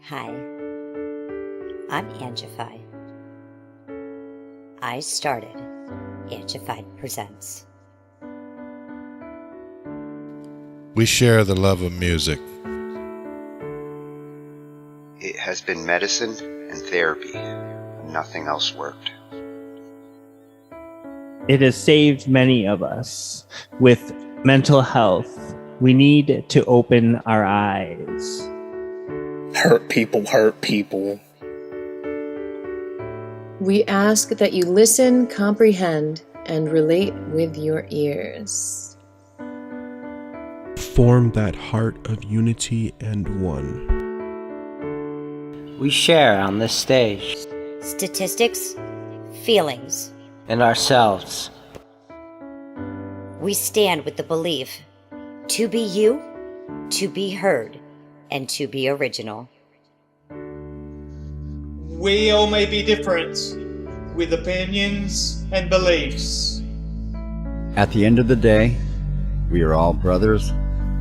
Hi, I'm Angified. I started Angified Presents. We share the love of music. It has been medicine and therapy. Nothing else worked. It has saved many of us. With mental health, we need to open our eyes. Hurt people hurt people. We ask that you listen, comprehend, and relate with your ears. Form that heart of unity and one. We share on this stage. Statistics, feelings. And ourselves. We stand with the belief to be you, to be heard, and to be original. We all may be different, with opinions and beliefs. At the end of the day, we are all brothers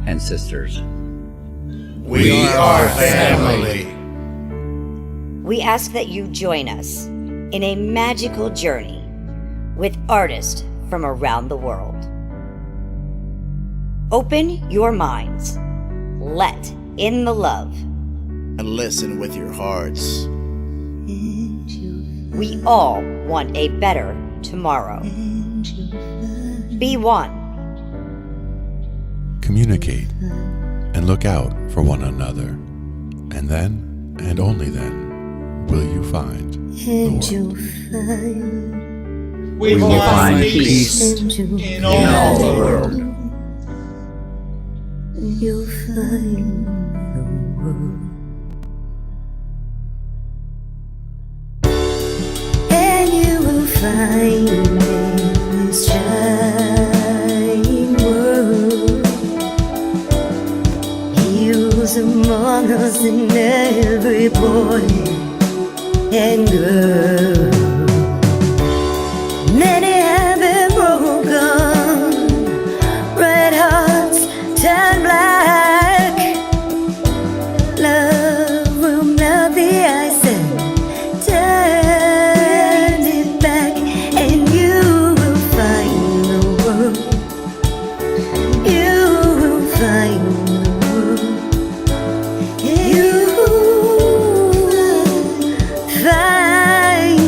and sisters. We are family. We ask that you join us in a magical journey with artists from around the world. Open your minds, let in the love, and listen with your hearts. We all want a better tomorrow. Be one. Communicate and look out for one another. And then, and only then, will you find the world. We will find peace in all the world. You'll find the world. And you will find in this shining world heroes among us and every boy and girl. Many have been broken, red hearts turn black. Love will melt the ice and turn it back, and you will find the world. You will find the world. You will find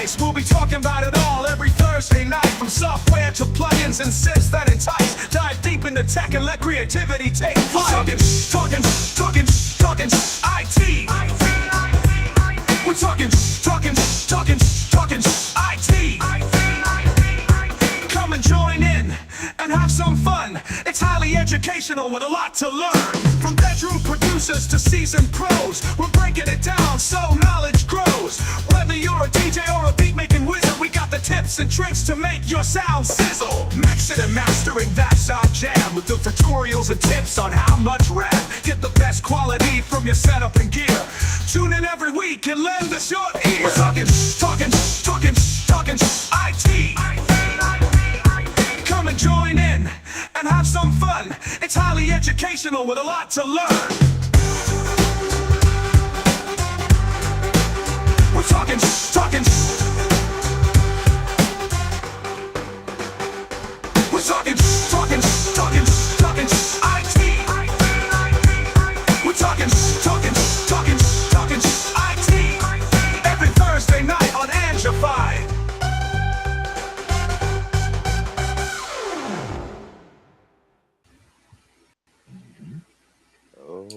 nice. We'll be talking about it all every Thursday night. From software to plugins and sys that entice. Dive deep into tech and let creativity take flight. Talking IT. We're talking IT. Come and join in and have some fun. It's highly educational with a lot to learn. From bedroom producers to seasoned pros, we're breaking it down so knowledge grows. Whether you're a DJ or a beat making wizard, we got the tips and tricks to make your sound sizzle. Mixing and mastering, that's our jam. With the tutorials and tips on how much rap. Get the best quality from your setup and gear. Tune in every week and lend us your ear. We're talking IT. Come and join in and have some fun. It's highly educational with a lot to learn. We're talking IT. We're talking IT. Every Thursday night on Angified.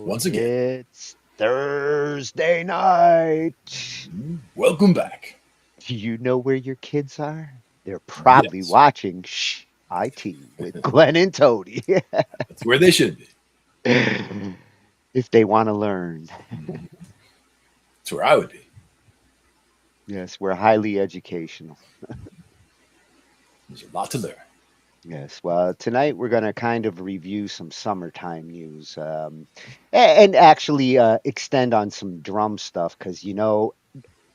Once again, It's Thursday night. Welcome back. Do you know where your kids are? They're probably watching Shh IT with Glenn and Tony. That's where they should be. If they want to learn. That's where I would be. Yes, we're highly educational. There's a lot to learn. Yes, well, tonight we're going to kind of review some summertime news and actually extend on some drum stuff because,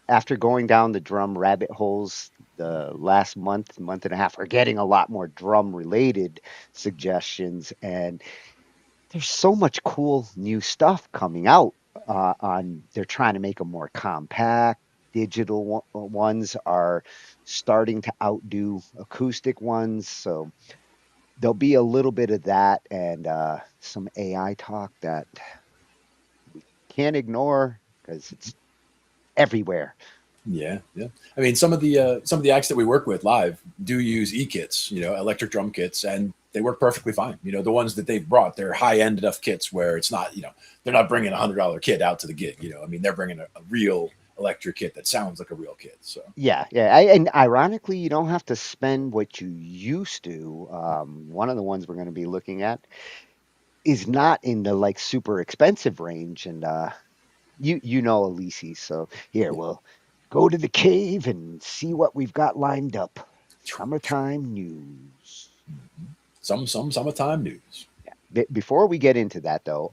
after going down the drum rabbit holes the last month and a half, we're getting a lot more drum related suggestions. And there's so much cool new stuff coming out they're trying to make them more compact. Digital ones are starting to outdo acoustic ones. So there'll be a little bit of that and some AI talk that we can't ignore because it's everywhere. Yeah. I mean, some of the acts that we work with live do use e-kits, electric drum kits, and they work perfectly fine. The ones that they've brought, they're high-end enough kits where it's not, they're not bringing $100 kit out to the gig. I mean, they're bringing a real electric kit that sounds like a real kit. So yeah. And ironically, you don't have to spend what you used to. One of the ones we're going to be looking at is not in the like super expensive range, and you know Alesis. So here we'll go to the cave and see what we've got lined up. Summertime news. Some summertime news. Yeah. Before we get into that, though,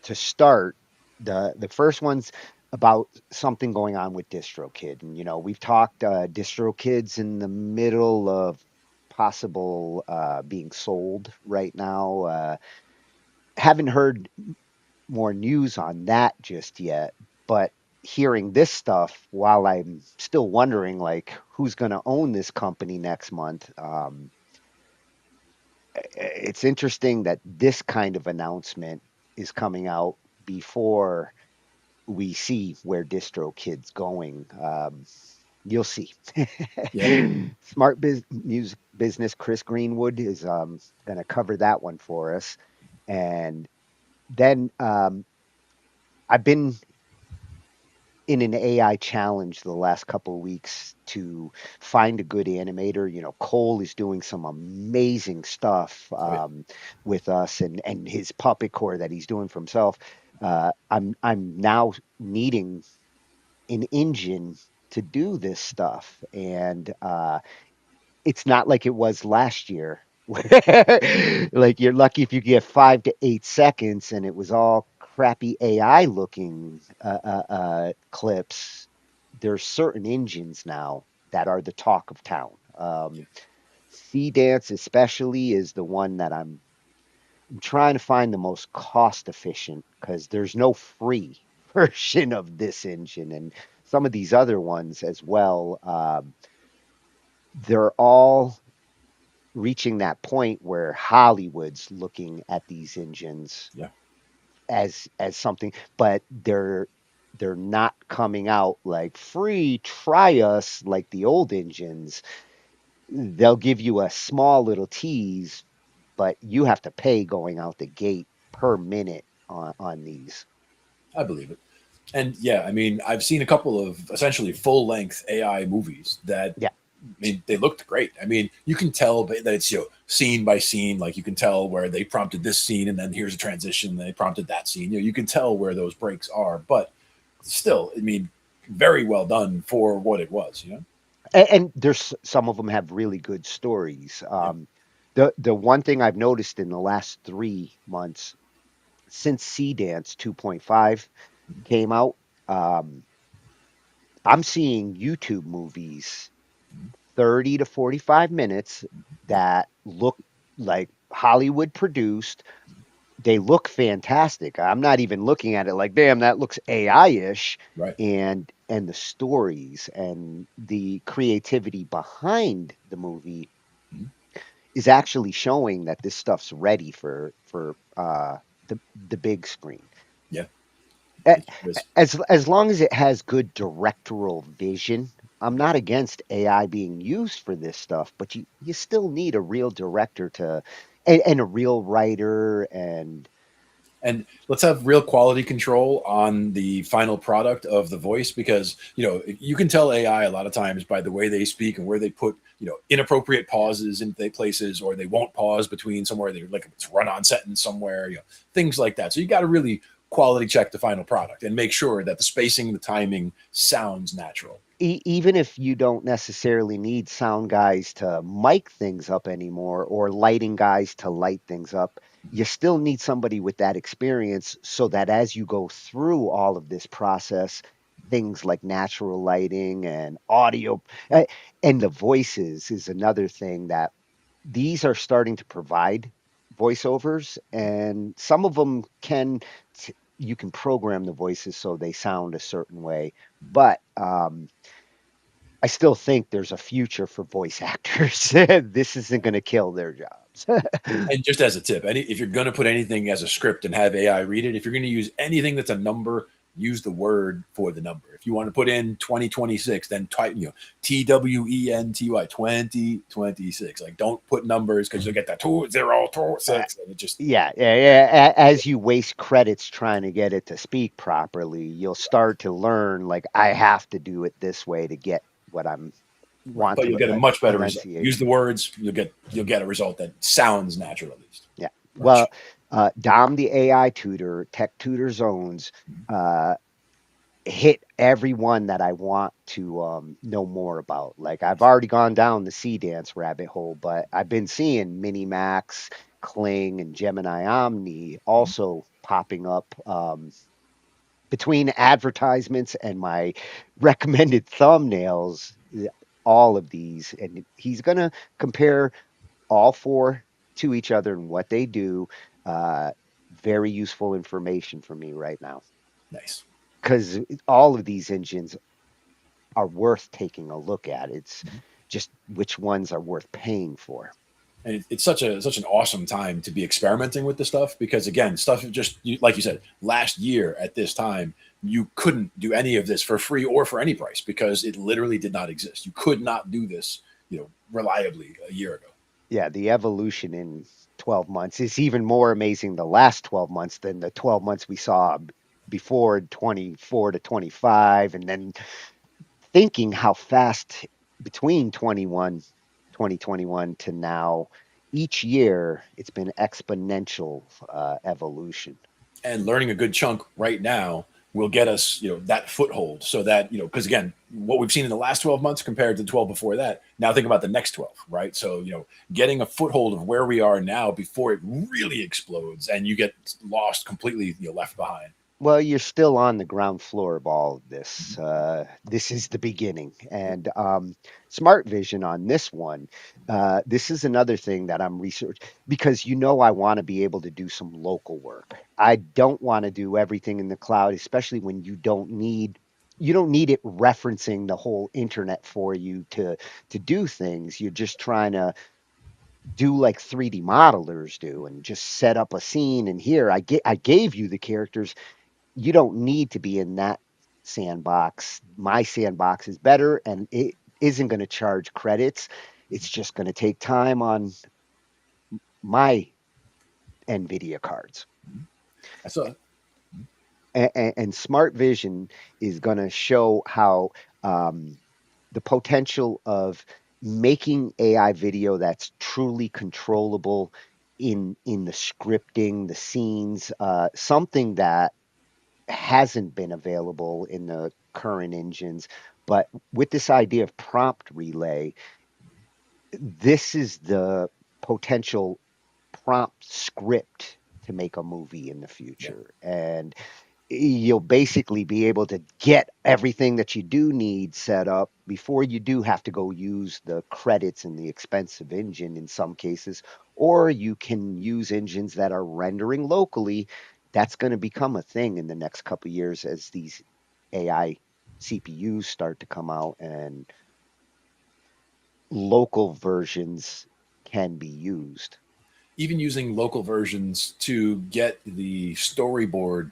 to start, the first one's about something going on with DistroKid, and we've talked DistroKid's in the middle of possible being sold right now. Haven't heard more news on that just yet, but hearing this stuff while I'm still wondering like who's going to own this company next month. It's interesting that this kind of announcement is coming out before we see where DistroKid's going. You'll see. Smart Music Business Chris Greenwood is going to cover that one for us. And then I've been in an AI challenge the last couple of weeks to find a good animator. Cole is doing some amazing stuff with us and his puppet core that he's doing for himself. I'm now needing an engine to do this stuff, and it's not like it was last year. Like you're lucky if you get 5 to 8 seconds, and it was all crappy AI looking clips. There's certain engines now that are the talk of town. Seedance especially is the one that I'm trying to find the most cost efficient because there's no free version of this engine, and some of these other ones as well. They're all reaching that point where Hollywood's looking at these engines as something, but they're they're not coming out like free, try us like the old engines. They'll give you a small little tease, but you have to pay going out the gate per minute on these. I believe it. And yeah, I mean, I've seen a couple of essentially full length AI movies that, Yeah. I mean, they looked great. I mean, you can tell that it's, scene by scene. Like you can tell where they prompted this scene and then here's a transition. And they prompted that scene. You can tell where those breaks are, but still, I mean, very well done for what it was, And there's some of them have really good stories. The one thing I've noticed in the last 3 months since Seedance 2.5 came out, um, I'm seeing YouTube movies 30 to 45 minutes that look like Hollywood produced. They look fantastic. I'm not even looking at it like, damn, that looks AI-ish. Right. And the stories and the creativity behind the movie is actually showing that this stuff's ready for the big screen. Yeah. As long as it has good directorial vision, I'm not against AI being used for this stuff, but you still need a real director and a real writer and let's have real quality control on the final product of the voice, because you can tell AI a lot of times by the way they speak and where they put inappropriate pauses in places, or they won't pause between somewhere, they like it's run on sentence somewhere, things like that. So you got to really quality check the final product and make sure that the spacing, the timing sounds natural. Even if you don't necessarily need sound guys to mic things up anymore or lighting guys to light things up, you still need somebody with that experience so that as you go through all of this process, things like natural lighting and audio and the voices is another thing that these are starting to provide voiceovers, and some of them you can program the voices so they sound a certain way, but I still think there's a future for voice actors. This isn't going to kill their jobs. And just as a tip, if you're going to put anything as a script and have AI read it, if you're going to use anything that's a number, use the word for the number. If you want to put in 2026, then type, TWENTY 2026. Like, don't put numbers because you'll get that 2026. And it just yeah. As you waste credits trying to get it to speak properly, you'll start to learn like I have to do it this way to get what I'm wanting. But you'll get a much better result. Use the words, you'll get a result that sounds natural at least. Yeah. Well, Dom, the AI tutor, Tech Tutor Zones, hit every one that I want to know more about. Like I've already gone down the Seedance rabbit hole, but I've been seeing Minimax, Kling, and Gemini Omni also popping up between advertisements and my recommended thumbnails. All of these, and he's gonna compare all four to each other and what they do. Very useful information for me right now. Nice. Because all of these engines are worth taking a look at. It's just which ones are worth paying for. And it's such an awesome time to be experimenting with this stuff, because again, stuff just like you said, last year at this time, you couldn't do any of this for free or for any price because it literally did not exist. You could not do this, reliably a year ago. Yeah, the evolution in 12 months is even more amazing the last 12 months than the 12 months we saw before 24 to 25, and then thinking how fast between 2021 to now, each year it's been exponential evolution. And learning a good chunk right now will get us, that foothold, so that, because again, what we've seen in the last 12 months compared to 12 before that, now think about the next 12, right? So, getting a foothold of where we are now before it really explodes and you get lost completely, left behind. Well, you're still on the ground floor of all of this. This is the beginning. And Smart Vision on this one, this is another thing that I'm researching because I want to be able to do some local work. I don't want to do everything in the cloud, especially when you don't need it referencing the whole internet for you to do things. You're just trying to do like 3D modelers do and just set up a scene. And here I gave you the characters. You don't need to be in that sandbox. My sandbox is better, and it isn't going to charge credits. It's just going to take time on my NVIDIA cards. I saw it. And Smart Vision is going to show how the potential of making AI video that's truly controllable in the scripting, the scenes, something that hasn't been available in the current engines. But with this idea of prompt relay, this is the potential prompt script to make a movie in the future. And you'll basically be able to get everything that you do need set up before you do have to go use the credits and the expensive engine in some cases, or you can use engines that are rendering locally. That's going to become a thing in the next couple of years as these AI CPUs start to come out and local versions can be used. Even using local versions to get the storyboard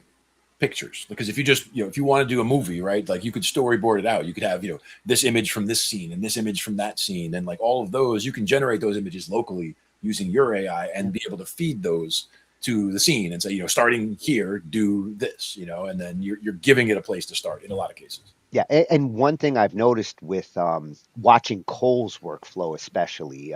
pictures, because if you just, if you want to do a movie, right, like you could storyboard it out. You could have, this image from this scene and this image from that scene, and like all of those, you can generate those images locally using your AI and be able to feed those to the scene and say, starting here, do this, and then you're giving it a place to start in a lot of cases. Yeah, and one thing I've noticed with watching Cole's workflow, especially,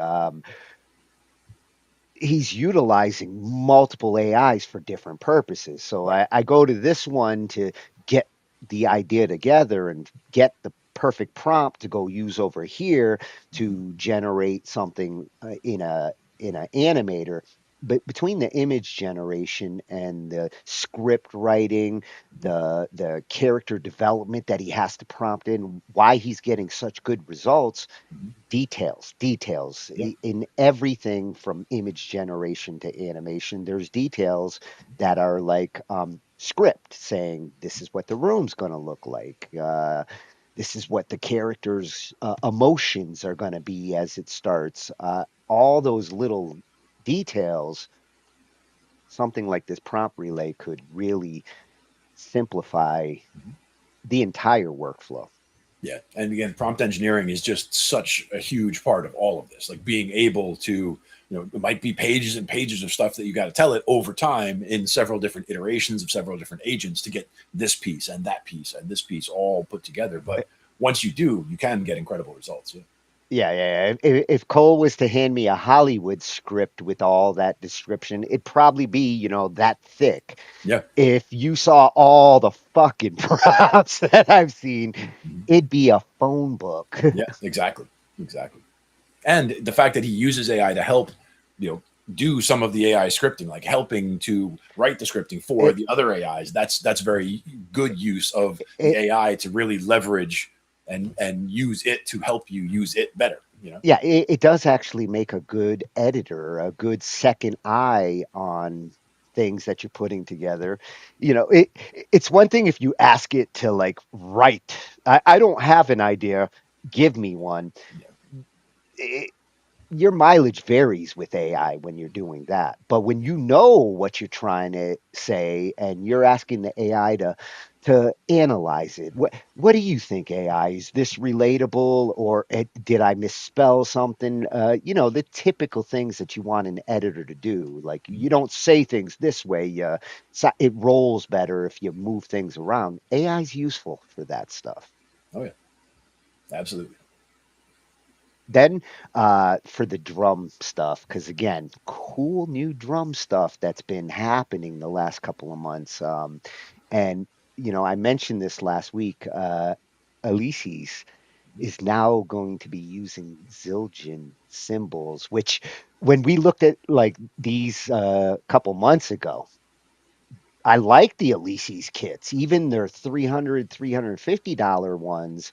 he's utilizing multiple AIs for different purposes. So I go to this one to get the idea together and get the perfect prompt to go use over here to generate something in an animator. But between the image generation and the script writing, the character development that he has to prompt in, why he's getting such good results, details in everything from image generation to animation. There's details that are like script saying this is what the room's going to look like. This is what the character's emotions are going to be as it starts. All those little details, something like this prompt relay could really simplify the entire workflow. Yeah. And again, prompt engineering is just such a huge part of all of this. Like being able to, it might be pages and pages of stuff that you got to tell it over time in several different iterations of several different agents to get this piece and that piece and this piece all put together. But once you do, you can get incredible results. Yeah. If Cole was to hand me a Hollywood script with all that description, it'd probably be, that thick. Yeah. If you saw all the fucking props that I've seen, it'd be a phone book. Yeah, exactly. And the fact that he uses AI to help, do some of the AI scripting, like helping to write the scripting for the other AIs, that's very good use of the AI to really leverage and use it to help you use it better. Yeah, it does actually make a good editor, a good second eye on things that you're putting together. It's one thing if you ask it to like write. I don't have an idea. Give me one. Your mileage varies with AI when you're doing that. But when you know what you're trying to say and you're asking the AI to analyze it, what do you think, AI? Is this relatable, or did I misspell something? The typical things that you want an editor to do. Like you don't say things this way. So it rolls better if you move things around. AI is useful for that stuff. Oh yeah, absolutely. Then for the drum stuff, because again, cool new drum stuff that's been happening the last couple of months. And, I mentioned this last week. Alesis is now going to be using Zildjian cymbals, which when we looked at like these couple months ago, I like the Alesis kits, even their $300, $350 ones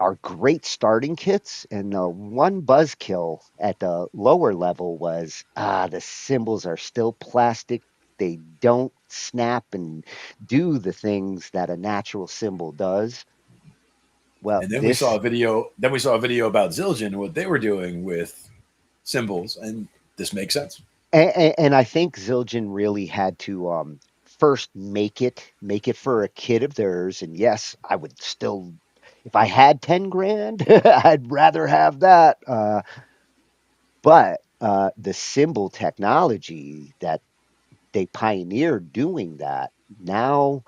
are great starting kits. And the one buzzkill at the lower level was the cymbals are still plastic. They don't snap and do the things that a natural cymbal does. Well, and then we saw a video. Then we saw a video about Zildjian and what they were doing with cymbals, and this makes sense. And I think Zildjian really had to first make it for a kid of theirs. And yes, I would still, if I had 10 grand, I'd rather have that. But the cymbal technology that they pioneered doing that, now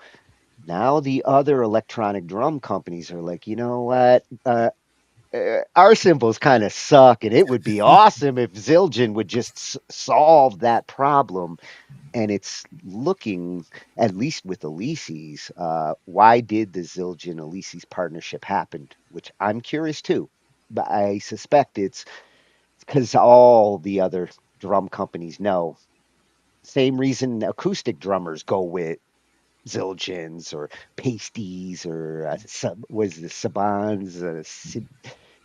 the other electronic drum companies are like, you know what? Our cymbals kind of suck, and it would be awesome if Zildjian would just solve that problem. And it's looking, at least with Alesis, why did the Zildjian Alesis partnership happen? Which I'm curious too, but I suspect it's because all the other drum companies know. Same reason acoustic drummers go with Zildjians or pasties or was the Sabans.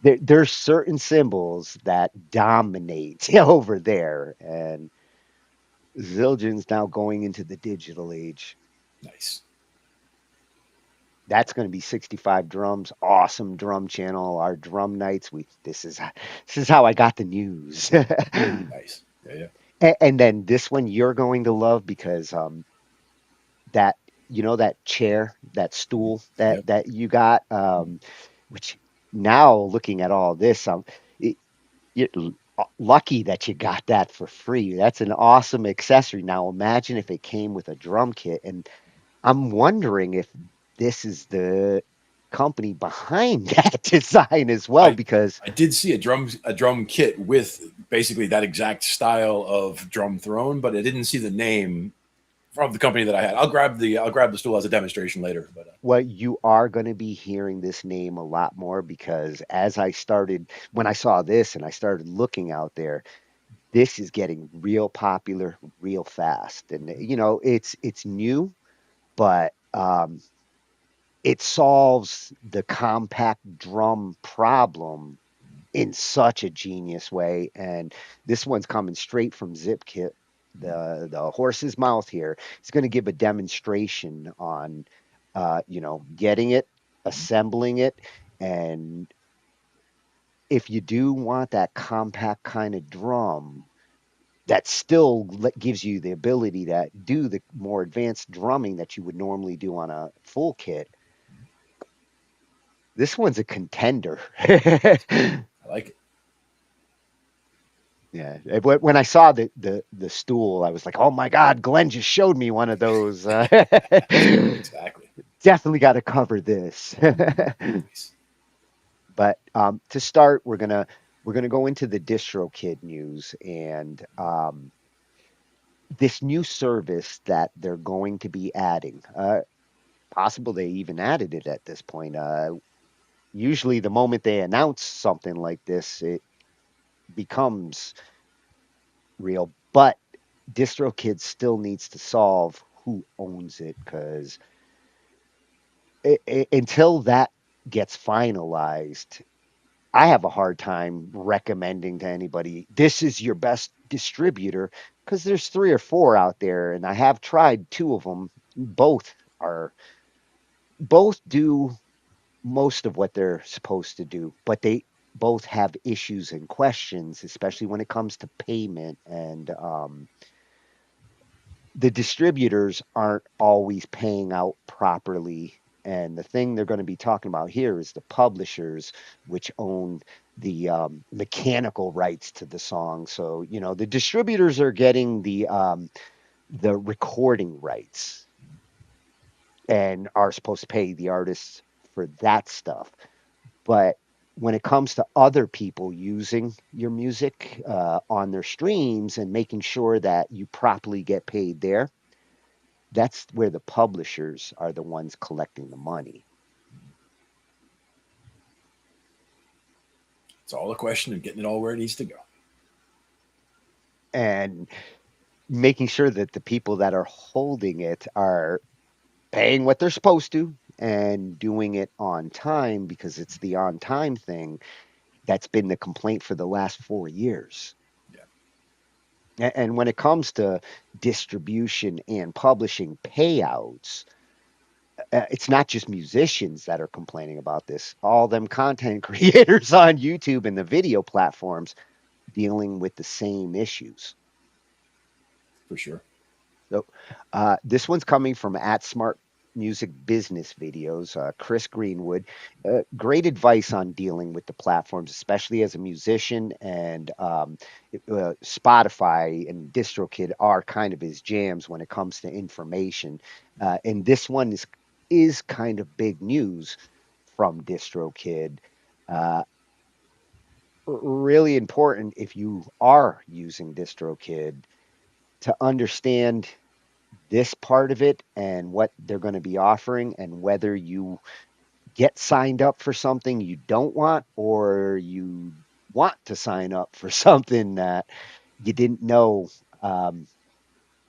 There's certain symbols that dominate over there, and Zildjian's now going into the digital age. Nice. That's going to be 65 drums. Awesome drum channel. Our drum nights. This is how I got the news. Nice. Yeah. And then this one you're going to love because that that chair, that stool Yep. that you got, which now looking at all this, it, you're lucky that you got that for free. That's an awesome accessory. Now imagine if it came with a drum kit, and I'm wondering if this is the company behind that design as well, because I did see a drum kit with basically that exact style of drum throne, but I didn't see the name from the company that I had. I'll grab the stool as a demonstration later. But well, you are going to be hearing this name a lot more because when I saw this and I started looking out there, this is getting real popular real fast. And it's new, but it solves the compact drum problem in such a genius way. And this one's coming straight from Zip-Kit, the horse's mouth here. It's going to give a demonstration on getting it, assembling it, and if you do want that compact kind of drum that still gives you the ability to do the more advanced drumming that you would normally do on a full kit, this one's a contender. I like it. Yeah. When I saw the stool, I was like, "Oh my God, Glenn just showed me one of those." Exactly. Definitely got to cover this. But to start, we're gonna go into the DistroKid news and this new service that they're going to be adding. Possible they even added it at this point. Usually, the moment they announce something like this, it becomes real. But DistroKid still needs to solve who owns it because until that gets finalized, I have a hard time recommending to anybody this is your best distributor because there's 3 or 4 out there, and I have tried 2 of them. Both do most of what they're supposed to do, but they both have issues and questions, especially when it comes to payment and the distributors aren't always paying out properly. And the thing they're going to be talking about here is the publishers, which own the mechanical rights to the song. So the distributors are getting the recording rights and are supposed to pay the artists for that stuff. But when it comes to other people using your music on their streams and making sure that you properly get paid there, that's where the publishers are the ones collecting the money. It's all a question of getting it all where it needs to go. And making sure that the people that are holding it are paying what they're supposed to and doing it on time, because it's the on time thing that's been the complaint for the last 4 years. And when it comes to distribution and publishing payouts, it's not just musicians that are complaining about this. All them content creators on YouTube and the video platforms dealing with the same issues. For sure. So this one's coming from at Smart Music Business Videos, Chris Greenwood. Great advice on dealing with the platforms, especially as a musician. And Spotify and DistroKid are kind of his jams when it comes to information. And this one is kind of big news from DistroKid. Uh, Really important if you are using DistroKid to understand this part of it and what they're going to be offering, and whether you get signed up for something you don't want, or you want to sign up for something that you didn't know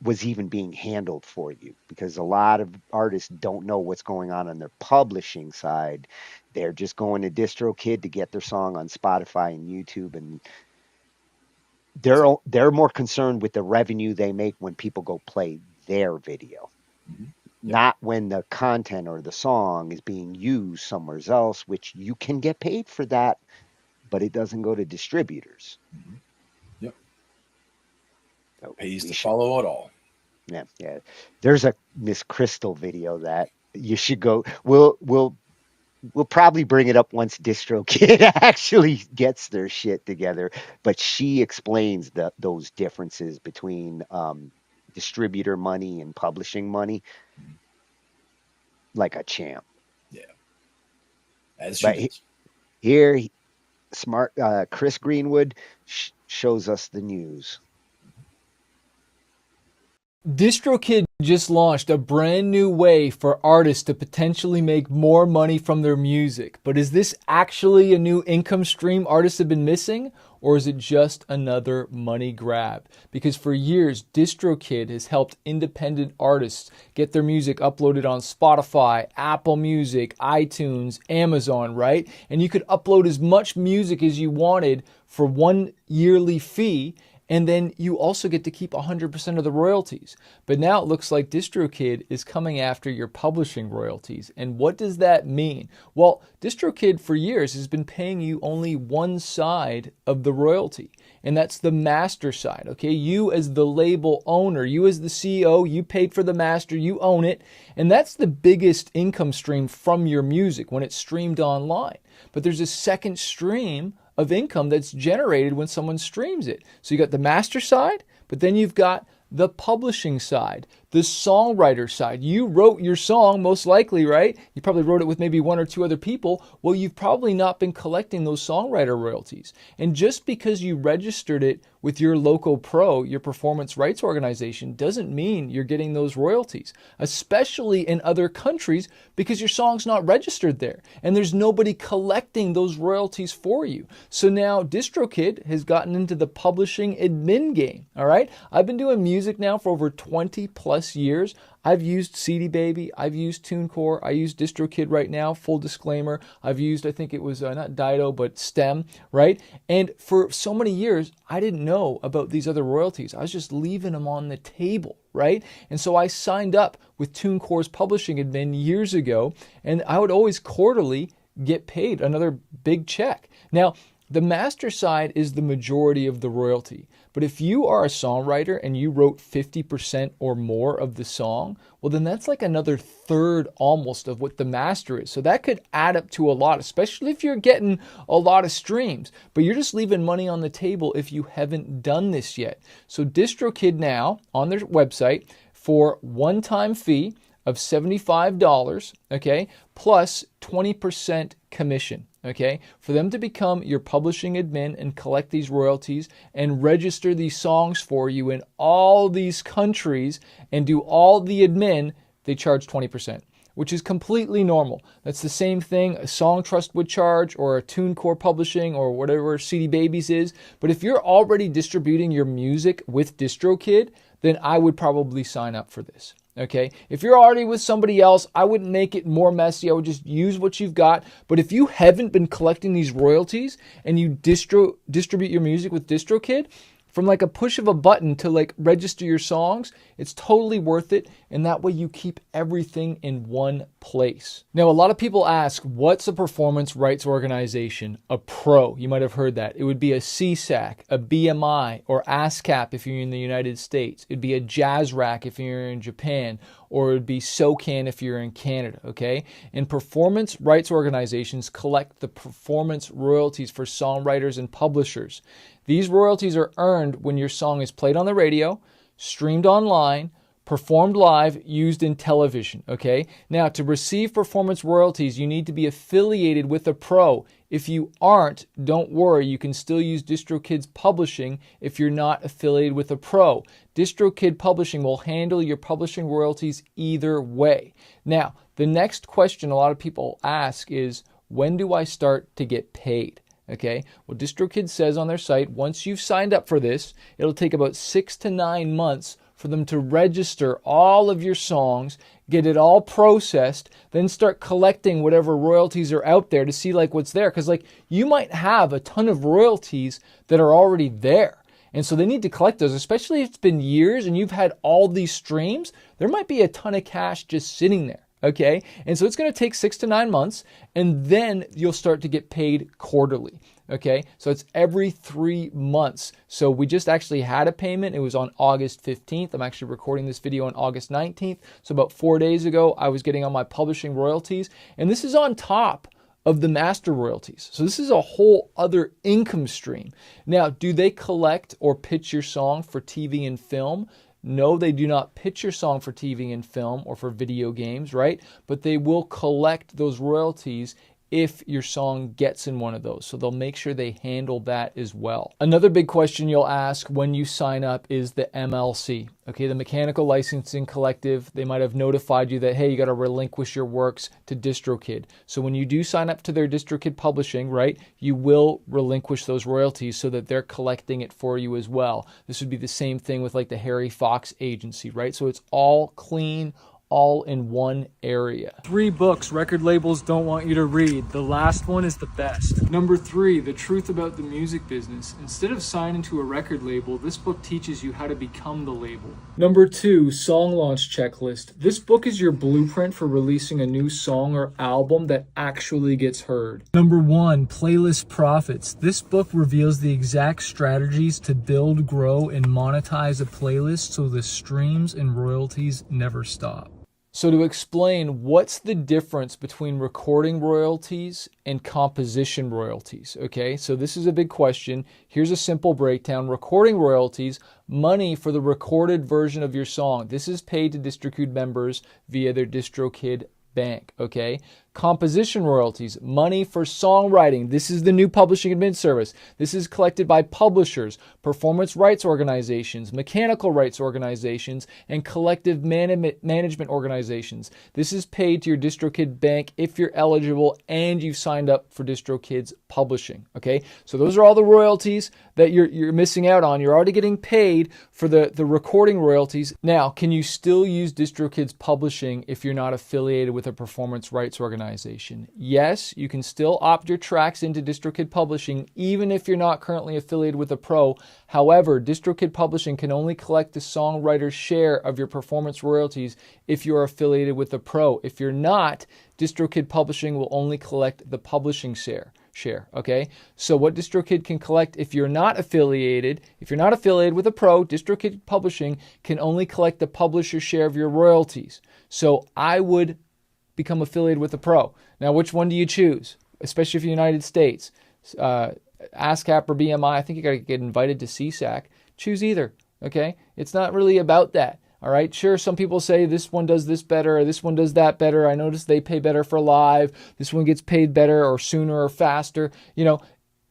was even being handled for you, because a lot of artists don't know what's going on their publishing side. They're just going to DistroKid to get their song on Spotify and YouTube, and they're more concerned with the revenue they make when people go play their video, not when the content or the song is being used somewhere else, which you can get paid for that, but it doesn't go to distributors. Yep. So pays to follow it all. Yeah. There's a Miss Crystal video that you should go. We'll probably bring it up once DistroKid actually gets their shit together. But she explains those differences between distributor money and publishing money like a champ. Yeah. As she does. Here, smart Chris Greenwood shows us the news. DistroKid just launched a brand new way for artists to potentially make more money from their music. But is this actually a new income stream artists have been missing? Or is it just another money grab? Because for years, DistroKid has helped independent artists get their music uploaded on Spotify, Apple Music, iTunes, Amazon, right? And you could upload as much music as you wanted for one yearly fee. And then you also get to keep 100% of the royalties. But now it looks like DistroKid is coming after your publishing royalties. And what does that mean? Well, DistroKid for years has been paying you only one side of the royalty. And that's the master side, okay? You as the label owner, you as the CEO, you paid for the master, you own it. And that's the biggest income stream from your music when it's streamed online. But there's a second stream of income that's generated when someone streams it. So you got the master side, but then you've got the publishing side, the songwriter side. You wrote your song, most likely, right? You probably wrote it with maybe one or two other people. Well, you've probably not been collecting those songwriter royalties. And just because you registered it with your local pro, your performance rights organization, doesn't mean you're getting those royalties, especially in other countries, because your song's not registered there and there's nobody collecting those royalties for you. So now DistroKid has gotten into the publishing admin game, all right? I've been doing music now for over 20 plus years. I've used CD Baby, I've used TuneCore, I use DistroKid right now, full disclaimer. I've used, I think it was not Dido, but Stem, right? And for so many years, I didn't know about these other royalties. I was just leaving them on the table, right? And so I signed up with TuneCore's publishing admin years ago, and I would always quarterly get paid another big check. Now, the master side is the majority of the royalty. But if you are a songwriter and you wrote 50% or more of the song, well, then that's like another third almost of what the master is. So that could add up to a lot, especially if you're getting a lot of streams. But you're just leaving money on the table if you haven't done this yet. So DistroKid now on their website for one-time fee of $75, okay, plus 20% commission. Okay, for them to become your publishing admin and collect these royalties and register these songs for you in all these countries and do all the admin, they charge 20%, which is completely normal. That's the same thing a Song Trust would charge, or a TuneCore Publishing, or whatever CD Babies is. But if you're already distributing your music with DistroKid, then I would probably sign up for this. Okay, if you're already with somebody else, I wouldn't make it more messy. I would just use what you've got. But if you haven't been collecting these royalties and you distribute your music with DistroKid, from like a push of a button to like register your songs, it's totally worth it. And that way you keep everything in one place. Now, a lot of people ask, what's a performance rights organization? A pro, you might have heard that. It would be a CSAC, a BMI, or ASCAP if you're in the United States. It'd be a JazzRack if you're in Japan, or it would be SOCAN if you're in Canada, okay? And performance rights organizations collect the performance royalties for songwriters and publishers. These royalties are earned when your song is played on the radio, streamed online, performed live, used in television, okay? Now, to receive performance royalties, you need to be affiliated with a pro. If you aren't, don't worry, you can still use DistroKid's publishing if you're not affiliated with a pro. DistroKid Publishing will handle your publishing royalties either way. Now, the next question a lot of people ask is, when do I start to get paid? Okay, well, DistroKid says on their site, once you've signed up for this, it'll take about 6 to 9 months for them to register all of your songs, get it all processed, then start collecting whatever royalties are out there to see like what's there. Because like you might have a ton of royalties that are already there. And so they need to collect those, especially if it's been years and you've had all these streams. There might be a ton of cash just sitting there. Okay, and so it's going to take 6 to 9 months, and then you'll start to get paid quarterly. Okay, so it's every 3 months. So we just actually had a payment. It was on August 15th. I'm actually recording this video on August 19th. So about 4 days ago, I was getting on my publishing royalties, and this is on top of the master royalties. So this is a whole other income stream. Now, do they collect or pitch your song for TV and film? No, they do not pitch your song for TV and film or for video games, right? But they will collect those royalties if your song gets in one of those. So they'll make sure they handle that as well. Another big question you'll ask when you sign up is the MLC, okay, the Mechanical Licensing Collective. They might have notified you that, hey, you got to relinquish your works to DistroKid. So when you do sign up to their DistroKid publishing, right, you will relinquish those royalties so that they're collecting it for you as well. This would be the same thing with like the Harry Fox agency, right? So it's all clean, all in one area. 3 books record labels don't want you to read. The last one is the best. Number 3, The Truth About the Music Business. Instead of signing to a record label, this book teaches you how to become the label. Number 2, Song Launch Checklist. This book is your blueprint for releasing a new song or album that actually gets heard. Number 1, Playlist Profits. This book reveals the exact strategies to build, grow, and monetize a playlist so the streams and royalties never stop. So to explain, what's the difference between recording royalties and composition royalties? Okay, so this is a big question. Here's a simple breakdown. Recording royalties, money for the recorded version of your song. This is paid to DistroKid members via their DistroKid bank, okay? Composition royalties, money for songwriting. This is the new publishing admin service. This is collected by publishers, performance rights organizations, mechanical rights organizations, and collective management organizations. This is paid to your DistroKid bank if you're eligible and you've signed up for DistroKid's publishing, okay? So those are all the royalties that you're missing out on. You're already getting paid for the recording royalties. Now, can you still use DistroKid's publishing if you're not affiliated with a performance rights organization? Yes, you can still opt your tracks into DistroKid Publishing even if you're not currently affiliated with a pro. However, DistroKid Publishing can only collect the songwriter's share of your performance royalties if you're affiliated with a pro. If you're not, DistroKid Publishing will only collect the publishing share, okay? So what DistroKid can collect if you're not affiliated with a pro, DistroKid Publishing can only collect the publisher's share of your royalties. So I would become affiliated with a pro. Now, which one do you choose? Especially if you're in the United States. ASCAP or BMI, I think you got to get invited to CSAC. Choose either, okay? It's not really about that, all right? Sure, some people say this one does this better or this one does that better. I noticed they pay better for live. This one gets paid better or sooner or faster. You know,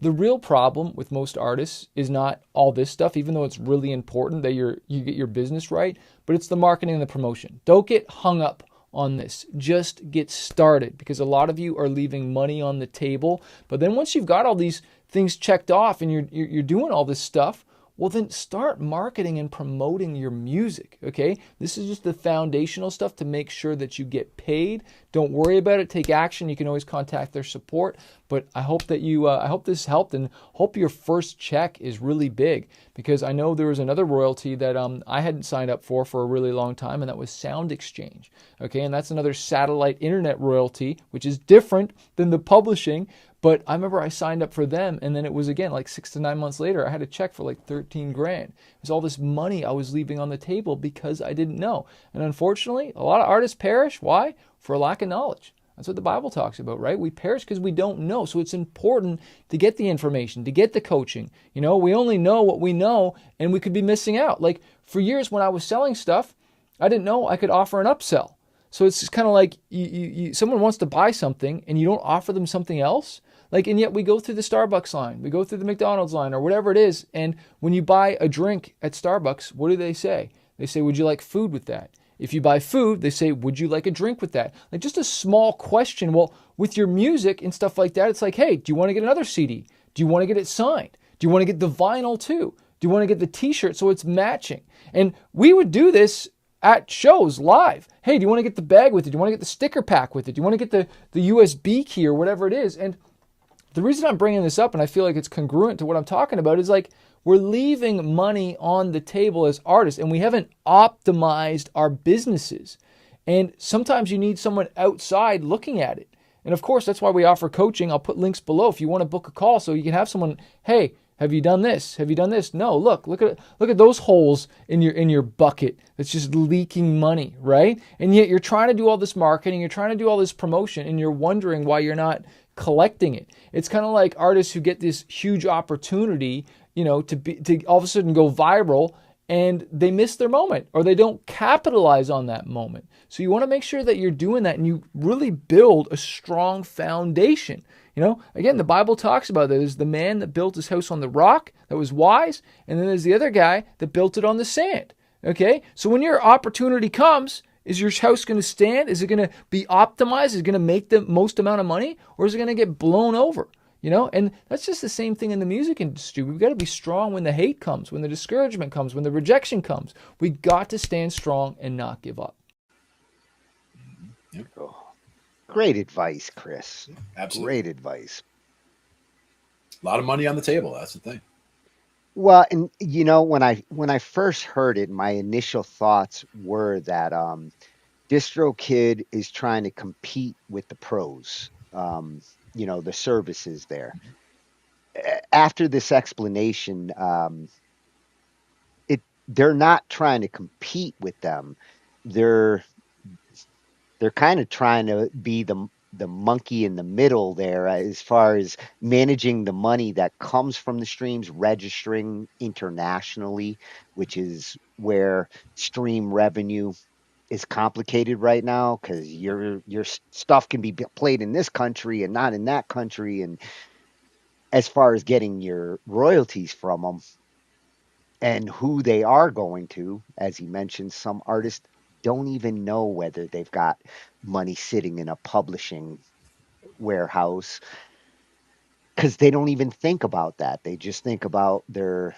the real problem with most artists is not all this stuff, even though it's really important that you get your business right, but it's the marketing and the promotion. Don't get hung up on this. Just get started, because a lot of you are leaving money on the table. But then once you've got all these things checked off and you're doing all this stuff, well, then start marketing and promoting your music, okay? This is just the foundational stuff to make sure that you get paid. Don't worry about it. Take action. You can always contact their support. But I hope that I hope this helped, and hope your first check is really big, because I know there was another royalty that I hadn't signed up for a really long time, and that was Sound Exchange, okay? And that's another satellite internet royalty, which is different than the publishing. But I remember I signed up for them, and then it was, again, like 6 to 9 months later, I had a check for like 13 grand. It was all this money I was leaving on the table because I didn't know. And unfortunately, a lot of artists perish. Why? For a lack of knowledge. That's what the Bible talks about, right? We perish because we don't know. So it's important to get the information, to get the coaching. You know, we only know what we know, and we could be missing out. Like for years when I was selling stuff, I didn't know I could offer an upsell. So it's just kind of like someone wants to buy something and you don't offer them something else. Like, and yet we go through the Starbucks line, we go through the McDonald's line or whatever it is. And when you buy a drink at Starbucks, what do they say? They say, would you like food with that? If you buy food, they say, would you like a drink with that? Like just a small question. Well, with your music and stuff like that, it's like, hey, do you want to get another CD? Do you want to get it signed? Do you want to get the vinyl too? Do you want to get the t-shirt so it's matching? And we would do this at shows live. Hey, do you want to get the bag with it? Do you want to get the sticker pack with it? Do you want to get the USB key or whatever it is? And the reason I'm bringing this up, and I feel like it's congruent to what I'm talking about, is like we're leaving money on the table as artists, and we haven't optimized our businesses. And sometimes you need someone outside looking at it. And of course, that's why we offer coaching. I'll put links below if you want to book a call so you can have someone, hey, have you done this? Have you done this? No, look at those holes in your bucket that's just leaking money, right? And yet you're trying to do all this marketing, you're trying to do all this promotion, and you're wondering why you're not collecting it. It's kind of like artists who get this huge opportunity, you know, to all of a sudden go viral, and they miss their moment or they don't capitalize on that moment. So you want to make sure that you're doing that and you really build a strong foundation. You know, again, the Bible talks about that. There's the man that built his house on the rock that was wise, and then there's the other guy that built it on the sand. Okay? So when your opportunity comes, is your house going to stand? Is it going to be optimized? Is it going to make the most amount of money? Or is it going to get blown over? You know, and that's just the same thing in the music industry. We've got to be strong when the hate comes, when the discouragement comes, when the rejection comes. We got to stand strong and not give up. Yep. Oh, great advice, Chris. Absolutely. Great advice. A lot of money on the table. That's the thing. Well, and you know, when I first heard it, my initial thoughts were that DistroKid is trying to compete with the pros. You know, the services there. After this explanation, they're not trying to compete with them. They're kind of trying to be the monkey in the middle there as far as managing the money that comes from the streams, registering internationally, which is where stream revenue is complicated right now because your stuff can be played in this country and not in that country. And as far as getting your royalties from them and who they are going to, as he mentioned, some artists don't even know whether they've got money sitting in a publishing warehouse because they don't even think about that. They just think about their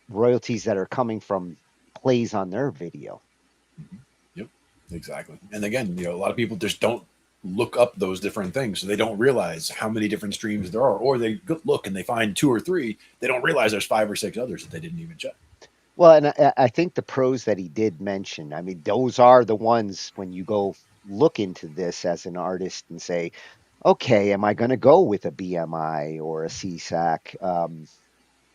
royalties that are coming from plays on their video. Yep, exactly. And again, you know, a lot of people just don't look up those different things, so they don't realize how many different streams there are, or they look and they find 2 or 3. They don't realize there's 5 or 6 others that they didn't even check. Well, and I think the pros that he did mention, I mean, those are the ones when you go look into this as an artist and say, okay, am I going to go with a BMI or a CSAC?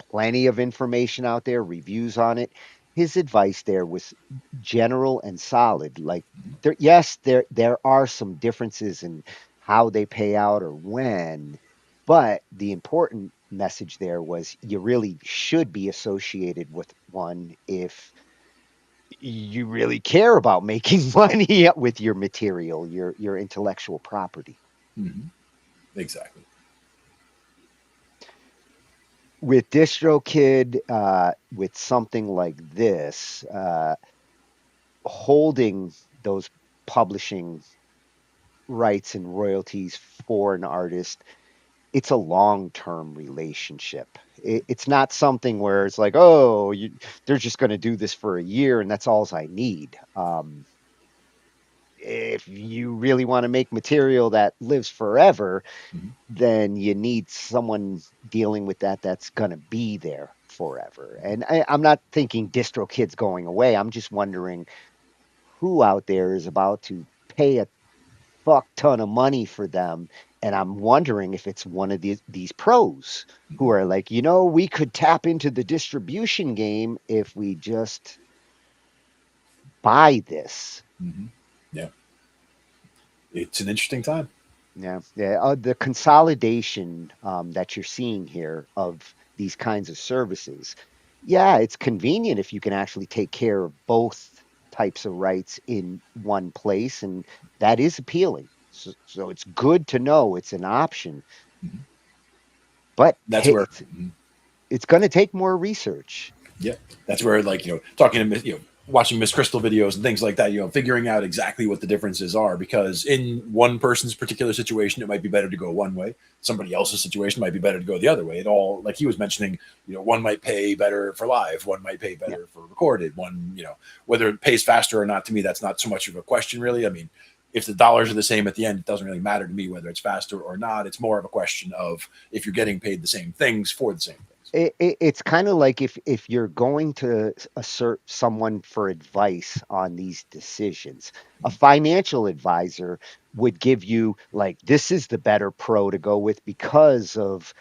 Plenty of information out there, reviews on it. His advice there was general and solid. Like, there are some differences in how they pay out or when, but the important message there was you really should be associated with one if you really care about making money with your material, your intellectual property. Mm-hmm. Exactly. With DistroKid, with something like this, holding those publishing rights and royalties for an artist, it's a long-term relationship. It's not something where it's like, oh, they're just going to do this for a year and that's all I need. If you really want to make material that lives forever, then you need someone dealing with that that's going to be there forever. And I'm not thinking DistroKid's going away. I'm just wondering who out there is about to pay a fuck ton of money for them. And I'm wondering if it's one of these pros who are like, we could tap into the distribution game if we just buy this. Yeah. It's an interesting time. Yeah. The consolidation that you're seeing here of these kinds of services. Yeah, it's convenient if you can actually take care of both types of rights in one place, and that is appealing. So it's good to know it's an option. But That's where it's going to take more research. Yeah, that's where, like, talking to watching Miss Crystal videos and things like that, figuring out exactly what the differences are, because in one person's particular situation, it might be better to go one way. Somebody else's situation might be better to go the other way. It all, like he was mentioning, one might pay better for live, one might pay better for recorded, one, whether it pays faster or not, to me, that's not so much of a question, really. I mean, if the dollars are the same at the end, it doesn't really matter to me whether it's faster or not. It's more of a question of if you're getting paid the same things for the same things. It's kind of like if you're going to assert someone for advice on these decisions, a financial advisor would give you, like, this is the better pro to go with because of,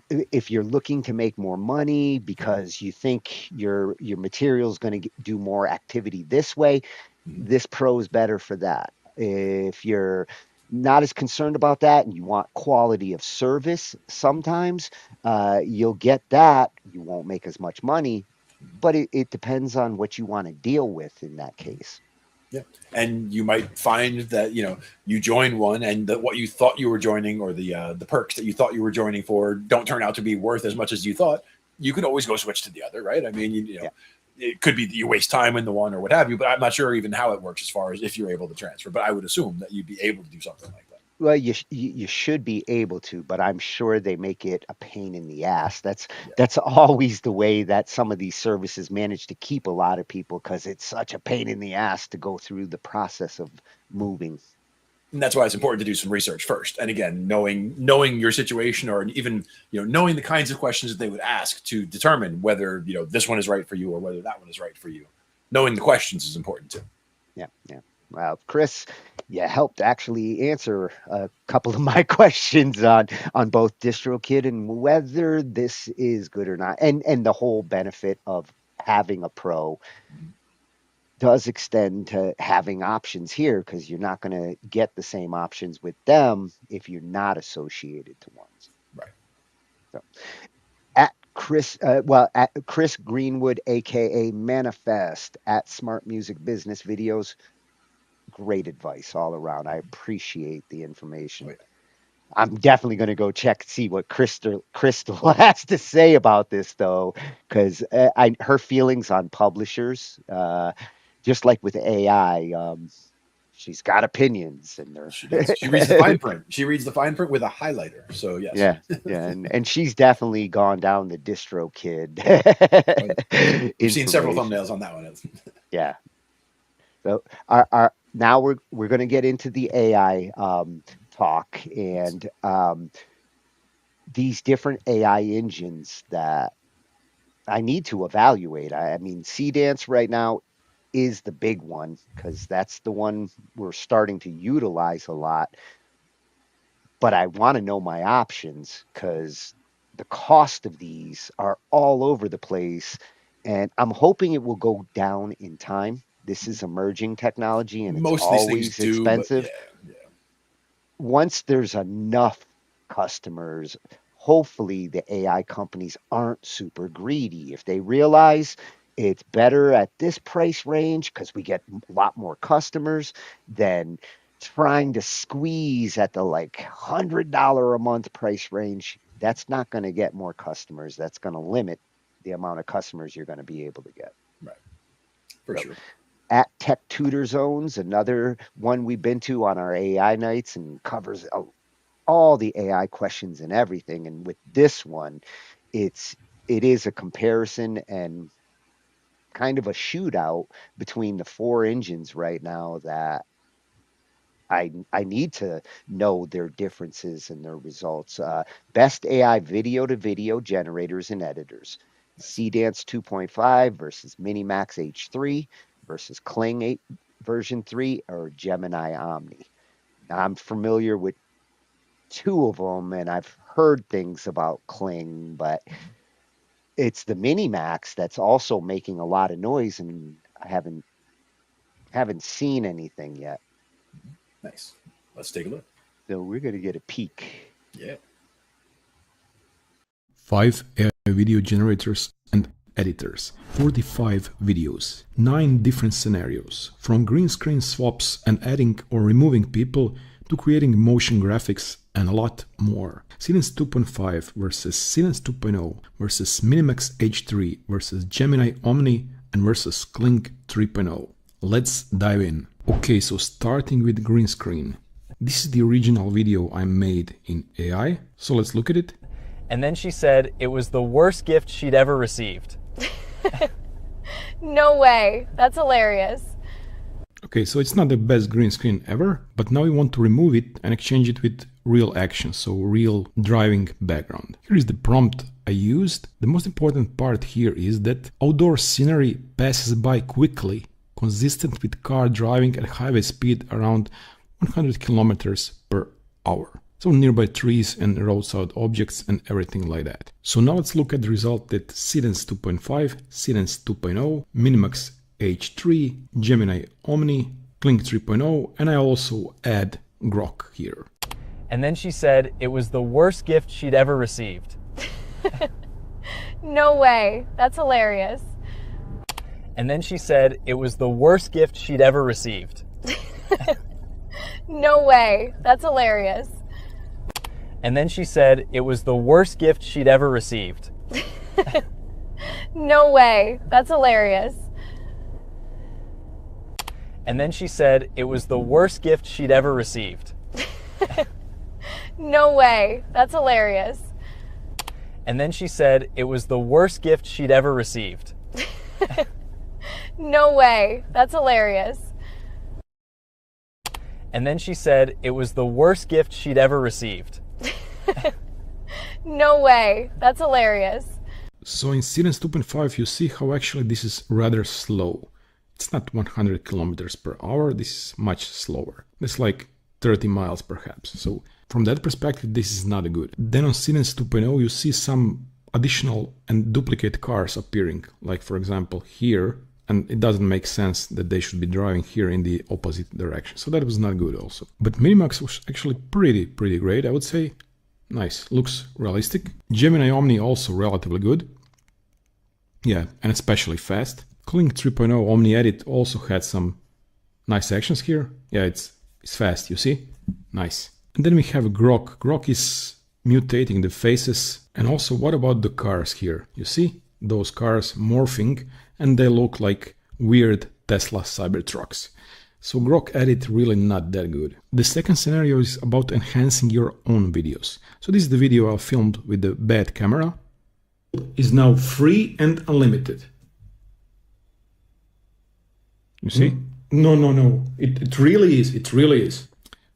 if you're looking to make more money, because you think your material is going to do more activity this way, this pro is better for that. If you're not as concerned about that and you want quality of service, sometimes you'll get that. You won't make as much money, but it depends on what you want to deal with in that case. Yeah, and you might find that you join one, and that what you thought you were joining, or the perks that you thought you were joining for, don't turn out to be worth as much as you thought. You could always go switch to the other, right? I mean, it could be that you waste time in the one or what have you, but I'm not sure even how it works as far as if you're able to transfer. But I would assume that you'd be able to do something like that. Well, you should be able to, but I'm sure they make it a pain in the ass. That's always the way that some of these services manage to keep a lot of people, because it's such a pain in the ass to go through the process of moving. And that's why it's important to do some research first. And again, knowing your situation, or even knowing the kinds of questions that they would ask to determine whether this one is right for you or whether that one is right for you. Knowing the questions is important too. Yeah. Well, Chris, you helped actually answer a couple of my questions on both DistroKid and whether this is good or not, and the whole benefit of having a pro does extend to having options here, because you're not going to get the same options with them if you're not associated to ones. Right. So, at Chris Greenwood, aka Manifest, at Smart Music Business Videos. Great advice all around. I appreciate the information. I'm definitely going to go see what Crystal has to say about this, though, because her feelings on publishers, just like with AI, she's got opinions, and she reads the fine print. She reads the fine print with a highlighter. So yes, yeah, and she's definitely gone down the DistroKid. You've seen several thumbnails on that one. Yeah. So now we're going to get into the AI talk, and these different AI engines that I need to evaluate. I mean, Seedance right now is the big one, because that's the one we're starting to utilize a lot. But I want to know my options, because the cost of these are all over the place, and I'm hoping it will go down in time. This is emerging technology, and it's always expensive. Once there's enough customers, hopefully the AI companies aren't super greedy. If they realize it's better at this price range because we get a lot more customers than trying to squeeze at the $100 a month price range, that's not going to get more customers. That's going to limit the amount of customers you're going to be able to get. Right. For sure. At Tech Tutor Zones, another one we've been to on our AI nights, and covers all the AI questions and everything. And with this one, it's it is a comparison and kind of a shootout between the four engines right now that I need to know their differences and their results. Best AI video to video generators and editors. Seedance 2.5 versus Minimax H3 versus Kling 8 version 3 or Gemini Omni. Now, I'm familiar with two of them and I've heard things about Kling, but it's the Minimax that's also making a lot of noise and I haven't seen anything yet. Nice. Let's take a look. So we're going to get a peek. Yeah. 5 AI video generators and editors, 45 videos, 9 different scenarios, from green screen swaps and adding or removing people to creating motion graphics and a lot more. Seedance 2.5 versus Seedance 2.0 versus Minimax H3 versus Gemini Omni and versus Kling 3.0. Let's dive in. Okay, so starting with green screen. This is the original video I made in AI, so let's look at it. And then she said it was the worst gift she'd ever received. No way. That's hilarious. Okay, so it's not the best green screen ever, but now we want to remove it and exchange it with real action, so real driving background. Here is the prompt I used. The most important part here is that outdoor scenery passes by quickly, consistent with car driving at highway speed around 100 kilometers per hour. So nearby trees and roadside objects and everything like that. So now let's look at the result that Seedance 2.5, Seedance 2.0, Minimax H3, Gemini Omni, Kling 3.0, and I also add Grok here. And then she said it was the worst gift she'd ever received. No way. That's hilarious. And then she said it was the worst gift she'd ever received. No way. That's hilarious. And then she said it was the worst gift she'd ever received. No way. That's hilarious. And then she said it was the worst gift she'd ever received. No way. That's hilarious. And then she said it was the worst gift she'd ever received. No way. That's hilarious. And then she said it was the worst gift she'd ever received. No way. That's hilarious. So in Seedance 2.5 you see how actually this is rather slow. It's not 100 kilometers per hour, this is much slower. It's like 30 miles perhaps. So from that perspective this is not good. Then on Seedance 2.0 you see some additional and duplicate cars appearing, like for example here, and it doesn't make sense that they should be driving here in the opposite direction. So that was not good also. But Minimax was actually pretty great, I would say. Nice, looks realistic. Gemini Omni also relatively good. Yeah, and especially fast. Kling 3.0 Omni Edit also had some nice actions here. Yeah, it's fast, you see? Nice. And then we have Grok. Grok is mutating the faces. And also, what about the cars here? You see? Those cars morphing, and they look like weird Tesla Cybertrucks. So Grok Edit really not that good. The second scenario is about enhancing your own videos. So this is the video I filmed with the bad camera. Is now free and unlimited. You see? No. It really is. It really is.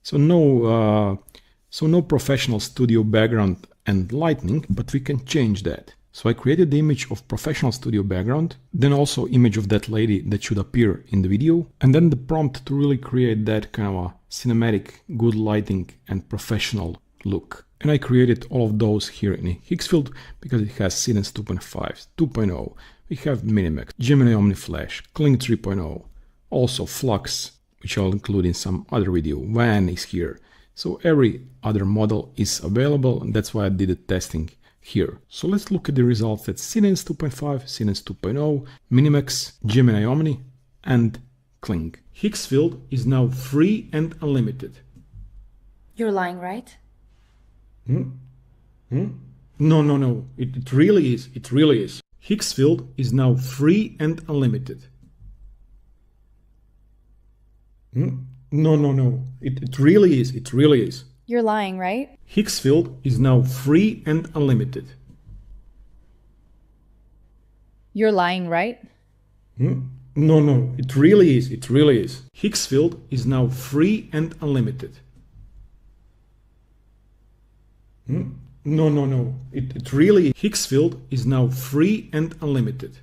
So no professional studio background and lighting, but we can change that. So I created the image of professional studio background, then also image of that lady that should appear in the video, and then the prompt to really create that kind of a cinematic, good lighting and professional look. And I created all of those here in Higgsfield because it has Seedance 2.5, 2.0, we have Minimax, Gemini Omni Flash, Kling 3.0, also Flux, which I'll include in some other video, Van is here. So every other model is available, and that's why I did the testing here. So let's look at the results at Seedance 2.5, Seedance 2.0, Minimax, Gemini Omni, and Kling. Higgsfield is now free and unlimited. You're lying, right? No. It really is. It really is. Higgsfield is now free and unlimited. No. It really is. It really is. You're lying, right? Higgsfield is now free and unlimited. You're lying, right? No, it really is. It really is. Higgs field is now free and unlimited. No. It really. Higgs field is now free and unlimited.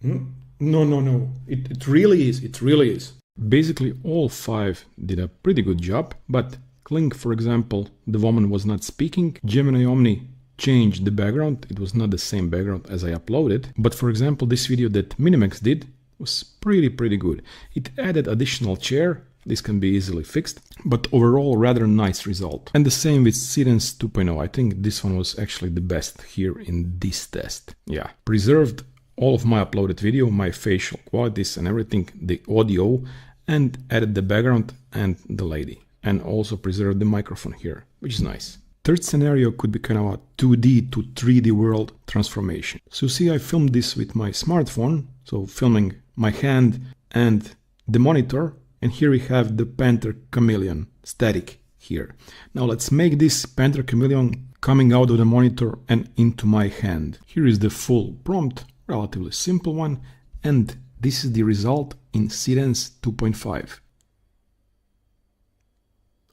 No. It really is. It really is. Basically, all 5 did a pretty good job, but Kling, for example, the woman was not speaking. Gemini Omni changed the background. It was not the same background as I uploaded. But for example, this video that Minimax did was pretty good. It added additional chair. This can be easily fixed, but overall rather nice result. And the same with Seedance 2.0. I think this one was actually the best here in this test. Yeah, preserved all of my uploaded video, my facial qualities and everything, the audio, and added the background and the lady. And also preserved the microphone here, which is nice. Third scenario could be kind of a 2D to 3D world transformation. So see, I filmed this with my smartphone, so filming my hand and the monitor, and here we have the Panther Chameleon static here. Now let's make this Panther Chameleon coming out of the monitor and into my hand. Here is the full prompt, relatively simple one, and this is the result in Seedance 2.5.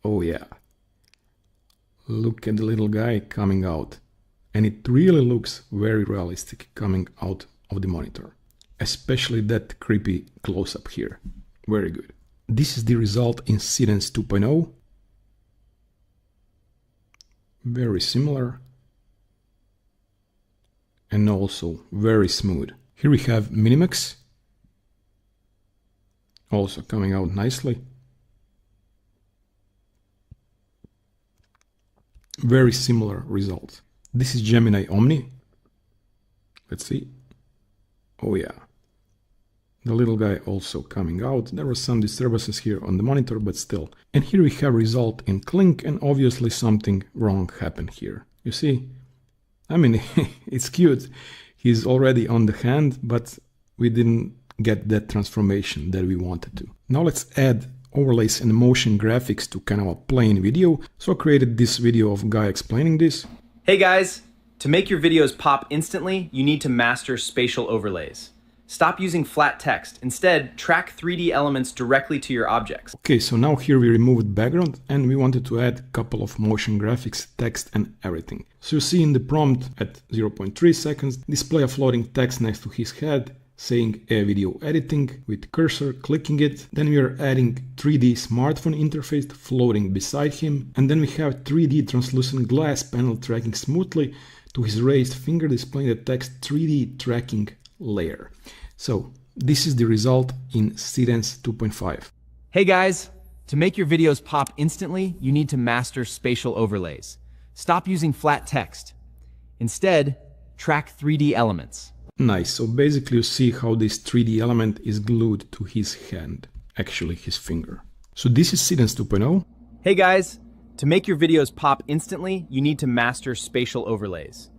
Oh yeah. Look at the little guy coming out. And it really looks very realistic coming out of the monitor. Especially that creepy close-up here. Very good. This is the result in Seedance 2.0. Very similar. And also very smooth. Here we have Minimax. Also coming out nicely. Very similar results. This is Gemini Omni. Let's see. Oh yeah. The little guy also coming out. There were some disturbances here on the monitor, but still. And here we have result in Kling, and obviously something wrong happened here. You see? I mean, it's cute. He's already on the hand, but we didn't get that transformation that we wanted to. Now let's add overlays and motion graphics to kind of a plain video. So I created this video of guy explaining this. Hey guys, to make your videos pop instantly, you need to master spatial overlays. Stop using flat text. Instead, track 3D elements directly to your objects. Okay, so now here we removed background and we wanted to add a couple of motion graphics, text and everything. So you see in the prompt at 0.3 seconds, display a floating text next to his head saying a video editing with cursor, clicking it. Then we are adding 3D smartphone interface floating beside him. And then we have 3D translucent glass panel tracking smoothly to his raised finger, displaying the text 3D tracking layer. So this is the result in Seedance 2.5. Hey guys, to make your videos pop instantly, you need to master spatial overlays. Stop using flat text. Instead, track 3D elements. Nice, so basically you see how this 3D element is glued to his hand, actually his finger. So this is Seedance 2.0. Hey guys, to make your videos pop instantly, you need to master spatial overlays.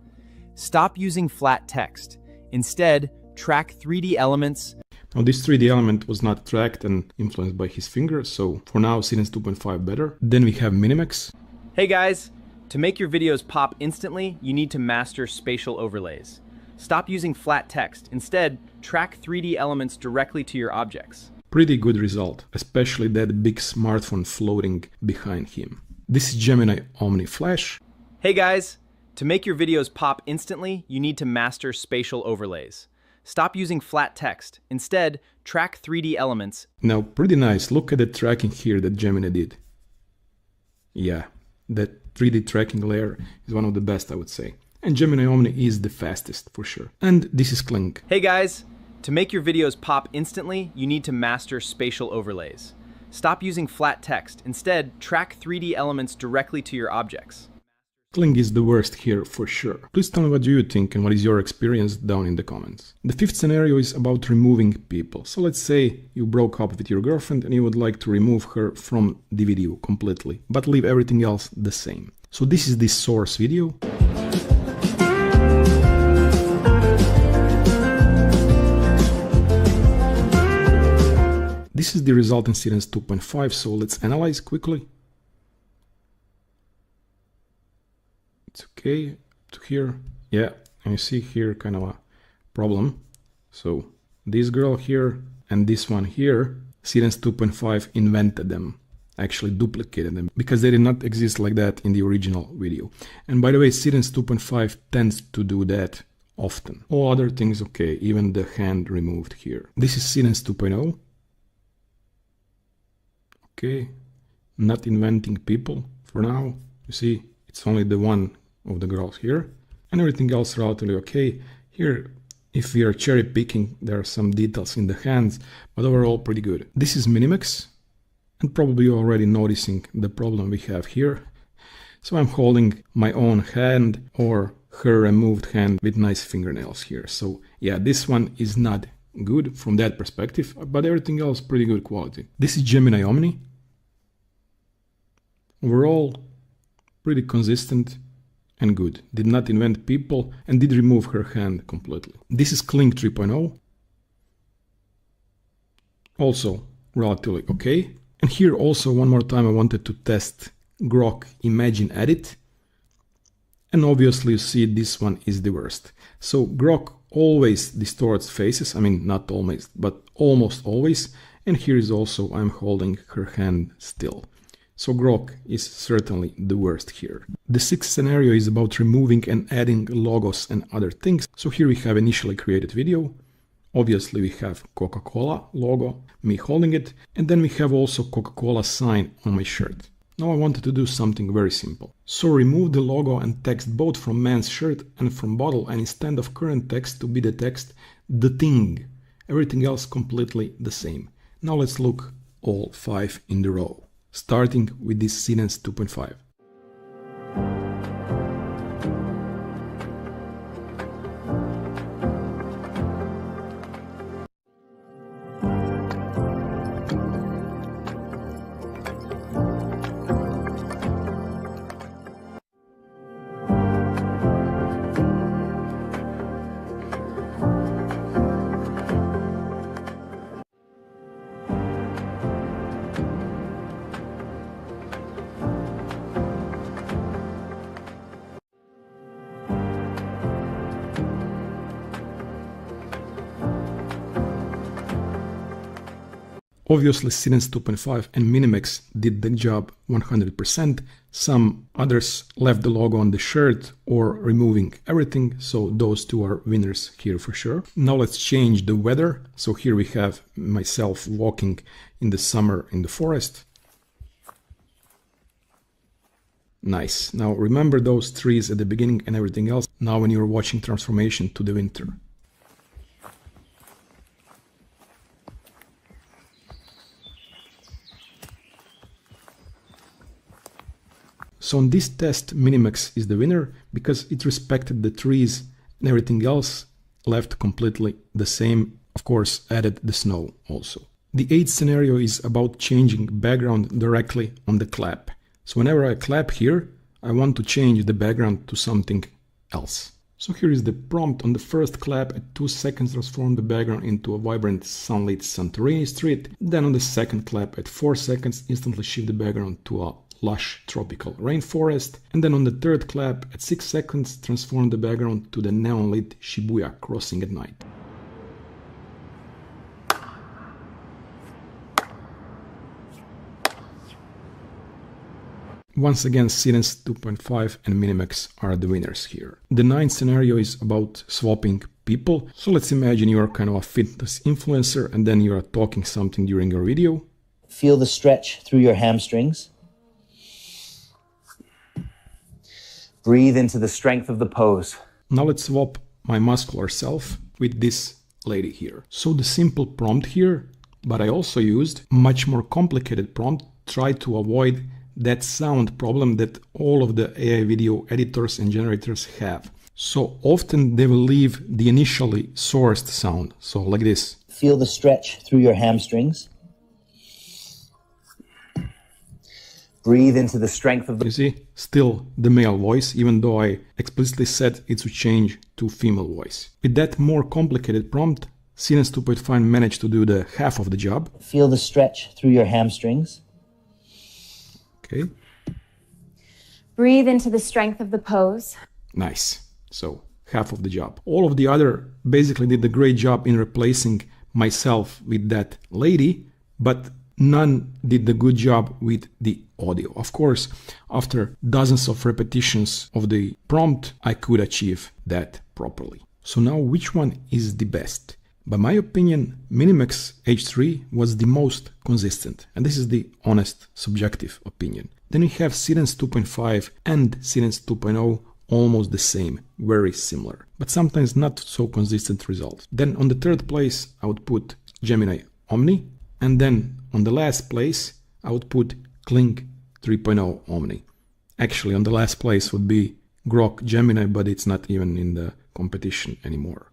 Stop using flat text. Instead, track 3D elements. Now this 3D element was not tracked and influenced by his finger, so for now Seedance 2.5 better. Then we have Minimax. Hey guys, to make your videos pop instantly, you need to master spatial overlays. Stop using flat text. Instead, track 3D elements directly to your objects. Pretty good result, especially that big smartphone floating behind him. This is Gemini Omni Flash. Hey guys, to make your videos pop instantly, you need to master spatial overlays. Stop using flat text. Instead, track 3D elements. Now, pretty nice. Look at the tracking here that Gemini did. Yeah, that 3D tracking layer is one of the best, I would say. And Gemini Omni is the fastest, for sure. And this is Kling. Hey guys, to make your videos pop instantly, you need to master spatial overlays. Stop using flat text. Instead, track 3D elements directly to your objects. Kling is the worst here, for sure. Please tell me what you think and what is your experience down in the comments. The fifth scenario is about removing people. So let's say you broke up with your girlfriend and you would like to remove her from the video completely, but leave everything else the same. So this is the source video. This is the result in Seedance 2.5, so let's analyze quickly. It's okay to here. Yeah, And you see here kind of a problem. So this girl here and this one here, Seedance 2.5 invented them, actually duplicated them, because they did not exist like that in the original video. And by the way, Seedance 2.5 tends to do that often. All other things okay, even the hand removed here. This is Seedance 2.0. Okay, not inventing people for now. You see, it's only the one of the girls here, and everything else relatively okay. Here, if we are cherry picking, there are some details in the hands, but overall pretty good. This is Minimax, and probably you're already noticing the problem we have here. So I'm holding my own hand or her removed hand with nice fingernails here. So yeah, this one is not good from that perspective, but everything else pretty good quality. This is Gemini Omni. Overall, pretty consistent and good. Did not invent people and did remove her hand completely. This is Kling 3.0. Also relatively okay. And here also one more time I wanted to test Grok Imagine Edit. And obviously you see this one is the worst. So Grok always distorts faces. I mean, not always, but almost always. And here is also I'm holding her hand still. So Grok is certainly the worst here. The sixth scenario is about removing and adding logos and other things. So here we have initially created video. Obviously we have Coca-Cola logo, me holding it, and then we have also Coca-Cola sign on my shirt. Now I wanted to do something very simple. So remove the logo and text both from man's shirt and from bottle, and instead of current text to be the text, the thing. Everything else completely the same. Now let's look all 5 in the row, starting with this Seedance 2.5. Obviously Seedance 2.5 and Minimax did the job 100%. Some others left the logo on the shirt or removing everything, so those two are winners here for sure. Now let's change the weather. So here we have myself walking in the summer in the forest. Nice. Now remember those trees at the beginning and everything else. Now when you're watching transformation to the winter. So on this test, Minimax is the winner because it respected the trees and everything else left completely the same. Of course, added the snow also. The 8th scenario is about changing background directly on the clap. So whenever I clap here, I want to change the background to something else. So here is the prompt on the first clap. At 2 seconds, transform the background into a vibrant sunlit Santorini street. Then on the second clap at 4 seconds, instantly shift the background to a lush tropical rainforest. And then on the third clap at 6 seconds, transform the background to the neon lit Shibuya crossing at night. Once again, Seedance 2.5 and Minimax are the winners here. The 9th scenario is about swapping people. So let's imagine you are kind of a fitness influencer and then you are talking something during your video. Feel the stretch through your hamstrings. Breathe into the strength of the pose. Now let's swap my muscular self with this lady here. So the simple prompt here, but I also used much more complicated prompt. Try to avoid that sound problem that all of the AI video editors and generators have. So often they will leave the initially sourced sound. So like this. Feel the stretch through your hamstrings. Breathe into the strength of the... You see, still the male voice, even though I explicitly said it to change to female voice. With that more complicated prompt, Seedance 2.5 managed to do the half of the job. Feel the stretch through your hamstrings. Okay. Breathe into the strength of the pose. Nice. So half of the job. All of the other basically did a great job in replacing myself with that lady, but none did the good job with the audio. Of course, after dozens of repetitions of the prompt, I could achieve that properly. So now which one is the best? By my opinion, Minimax H3 was the most consistent, and this is the honest, subjective opinion. Then we have Seedance 2.5 and Seedance 2.0, almost the same, very similar, but sometimes not so consistent results. Then on the third place, I would put Gemini Omni, and then on the last place, I would put Kling 3.0 Omni. Actually, on the last place would be Grok Gemini, but it's not even in the competition anymore.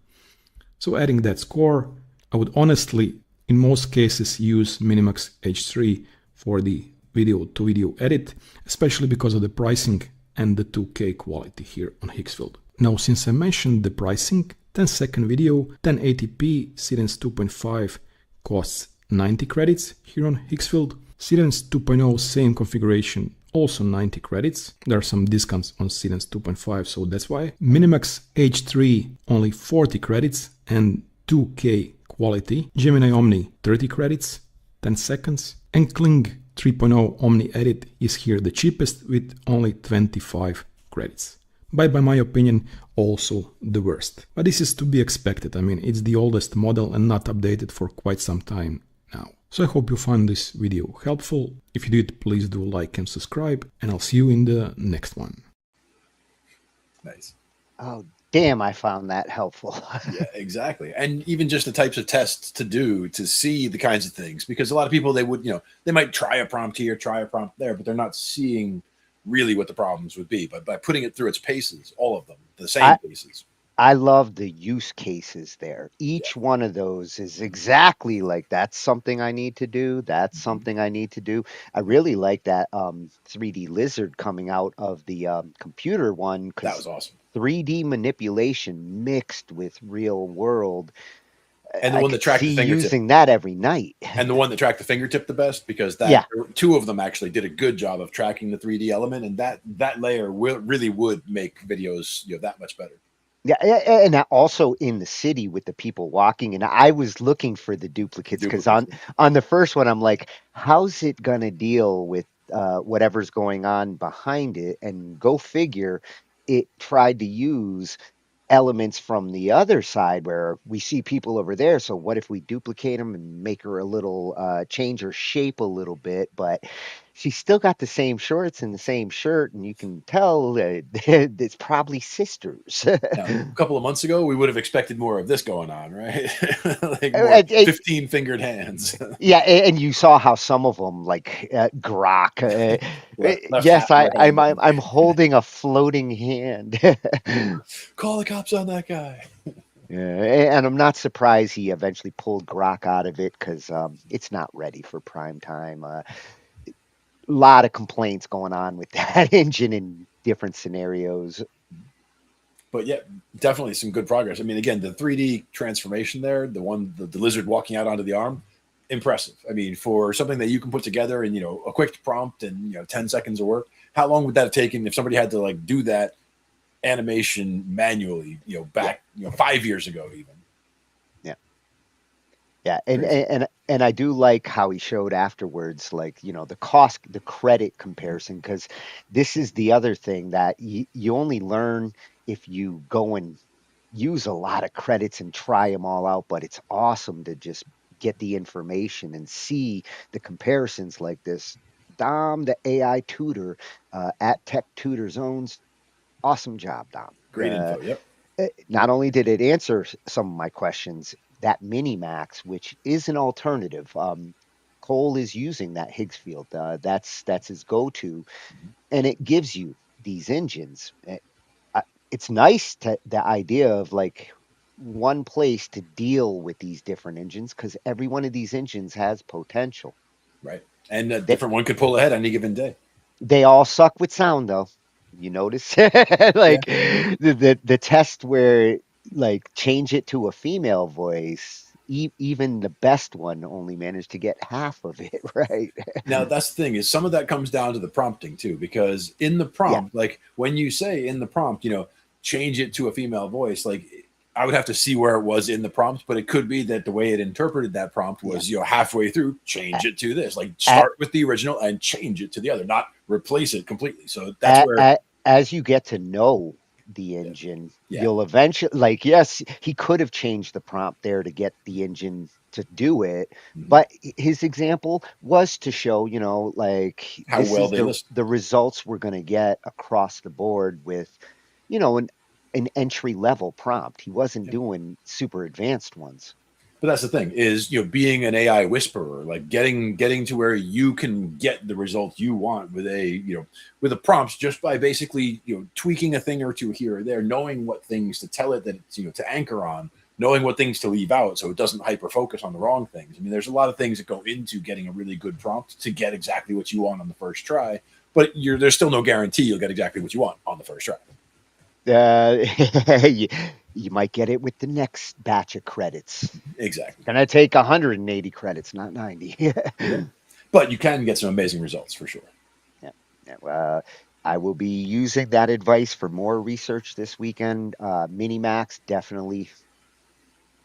So adding that score, I would honestly, in most cases, use Minimax H3 for the video-to-video edit, especially because of the pricing and the 2K quality here on Higgsfield. Now, since I mentioned the pricing, 10-second video, 1080p Seedance 2.5 costs 90 credits here on Higgsfield. Seedance 2.0, same configuration, also 90 credits. There are some discounts on Seedance 2.5, so that's why. Minimax H3, only 40 credits and 2K quality. Gemini Omni, 30 credits, 10 seconds. And Kling 3.0 Omni Edit is here the cheapest with only 25 credits. But by my opinion, also the worst. But this is to be expected. I mean, it's the oldest model and not updated for quite some time now. So I hope you found this video helpful. If you did, please do like and subscribe, and I'll see you in the next one. Nice. Oh, damn, I found that helpful. Yeah, exactly. And even just the types of tests to do to see the kinds of things, because a lot of people, they would, they might try a prompt here, try a prompt there, but they're not seeing really what the problems would be. But by putting it through its paces, all of them, the same paces. I love the use cases there. Each one of those is exactly like, that's something I need to do. That's something I need to do. I really like that 3D lizard coming out of the computer one. That was awesome. 3D manipulation mixed with real world. And the one that tracked the fingertip. Using that every night. And the one that tracked the fingertip the best, because that two of them actually did a good job of tracking the 3D element, and that layer really would make videos that much better. Yeah, and also in the city with the people walking, and I was looking for the duplicates because on the first one I'm like, how's it gonna deal with whatever's going on behind it? And go figure, it tried to use elements from the other side where we see people over there. So what if we duplicate them and make her a little change her shape a little bit, but she's still got the same shorts and the same shirt, and you can tell it's probably sisters. Now, a couple of months ago, we would have expected more of this going on, right? Like more 15 fingered hands. Yeah, and you saw how some of them, like Grok. Yes, I'm holding a floating hand. Call the cops on that guy. Yeah, and I'm not surprised he eventually pulled Grok out of it because it's not ready for prime time. Lot of complaints going on with that engine in different scenarios. But yeah, definitely some good progress. I mean, again, the 3D transformation there, the lizard walking out onto the arm, impressive. I mean, for something that you can put together in, a quick prompt and, 10 seconds of work, how long would that have taken if somebody had to like do that animation manually, back, 5 years ago even? Yeah, and I do like how he showed afterwards, like, the credit comparison, because this is the other thing that you only learn if you go and use a lot of credits and try them all out. But it's awesome to just get the information and see the comparisons like this. Dom, the AI tutor at Tech Tutor Zones, awesome job, Dom. Great info, yep. Not only did it answer some of my questions, that Minimax, which is an alternative. Cole is using that Higgsfield. That's his go-to, and it gives you these engines. It's nice the idea of like one place to deal with these different engines, because every one of these engines has potential. Right, and a different one could pull ahead on any given day. They all suck with sound, though. You notice, like the test where like change it to a female voice, even the best one only managed to get half of it right. Now that's the thing, is some of that comes down to the prompting too, because in the prompt, like when you say in the prompt, change it to a female voice, like I would have to see where it was in the prompt, but it could be that the way it interpreted that prompt was, halfway through, change it to this, like start with the original and change it to the other, not replace it completely. So that's where, as you get to know the engine, you'll eventually, like, yes, he could have changed the prompt there to get the engine to do it, but his example was to show, like, how this well is they listen. the results we're going to get across the board with, an entry level prompt. He wasn't doing super advanced ones. But that's the thing is, being an AI whisperer, like getting to where you can get the results you want with with a prompt just by basically, tweaking a thing or two here or there, knowing what things to tell it that it's, to anchor on, knowing what things to leave out so it doesn't hyper focus on the wrong things. I mean, there's a lot of things that go into getting a really good prompt to get exactly what you want on the first try, but there's still no guarantee you'll get exactly what you want on the first try. You might get it with the next batch of credits. Exactly. Gonna take 180 credits, not 90. But you can get some amazing results for sure. Yeah. I will be using that advice for more research this weekend. Minimax, definitely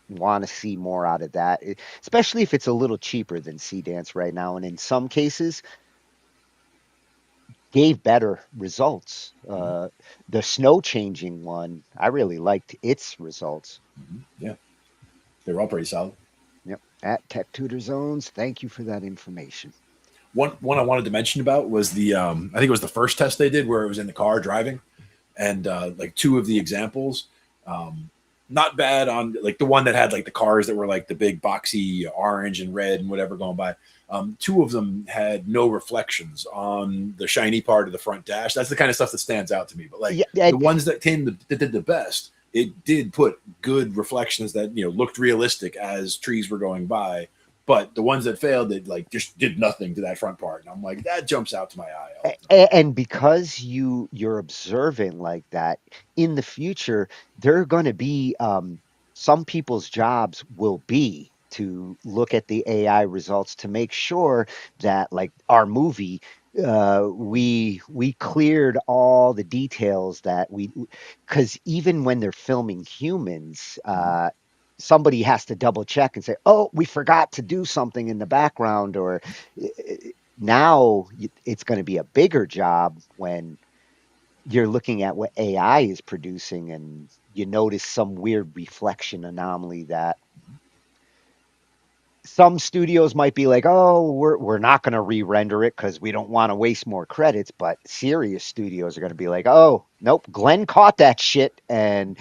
want to see more out of that, especially if it's a little cheaper than Seedance right now. And in some cases, gave better results. The snow changing one, I really liked its results. Yeah, they were all pretty solid. Yep. At Tech Tutor Zones, thank you for that information. One I wanted to mention about was the I think it was the first test they did where it was in the car driving, and like two of the examples, not bad on like the one that had like the cars that were like the big boxy orange and red and whatever going by. Two of them had no reflections on the shiny part of the front dash. That's the kind of stuff that stands out to me. But like the ones that did the best, it did put good reflections that looked realistic as trees were going by. But the ones that failed, it like just did nothing to that front part, and I'm like, that jumps out to my eye. And because you're observing like that, in the future, there are going to be some people's jobs will be to look at the AI results to make sure that, like our movie, we cleared all the details that because even when they're filming humans, somebody has to double check and say, oh, we forgot to do something in the background, or now it's going to be a bigger job when you're looking at what AI is producing and you notice some weird reflection anomaly that some studios might be like, oh, we're not going to re-render it because we don't want to waste more credits. But serious studios are going to be like, oh, nope, Glenn caught that shit, and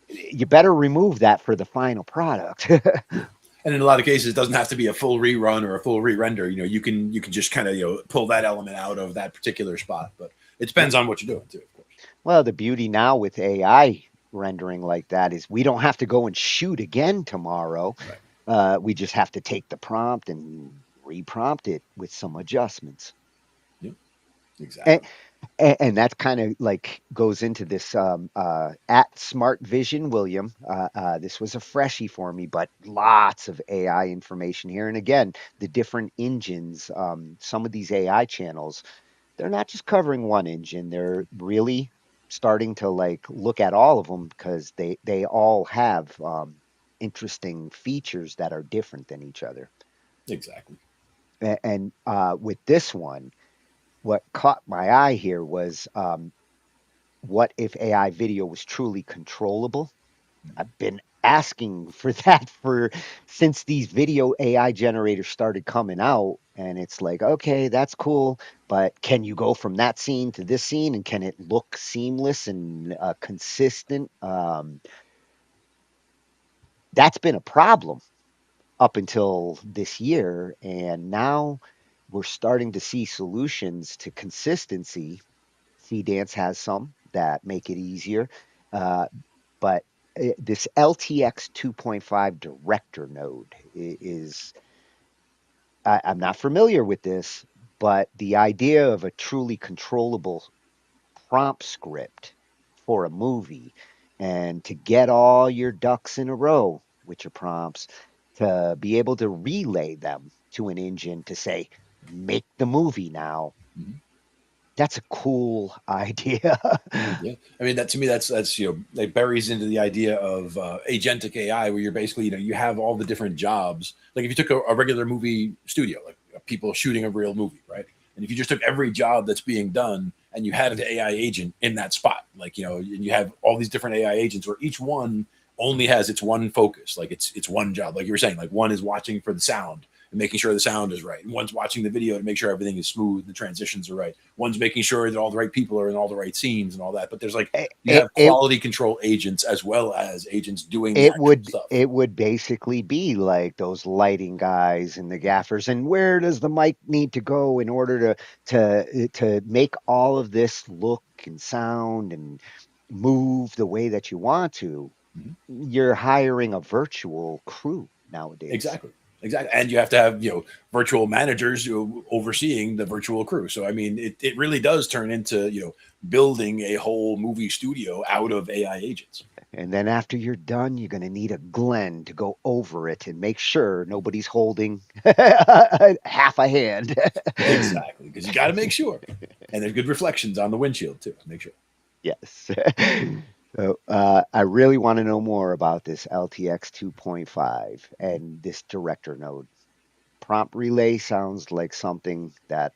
you better remove that for the final product. And in a lot of cases, it doesn't have to be a full rerun or a full re-render. You can just kind of pull that element out of that particular spot. But it depends on what you're doing too, of course. Well, the beauty now with AI rendering like that is we don't have to go and shoot again tomorrow. Right. We just have to take the prompt and reprompt it with some adjustments. Yep, exactly. And that kind of like goes into this at Smart Vision, William. This was a freshie for me, but lots of AI information here. And again, the different engines, some of these AI channels, they're not just covering one engine. They're really starting to like look at all of them because they all have interesting features that are different than each other. Exactly. And with this one, what caught my eye here was what if AI video was truly controllable? I've been asking for that since these video AI generators started coming out, and it's like, okay, that's cool, but can you go from that scene to this scene, and can it look seamless and consistent? That's been a problem up until this year, and now we're starting to see solutions to consistency. Seedance has some that make it easier, but this LTX 2.5 director node is, I'm not familiar with this, but the idea of a truly controllable prompt script for a movie and to get all your ducks in a row with your prompts, to be able to relay them to an engine to say, make the movie now. That's a cool idea. Yeah, I mean that to me that's it buries into the idea of agentic AI, where you're basically you have all the different jobs. Like if you took a regular movie studio, like people shooting a real movie, right? And if you just took every job that's being done and you had an AI agent in that spot, like and you have all these different AI agents where each one only has its one focus, like it's one job, like you were saying, like one is watching for the sound and making sure the sound is right. And one's watching the video to make sure everything is smooth, the transitions are right. One's making sure that all the right people are in all the right scenes and all that. But there's you have quality control agents as well as agents doing the actual stuff. It would basically be like those lighting guys and the gaffers. And where does the mic need to go in order to make all of this look and sound and move the way that you want to? Mm-hmm. You're hiring a virtual crew nowadays. Exactly. And you have to have, virtual managers overseeing the virtual crew. So, I mean, it really does turn into, building a whole movie studio out of AI agents. And then after you're done, you're going to need a Glenn to go over it and make sure nobody's holding half a hand. Exactly. Because you got to make sure. And there's good reflections on the windshield too. Make sure. Yes. So, I really want to know more about this LTX 2.5 and this director node. Prompt relay sounds like something that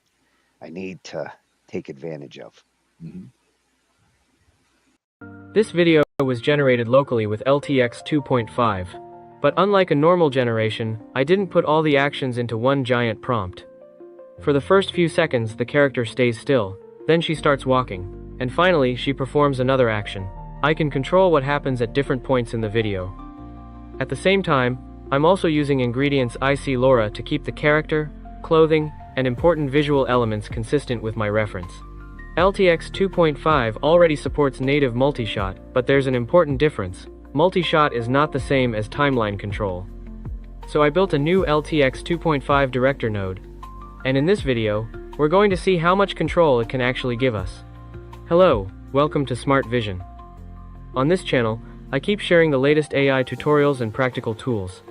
I need to take advantage of. Mm-hmm. This video was generated locally with LTX 2.5, but unlike a normal generation, I didn't put all the actions into one giant prompt. For the first few seconds, the character stays still, then she starts walking, and finally she performs another action. I can control what happens at different points in the video. At the same time, I'm also using ingredients IC LoRa to keep the character, clothing, and important visual elements consistent with my reference. LTX 2.5 already supports native multi-shot, but there's an important difference. Multi-shot is not the same as timeline control. So I built a new LTX 2.5 director node, and in this video, we're going to see how much control it can actually give us. Hello, welcome to Smart Vision. On this channel, I keep sharing the latest AI tutorials and practical tools.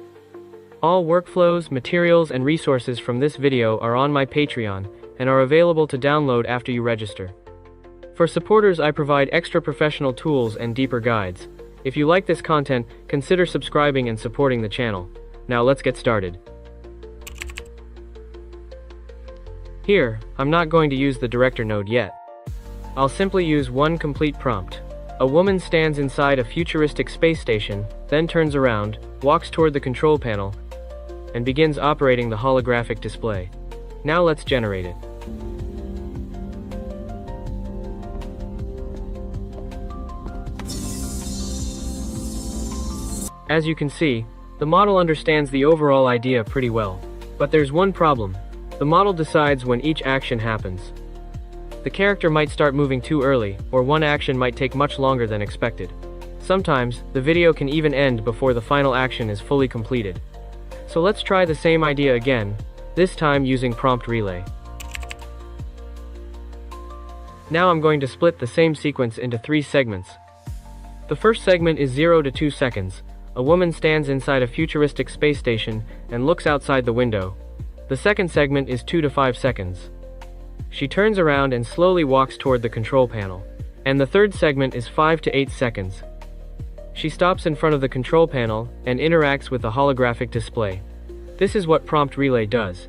All workflows, materials, and resources from this video are on my Patreon and are available to download after you register. For supporters, I provide extra professional tools and deeper guides. If you like this content, consider subscribing and supporting the channel. Now let's get started. Here, I'm not going to use the director node yet. I'll simply use one complete prompt. A woman stands inside a futuristic space station, then turns around, walks toward the control panel, and begins operating the holographic display. Now let's generate it. As you can see, the model understands the overall idea pretty well. But there's one problem. The model decides when each action happens. The character might start moving too early, or one action might take much longer than expected. Sometimes, the video can even end before the final action is fully completed. So let's try the same idea again, this time using prompt relay. Now I'm going to split the same sequence into 3 segments. The first segment is 0 to 2 seconds. A woman stands inside a futuristic space station and looks outside the window. The second segment is 2 to 5 seconds. She turns around and slowly walks toward the control panel. And the third segment is 5 to 8 seconds. She stops in front of the control panel and interacts with the holographic display. This is what prompt relay does.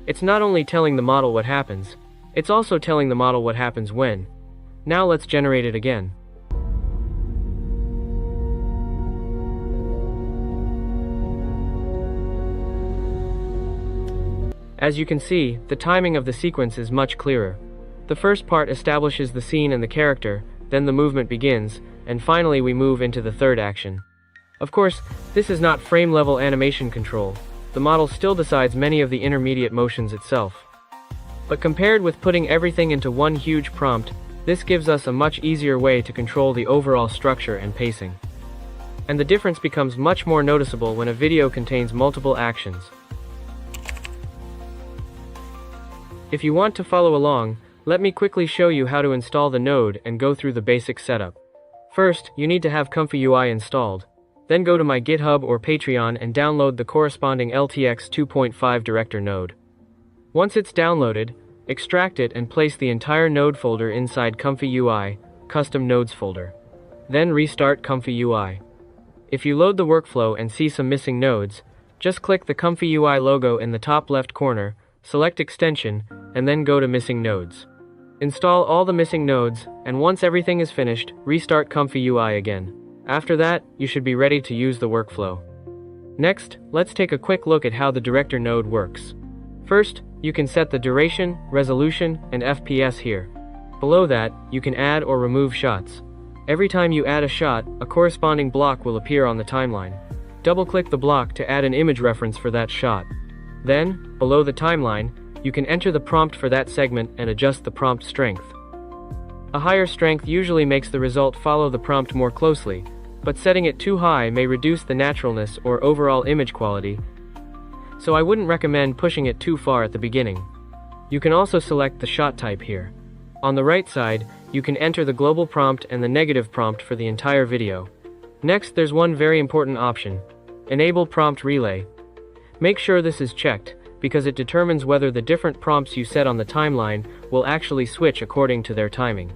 It's not only telling the model what happens, it's also telling the model what happens when. Now let's generate it again. As you can see, the timing of the sequence is much clearer. The first part establishes the scene and the character, then the movement begins, and finally we move into the third action. Of course, this is not frame-level animation control. The model still decides many of the intermediate motions itself. But compared with putting everything into one huge prompt, this gives us a much easier way to control the overall structure and pacing. And the difference becomes much more noticeable when a video contains multiple actions. If you want to follow along, let me quickly show you how to install the node and go through the basic setup. First, you need to have Comfy UI installed. Then go to my GitHub or Patreon and download the corresponding LTX 2.5 director node. Once it's downloaded, extract it and place the entire node folder inside Comfy UI, Custom Nodes folder. Then restart Comfy UI. If you load the workflow and see some missing nodes, just click the Comfy UI logo in the top left corner, select Extension, and then go to Missing Nodes. Install all the missing nodes, and once everything is finished, restart Comfy UI again. After that, you should be ready to use the workflow. Next, let's take a quick look at how the director node works. First, you can set the duration, resolution, and FPS here. Below that, you can add or remove shots. Every time you add a shot, a corresponding block will appear on the timeline. Double-click the block to add an image reference for that shot. Then, below the timeline, you can enter the prompt for that segment and adjust the prompt strength. A higher strength usually makes the result follow the prompt more closely, but setting it too high may reduce the naturalness or overall image quality, so I wouldn't recommend pushing it too far at the beginning. You can also select the shot type here. On the right side, you can enter the global prompt and the negative prompt for the entire video. Next, there's one very important option: Enable Prompt Relay. Make sure this is checked, because it determines whether the different prompts you set on the timeline will actually switch according to their timing.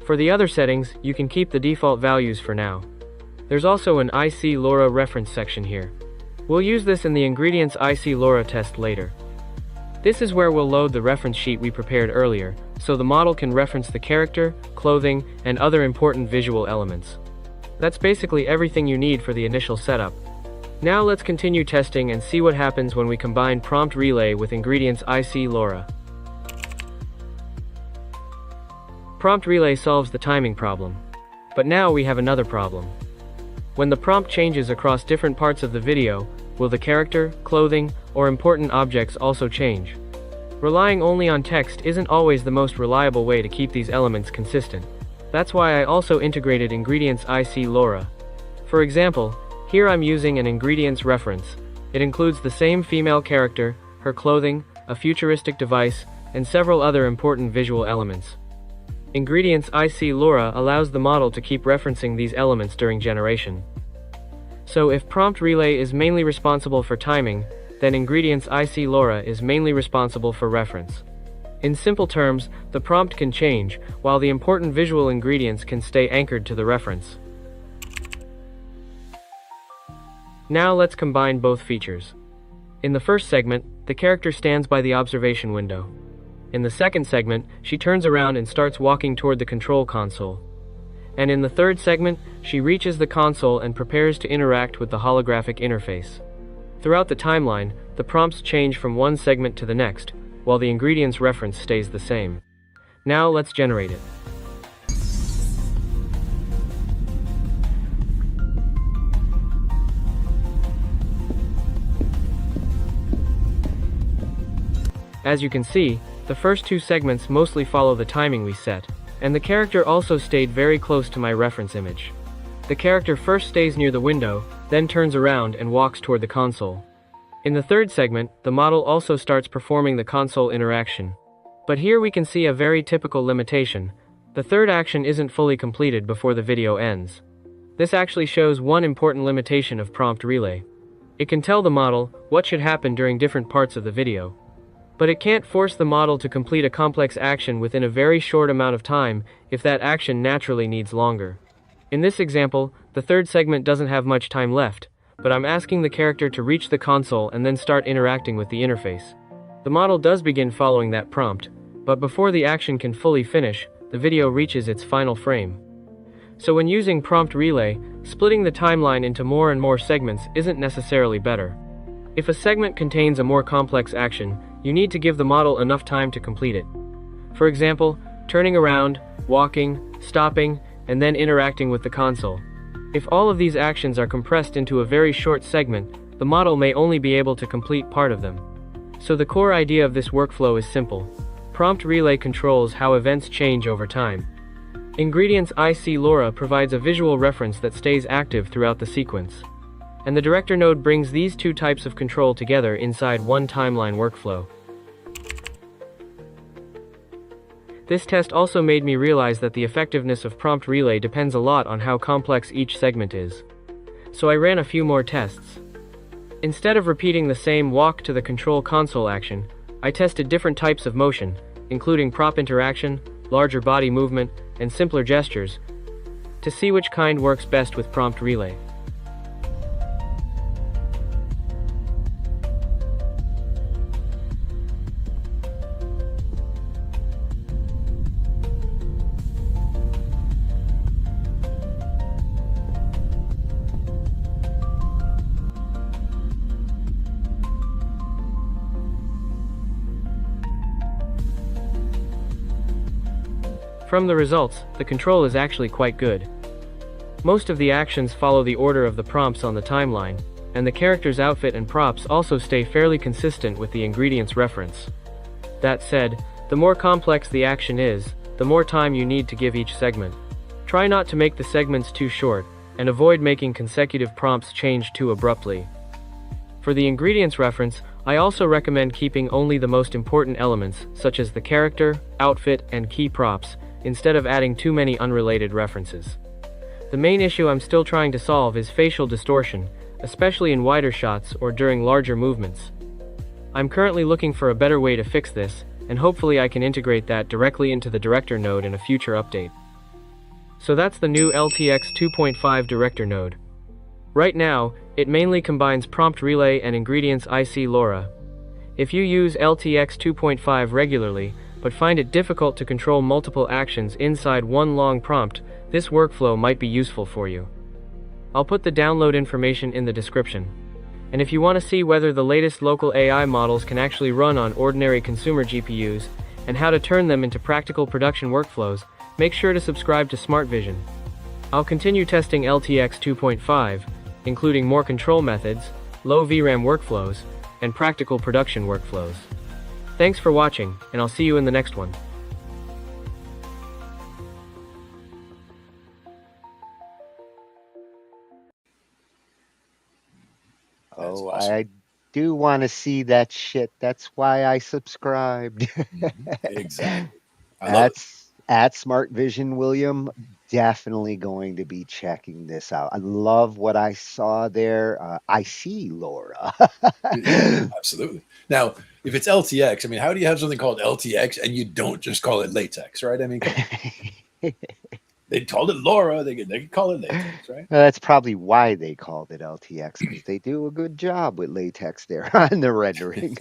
For the other settings, you can keep the default values for now. There's also an IC LoRa reference section here. We'll use this in the Ingredients IC LoRa test later. This is where we'll load the reference sheet we prepared earlier, so the model can reference the character, clothing, and other important visual elements. That's basically everything you need for the initial setup. Now let's continue testing and see what happens when we combine Prompt Relay with Ingredients IC LoRa. Prompt Relay solves the timing problem. But now we have another problem. When the prompt changes across different parts of the video, will the character, clothing, or important objects also change? Relying only on text isn't always the most reliable way to keep these elements consistent. That's why I also integrated Ingredients IC LoRa. For example, here I'm using an ingredients reference. It includes the same female character, her clothing, a futuristic device, and several other important visual elements. Ingredients IC LoRa allows the model to keep referencing these elements during generation. So if Prompt Relay is mainly responsible for timing, then Ingredients IC LoRa is mainly responsible for reference. In simple terms, the prompt can change, while the important visual ingredients can stay anchored to the reference. Now let's combine both features. In the first segment, the character stands by the observation window. In the second segment, she turns around and starts walking toward the control console. And in the third segment, she reaches the console and prepares to interact with the holographic interface. Throughout the timeline, the prompts change from one segment to the next, while the ingredients reference stays the same. Now let's generate it. As you can see, the first two segments mostly follow the timing we set, and the character also stayed very close to my reference image. The character first stays near the window, then turns around and walks toward the console. In the third segment, the model also starts performing the console interaction. But here we can see a very typical limitation. The third action isn't fully completed before the video ends. This actually shows one important limitation of Prompt Relay. It can tell the model what should happen during different parts of the video. But it can't force the model to complete a complex action within a very short amount of time if that action naturally needs longer. In this example, the third segment doesn't have much time left, but I'm asking the character to reach the console and then start interacting with the interface. The model does begin following that prompt, but before the action can fully finish, the video reaches its final frame. So when using Prompt Relay, splitting the timeline into more and more segments isn't necessarily better. If a segment contains a more complex action, you need to give the model enough time to complete it. For example, turning around, walking, stopping, and then interacting with the console. If all of these actions are compressed into a very short segment, the model may only be able to complete part of them. So the core idea of this workflow is simple. Prompt Relay controls how events change over time. Ingredients IC LoRa provides a visual reference that stays active throughout the sequence. And the director node brings these two types of control together inside one timeline workflow. This test also made me realize that the effectiveness of Prompt Relay depends a lot on how complex each segment is. So I ran a few more tests. Instead of repeating the same walk to the control console action, I tested different types of motion, including prop interaction, larger body movement, and simpler gestures, to see which kind works best with prompt relay. From the results, the control is actually quite good. Most of the actions follow the order of the prompts on the timeline, and the character's outfit and props also stay fairly consistent with the ingredients reference. That said, the more complex the action is, the more time you need to give each segment. Try not to make the segments too short, and avoid making consecutive prompts change too abruptly. For the ingredients reference, I also recommend keeping only the most important elements, such as the character, outfit, and key props, instead of adding too many unrelated references. The main issue I'm still trying to solve is facial distortion, especially in wider shots or during larger movements. I'm currently looking for a better way to fix this, and hopefully I can integrate that directly into the director node in a future update. So that's the new LTX 2.5 director node. Right now, it mainly combines prompt relay and ingredients IC LoRa. If you use LTX 2.5 regularly, but find it difficult to control multiple actions inside one long prompt, this workflow might be useful for you. I'll put the download information in the description. And if you want to see whether the latest local AI models can actually run on ordinary consumer GPUs, and how to turn them into practical production workflows, make sure to subscribe to Smart Vision. I'll continue testing LTX 2.5, including more control methods, low VRAM workflows, and practical production workflows. Thanks for watching, and I'll see you in the next one. Oh, awesome. I do want to see that shit. That's why I subscribed. Exactly. That's at Smart Vision, William. Definitely going to be checking this out. I love what I saw there. I see Laura. Yeah, absolutely. Now, if it's LTX, I mean, how do you have something called LTX and you don't just call it latex, right? I mean, they called it LoRa. They could call it latex, right? That's probably why they called it LTX, because they do a good job with latex there on the rendering.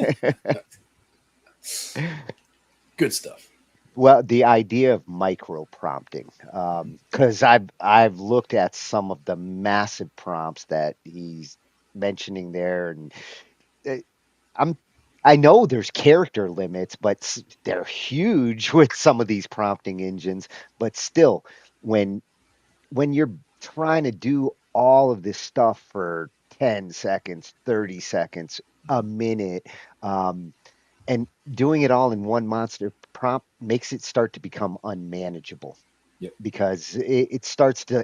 Good stuff. Well, the idea of micro prompting, because I've looked at some of the massive prompts that he's mentioning there, and I know there's character limits, but they're huge with some of these prompting engines. But still, when you're trying to do all of this stuff for 10 seconds, 30 seconds, a minute, and doing it all in one monster prompt makes it start to become unmanageable. Yep. Because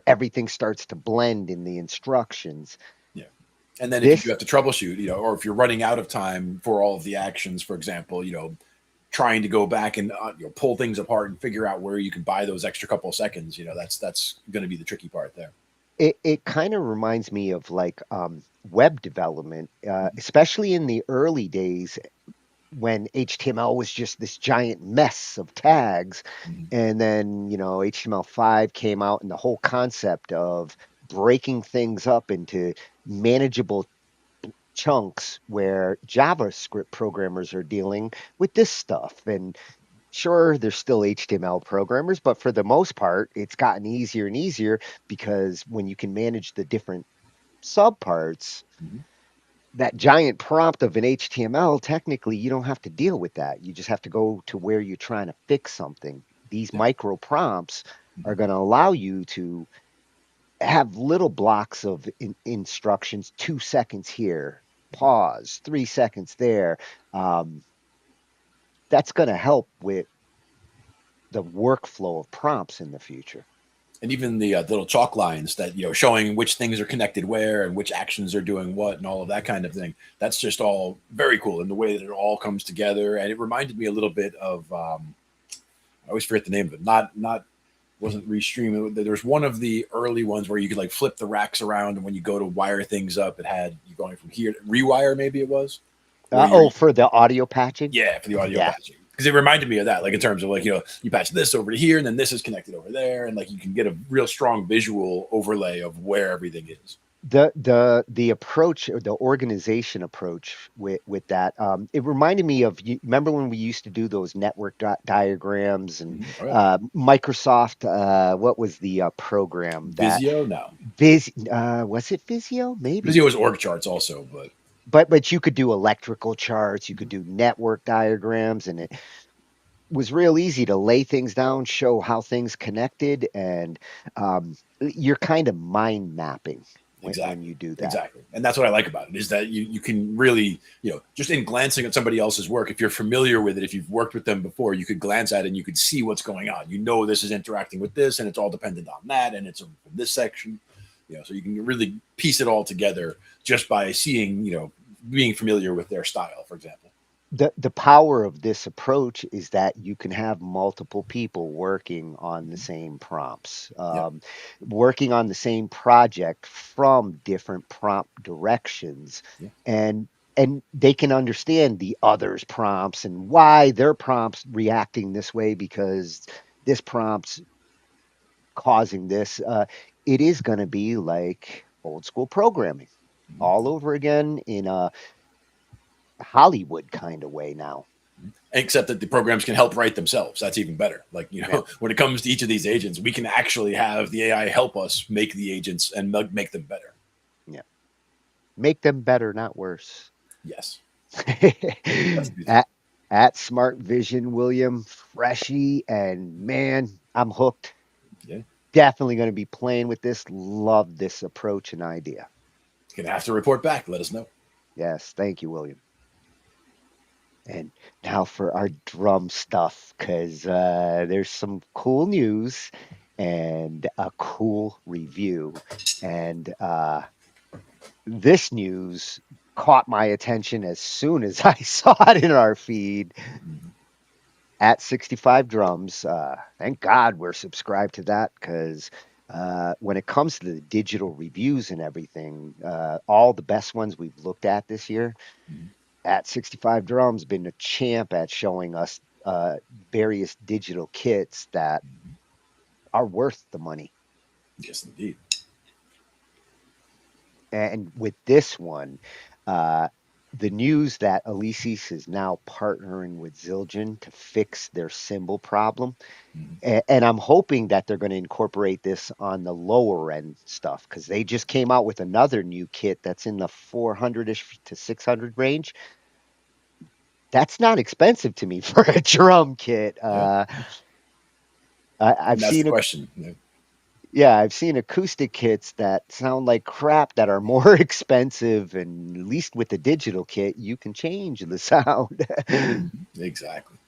everything starts to blend in the instructions. Yeah. And then if you have to troubleshoot, or if you're running out of time for all of the actions, for example, trying to go back and pull things apart and figure out where you can buy those extra couple of seconds, that's going to be the tricky part there. It kind of reminds me of like web development, especially in the early days when HTML was just this giant mess of tags. And then, HTML5 came out, and the whole concept of breaking things up into manageable chunks where JavaScript programmers are dealing with this stuff. And sure, there's still HTML programmers, but for the most part, it's gotten easier and easier, because when you can manage the different subparts, that giant prompt of an HTML, technically, you don't have to deal with that. You just have to go to where you're trying to fix something. These micro prompts are going to allow you to have little blocks of instructions, 2 seconds here, pause, 3 seconds there. That's going to help with the workflow of prompts in the future. And even the little chalk lines that, showing which things are connected where and which actions are doing what and all of that kind of thing. That's just all very cool in the way that it all comes together. And it reminded me a little bit of, I always forget the name of it. Wasn't Restream. There's one of the early ones where you could like flip the racks around, and when you go to wire things up, it had you going from here to Rewire, maybe it was. For the audio patching? Yeah, for the audio patching. Because it reminded me of that, like in terms of like, you patch this over to here and then this is connected over there. And like you can get a real strong visual overlay of where everything is. The approach, or the organization approach with that, it reminded me of, you remember when we used to do those network diagrams and Microsoft, what was the program that Visio? No. Was it Visio? Maybe Visio was org charts also, but you could do electrical charts, you could do network diagrams, and it was real easy to lay things down, show how things connected, and you're kind of mind mapping when you do that. Exactly. And that's what I like about it, is that you can really, just in glancing at somebody else's work, if you're familiar with it, if you've worked with them before, you could glance at it and you could see what's going on. This is interacting with this, and it's all dependent on that, and it's in this section. So you can really piece it all together just by seeing, being familiar with their style, for example. The power of this approach is that you can have multiple people working on the same prompts, working on the same project from different prompt directions, and they can understand the other's prompts and why their prompts reacting this way, because this prompt's causing this. It is going to be like old school programming all over again in a Hollywood kind of way now. Except that the programs can help write themselves. That's even better. Like, when it comes to each of these agents, we can actually have the AI help us make the agents and make them better. Yeah. Make them better, not worse. Yes. at Smart Vision, William, freshy, and man, I'm hooked. Yeah. Definitely going to be playing with this. Love this approach and idea. You're going to have to report back. Let us know. Yes. Thank you, William. And now for our drum stuff, because there's some cool news and a cool review. And this news caught my attention as soon as I saw it in our feed. At 65 Drums, thank God we're subscribed to that, because when it comes to the digital reviews and everything, all the best ones we've looked at this year, at 65 Drums been a champ at showing us various digital kits that are worth the money. Yes, indeed. And with this one, the news that Alesis is now partnering with Zildjian to fix their cymbal problem. And I'm hoping that they're going to incorporate this on the lower end stuff, because they just came out with another new kit that's in the 400-ish to 600 range. That's not expensive to me for a drum kit. I've seen a question. I've seen acoustic kits that sound like crap that are more expensive, and at least with the digital kit, you can change the sound. Exactly.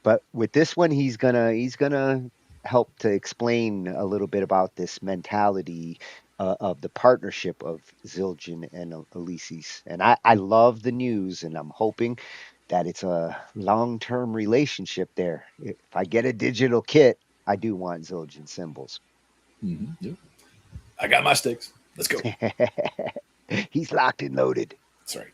But with this one, he's gonna help to explain a little bit about this mentality of the partnership of Zildjian and Alesis. And I love the news, and I'm hoping that it's a long-term relationship there. If I get a digital kit, I do want Zildjian cymbals. Yep. I got my sticks. Let's go. He's locked and loaded. That's right.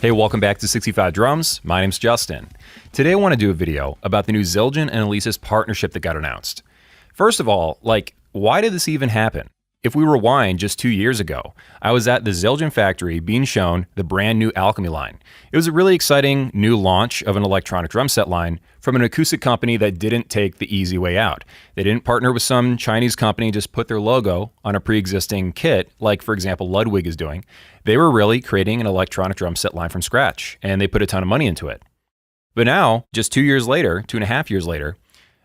Hey, welcome back to 65 Drums. My name's Justin. Today I want to do a video about the new Zildjian and Alesis partnership that got announced. First of all, why did this even happen? If we rewind just 2 years ago, I was at the Zildjian factory being shown the brand new Alchemy line. It was a really exciting new launch of an electronic drum set line from an acoustic company that didn't take the easy way out. They didn't partner with some Chinese company, just put their logo on a pre-existing kit, like for example Ludwig is doing. They were really creating an electronic drum set line from scratch, and they put a ton of money into it. But now, just 2 years later, 2.5 years later,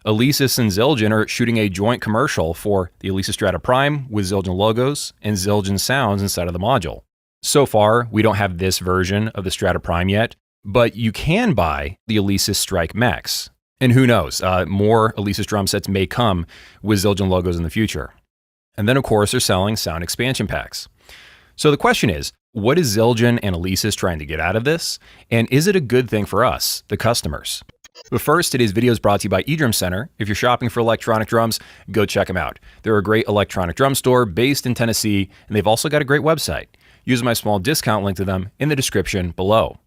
Alesis and Zildjian are shooting a joint commercial for the Alesis Strata Prime with Zildjian logos and Zildjian sounds inside of the module. So far, we don't have this version of the Strata Prime yet, but you can buy the Alesis Strike Max. And who knows, more Alesis drum sets may come with Zildjian logos in the future. And then, of course, they're selling sound expansion packs. So the question is, what is Zildjian and Alesis trying to get out of this? And is it a good thing for us, the customers? But first, today's video is brought to you by eDrum Center. If you're shopping for electronic drums, go check them out. They're a great electronic drum store based in Tennessee, and they've also got a great website. Use my small discount link to them in the description below.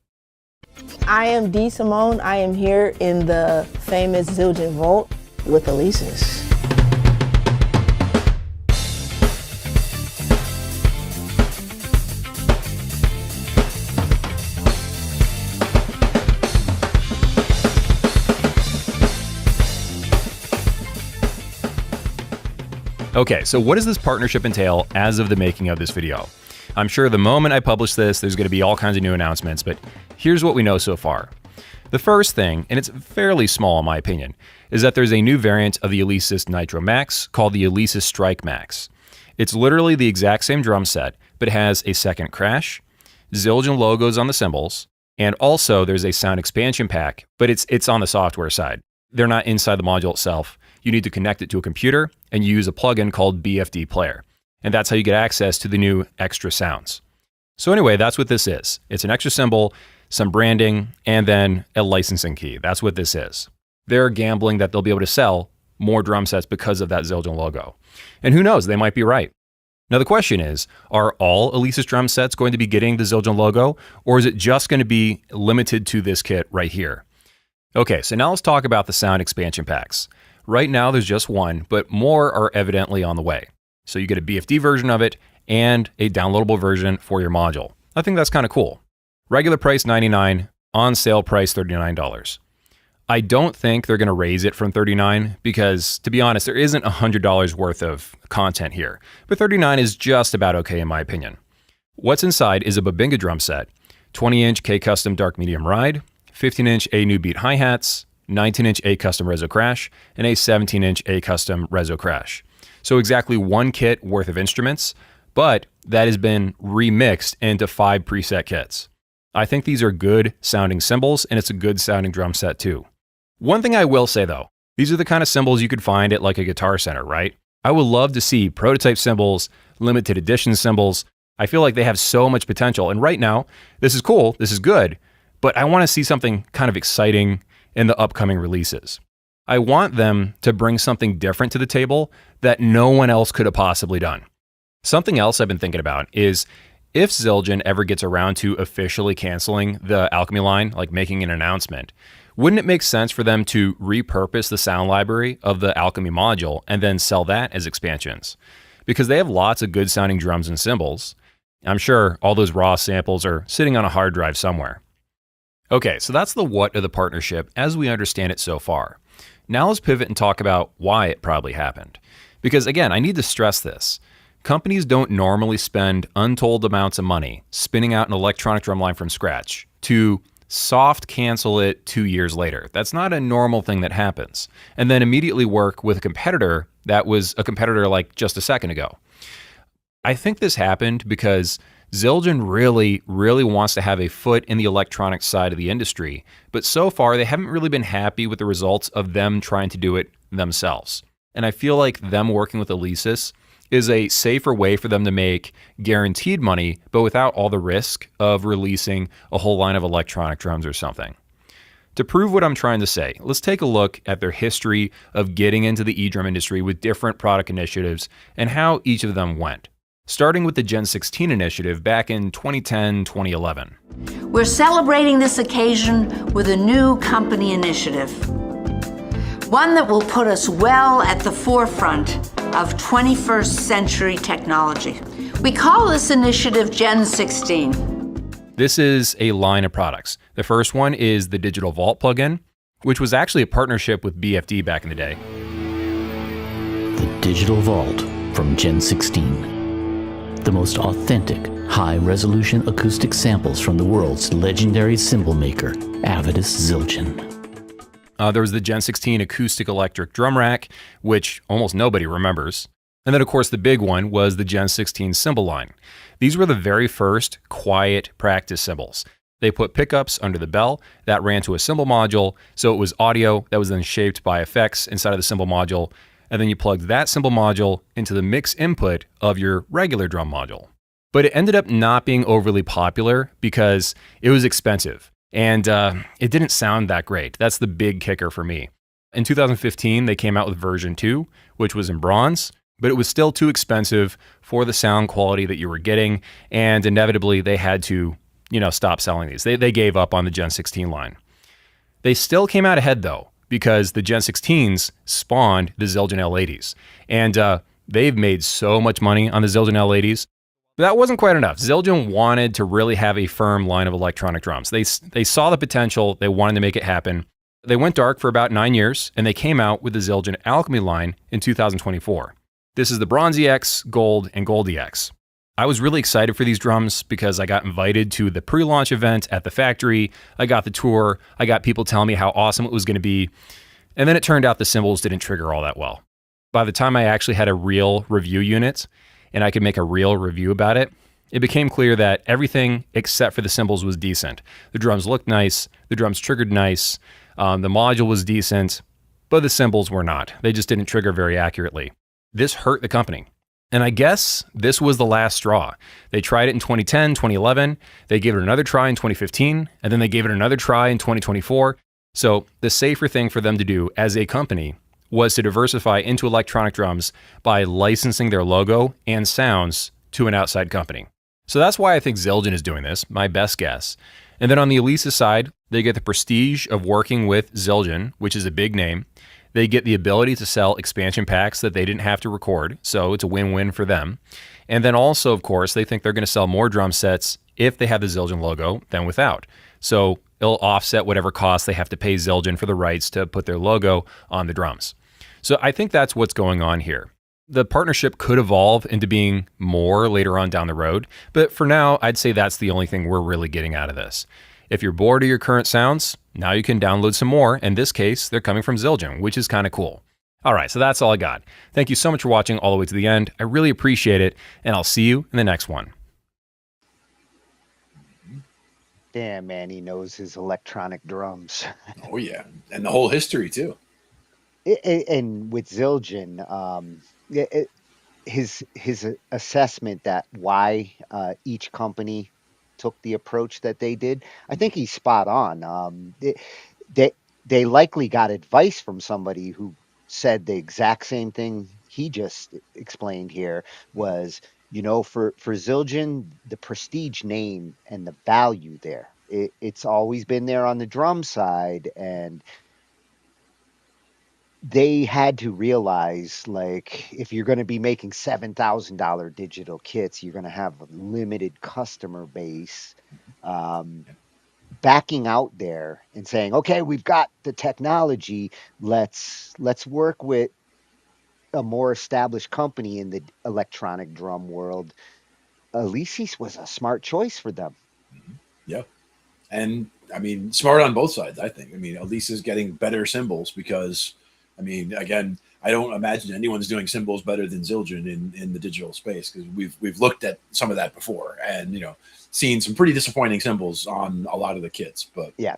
I am D. Simone. I am here in the famous Zildjian Vault with Alesis. Okay, so what does this partnership entail as of the making of this video? I'm sure the moment I publish this, there's going to be all kinds of new announcements, but here's what we know so far. The first thing, and it's fairly small in my opinion, is that there's a new variant of the Alesis Nitro Max called the Alesis Strike Max. It's literally the exact same drum set, but it has a second crash, Zildjian logos on the cymbals, and also there's a sound expansion pack, but it's on the software side. They're not inside the module itself. You need to connect it to a computer and use a plugin called BFD Player. And that's how you get access to the new extra sounds. So anyway, that's what this is. It's an extra cymbal, some branding, and then a licensing key. That's what this is. They're gambling that they'll be able to sell more drum sets because of that Zildjian logo. And who knows, they might be right. Now the question is, are all Alesis drum sets going to be getting the Zildjian logo, or is it just going to be limited to this kit right here? Okay, so now let's talk about the sound expansion packs. Right now there's just one, but more are evidently on the way. So you get a BFD version of it and a downloadable version for your module. I think that's kind of cool. Regular price $99, on sale price $39. I don't think they're going to raise it from $39 because, to be honest, there isn't $100 worth of content here. But $39 is just about okay in my opinion. What's inside is a Babinga drum set, 20-inch K-Custom Dark Medium Ride, 15-inch A New Beat hi-hats, 19-inch A Custom Rezo Crash, and a 17-inch A Custom Rezo Crash. So exactly one kit worth of instruments, but that has been remixed into 5 preset kits. I think these are good sounding cymbals, and it's a good sounding drum set too. One thing I will say though, these are the kind of cymbals you could find at like a Guitar Center, right? I would love to see prototype cymbals, limited edition cymbals. I feel like they have so much potential, and right now, this is cool, this is good, but I want to see something kind of exciting in the upcoming releases. I want them to bring something different to the table that no one else could have possibly done. Something else I've been thinking about is if Zildjian ever gets around to officially canceling the Alchemy line, like making an announcement, wouldn't it make sense for them to repurpose the sound library of the Alchemy module and then sell that as expansions? Because they have lots of good sounding drums and cymbals. I'm sure all those raw samples are sitting on a hard drive somewhere. Okay, so that's the what of the partnership as we understand it so far. Now let's pivot and talk about why it probably happened. Because again, I need to stress this. Companies don't normally spend untold amounts of money spinning out an electronic drum line from scratch to soft cancel it 2 years later. That's not a normal thing that happens. And then immediately work with a competitor that was a competitor like just a second ago. I think this happened because Zildjian really wants to have a foot in the electronic side of the industry, but so far they haven't really been happy with the results of them trying to do it themselves. And I feel like them working with Alesis is a safer way for them to make guaranteed money, but without all the risk of releasing a whole line of electronic drums or something. To prove what I'm trying to say, let's take a look at their history of getting into the eDrum industry with different product initiatives and how each of them went. Starting with the Gen 16 initiative back in 2010-2011. We're celebrating this occasion with a new company initiative. One that will put us well at the forefront of 21st century technology. We call this initiative Gen 16. This is a line of products. The first one is the Digital Vault plugin, which was actually a partnership with BFD back in the day. The Digital Vault from Gen 16. The most authentic, high-resolution acoustic samples from the world's legendary cymbal maker, Avidus Zildjian. There was the Gen 16 acoustic electric drum rack, which almost nobody remembers. And then, of course, the big one was the Gen 16 cymbal line. These were the very first quiet practice cymbals. They put pickups under the bell that ran to a cymbal module, so it was audio that was then shaped by effects inside of the cymbal module. and then you plugged that cymbal module into the mix input of your regular drum module. But it ended up not being overly popular because it was expensive and it didn't sound that great. That's the big kicker for me. In 2015, they came out with version 2, which was in bronze, but it was still too expensive for the sound quality that you were getting, and inevitably they had to, stop selling these. They gave up on the Gen 16 line. They still came out ahead though, because the Gen 16s spawned the Zildjian L80s, and they've made so much money on the Zildjian L80s. But that wasn't quite enough. Zildjian wanted to really have a firm line of electronic drums. They saw the potential. They wanted to make it happen. They went dark for about 9 years, and they came out with the Zildjian Alchemy line in 2024. This is the Bronze EX, Gold, and Gold EX. I was really excited for these drums because I got invited to the pre-launch event at the factory. I got the tour. I got people telling me how awesome it was going to be. And then it turned out the cymbals didn't trigger all that well. By the time I actually had a real review unit and I could make a real review about it, it became clear that everything except for the cymbals was decent. The drums looked nice. The drums triggered nice. The module was decent, but the cymbals were not. They just didn't trigger very accurately. This hurt the company. And I guess this was the last straw. They tried it in 2010, 2011. They gave it another try in 2015, and then they gave it another try in 2024. So the safer thing for them to do as a company was to diversify into electronic drums by licensing their logo and sounds to an outside company. So that's why I think Zildjian is doing this, my best guess. And then on the Alesis side, they get the prestige of working with Zildjian, which is a big name. They get the ability to sell expansion packs that they didn't have to record, so it's a win-win for them. And then also, of course, they think they're going to sell more drum sets if they have the Zildjian logo than without. So it'll offset whatever costs they have to pay Zildjian for the rights to put their logo on the drums. So I think that's what's going on here. The partnership could evolve into being more later on down the road, but for now, I'd say that's the only thing we're really getting out of this. If you're bored of your current sounds, now you can download some more. In this case, they're coming from Zildjian, which is kind of cool. All right, so that's all I got. Thank you so much for watching all the way to the end. I really appreciate it, and I'll see you in the next one. Damn, man, he knows his electronic drums. Oh, yeah. And the whole history, too. And with Zildjian, his assessment that why each company took the approach that they did, I think he's spot on. They likely got advice from somebody who said the exact same thing he just explained here was, for Zildjian, the prestige name and the value there, it's always been there on the drum side, and they had to realize, like, if you're going to be making $7,000 digital kits, you're going to have a limited customer base. Backing out there and saying, okay, we've got the technology. Let's work with a more established company in the electronic drum world. Alesis was a smart choice for them. Yeah. And I mean, smart on both sides, I think. I mean, Alesis is getting better cymbals because, I mean, again, I don't imagine anyone's doing cymbals better than Zildjian in the digital space, because we've looked at some of that before and, seen some pretty disappointing cymbals on a lot of the kits. But yeah.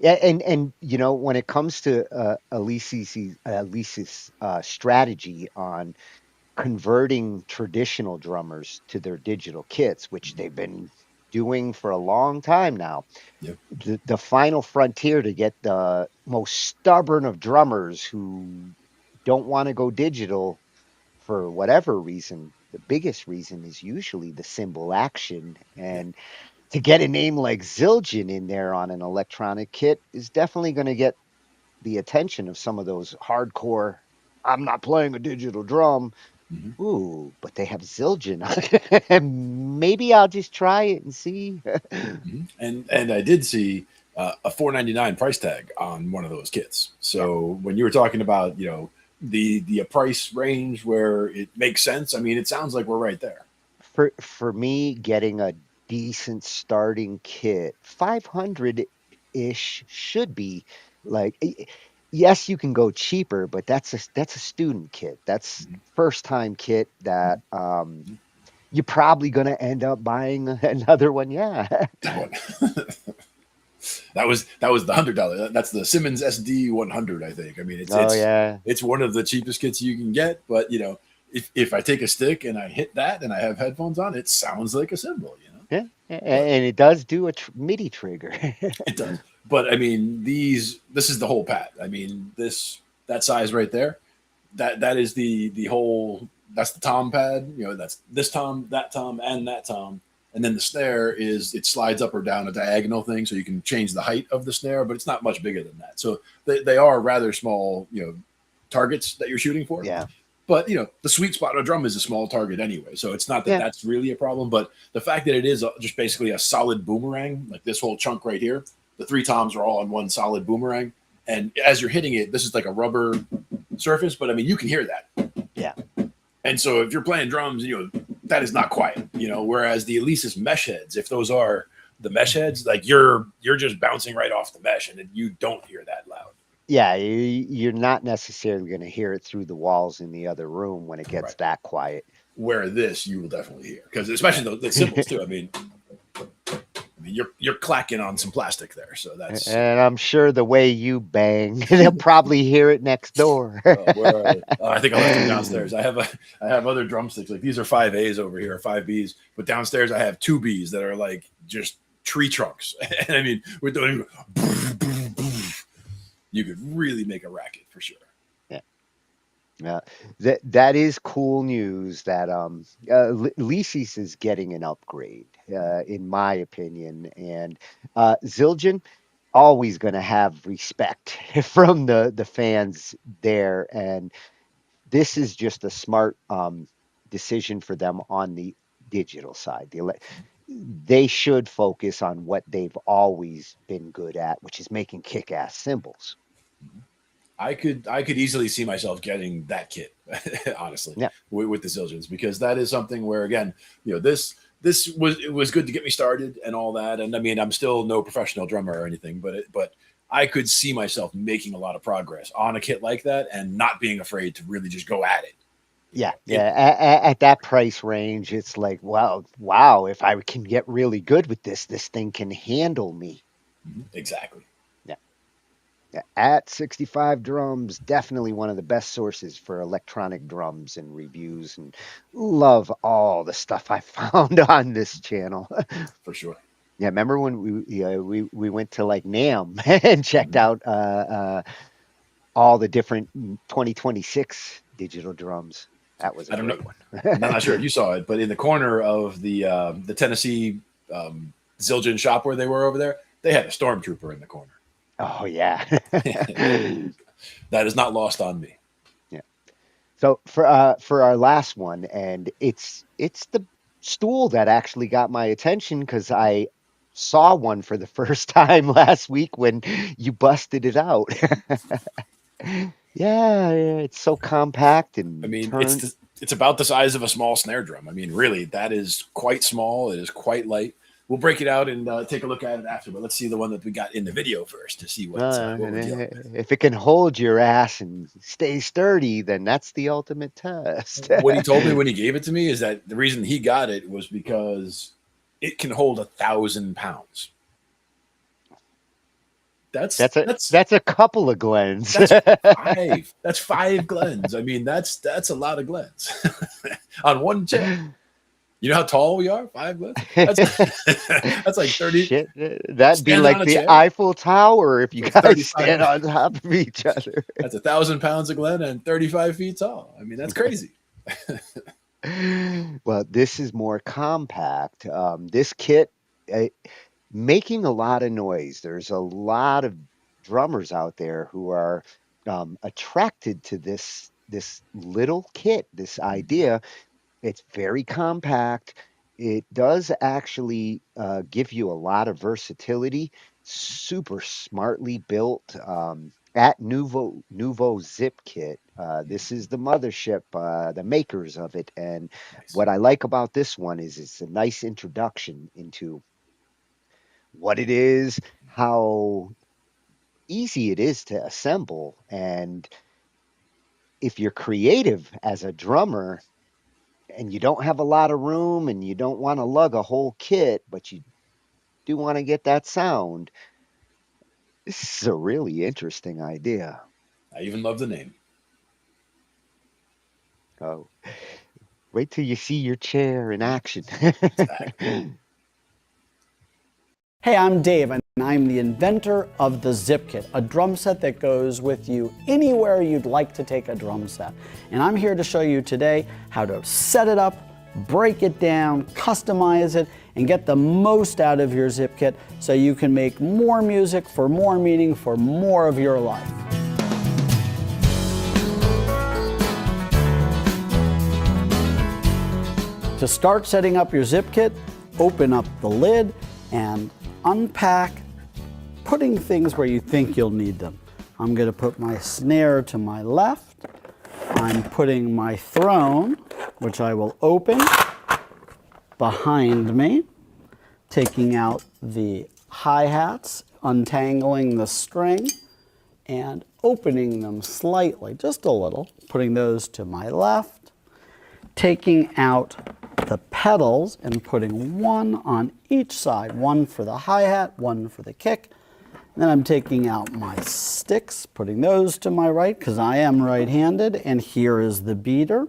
And when it comes to Alesis' strategy on converting traditional drummers to their digital kits, which they've been doing for a long time now. Yep. The final frontier to get the most stubborn of drummers who don't want to go digital for whatever reason. The biggest reason is usually the cymbal action, and to get a name like Zildjian in there on an electronic kit is definitely going to get the attention of some of those hardcore, I'm not playing a digital drum. Mm-hmm. Ooh, but they have Zildjian. Maybe I'll just try it and see. Mm-hmm. And I did see a $4.99 price tag on one of those kits. So when you were talking about, the price range where it makes sense, I mean, it sounds like we're right there. For me, getting a decent starting kit, 500-ish should be like, yes, you can go cheaper, but that's a student kit. That's first time kit that you're probably going to end up buying another one. Yeah. That was the $100. That's the Simmons SD 100, I think. I mean, Oh yeah. it's one of the cheapest kits you can get. But if I take a stick and I hit that and I have headphones on, it sounds like a cymbal. Yeah, and it does do a MIDI trigger. It does. But I mean, this is the whole pat. I mean, that size right there, that is the whole. That's the tom pad. That's this tom, that tom, and that tom. And then the snare it slides up or down a diagonal thing, so you can change the height of the snare, but it's not much bigger than that. So they are rather small, targets that you're shooting for. Yeah. But the sweet spot on a drum is a small target anyway, so it's not that that's really a problem. But the fact that it is just basically a solid boomerang, like this whole chunk right here, the 3 toms are all on one solid boomerang, and as you're hitting it, this is like a rubber surface, but I mean you can hear that. Yeah. And so if you're playing drums, that is not quiet. Whereas the Alesis mesh heads, if those are the mesh heads, like you're just bouncing right off the mesh, and you don't hear that loud. Yeah, you're not necessarily going to hear it through the walls in the other room when it gets that quiet. Where this you will definitely hear, because especially the cymbals too. I mean, you're clacking on some plastic there, so that's. And I'm sure the way you bang, they'll probably hear it next door. I think I left them downstairs. I have other drumsticks. Like these are 5As over here, 5Bs, but downstairs I have 2Bs that are like just tree trunks. And I mean, we're doing. You could really make a racket for sure. Yeah, that is cool news. That Alesis is getting an upgrade, in my opinion, and Zildjian always going to have respect from the fans there, and this is just a smart decision for them on the digital side. They should focus on what they've always been good at, which is making kick-ass cymbals. I could easily see myself getting that kit, honestly, with the Zildjians, because that is something where, again, this was good to get me started and all that. And I mean, I'm still no professional drummer or anything, but I could see myself making a lot of progress on a kit like that and not being afraid to really just go at it. Yeah. At that price range, it's like, wow, if I can get really good with this thing can handle me. Exactly. At 65 Drums, definitely one of the best sources for electronic drums and reviews, and love all the stuff I found on this channel. For sure. Yeah, remember when we went to like NAMM and checked out all the different 2026 digital drums? That was a great one. I'm not sure if you saw it, but in the corner of the Tennessee Zildjian shop where they were over there, they had a stormtrooper in the corner. Oh yeah. That is not lost on me. Yeah. So for our last one, and it's the stool that actually got my attention because I saw one for the first time last week when you busted it out. Yeah, it's so compact and I mean, it's about the size of a small snare drum. I mean, really, that is quite small. It is quite light. We'll break it out and take a look at it after, but let's see the one that we got in the video first to see what we're dealing with. If it can hold your ass and stay sturdy, then that's the ultimate test. What he told me when he gave it to me is that the reason he got it was because it can hold 1,000 pounds. That's a couple of Glens. That's 5 Glens. I mean, that's a lot of Glens on one chair. You know how tall we are? 5 Glens. That's like 30. Shit, that'd be like the chair. Eiffel Tower if you guys stand on top of each other. That's 1,000 pounds of Glen and 35 feet tall. I mean, that's crazy. Well, this is more compact. This kit making a lot of noise. There's a lot of drummers out there who are attracted to this little kit, this idea. It's very compact. It does actually give you a lot of versatility. Super smartly built. At NUVO Zip-Kit, this is the mothership, the makers of it. And what I like about this one is it's a nice introduction into what it is, how easy it is to assemble. And if you're creative as a drummer and you don't have a lot of room and you don't want to lug a whole kit, but you do want to get that sound, This is a really interesting idea. I even love the name. Oh, wait till you see your chair in action. Hey, I'm Dave, and I'm the inventor of the Zip-Kit, a drum set that goes with you anywhere you'd like to take a drum set. And I'm here to show you today how to set it up, break it down, customize it, and get the most out of your Zip-Kit so you can make more music for more meaning for more of your life. To start setting up your Zip-Kit, open up the lid and unpack, putting things where you think you'll need them. I'm going to put my snare to my left. I'm putting my throne, which I will open, behind me, taking out the hi-hats, untangling the string, and opening them slightly, just a little, putting those to my left, taking out the pedals and putting one on each side, one for the hi-hat, one for the kick. And then I'm taking out my sticks, putting those to my right because I am right-handed, and here is the beater.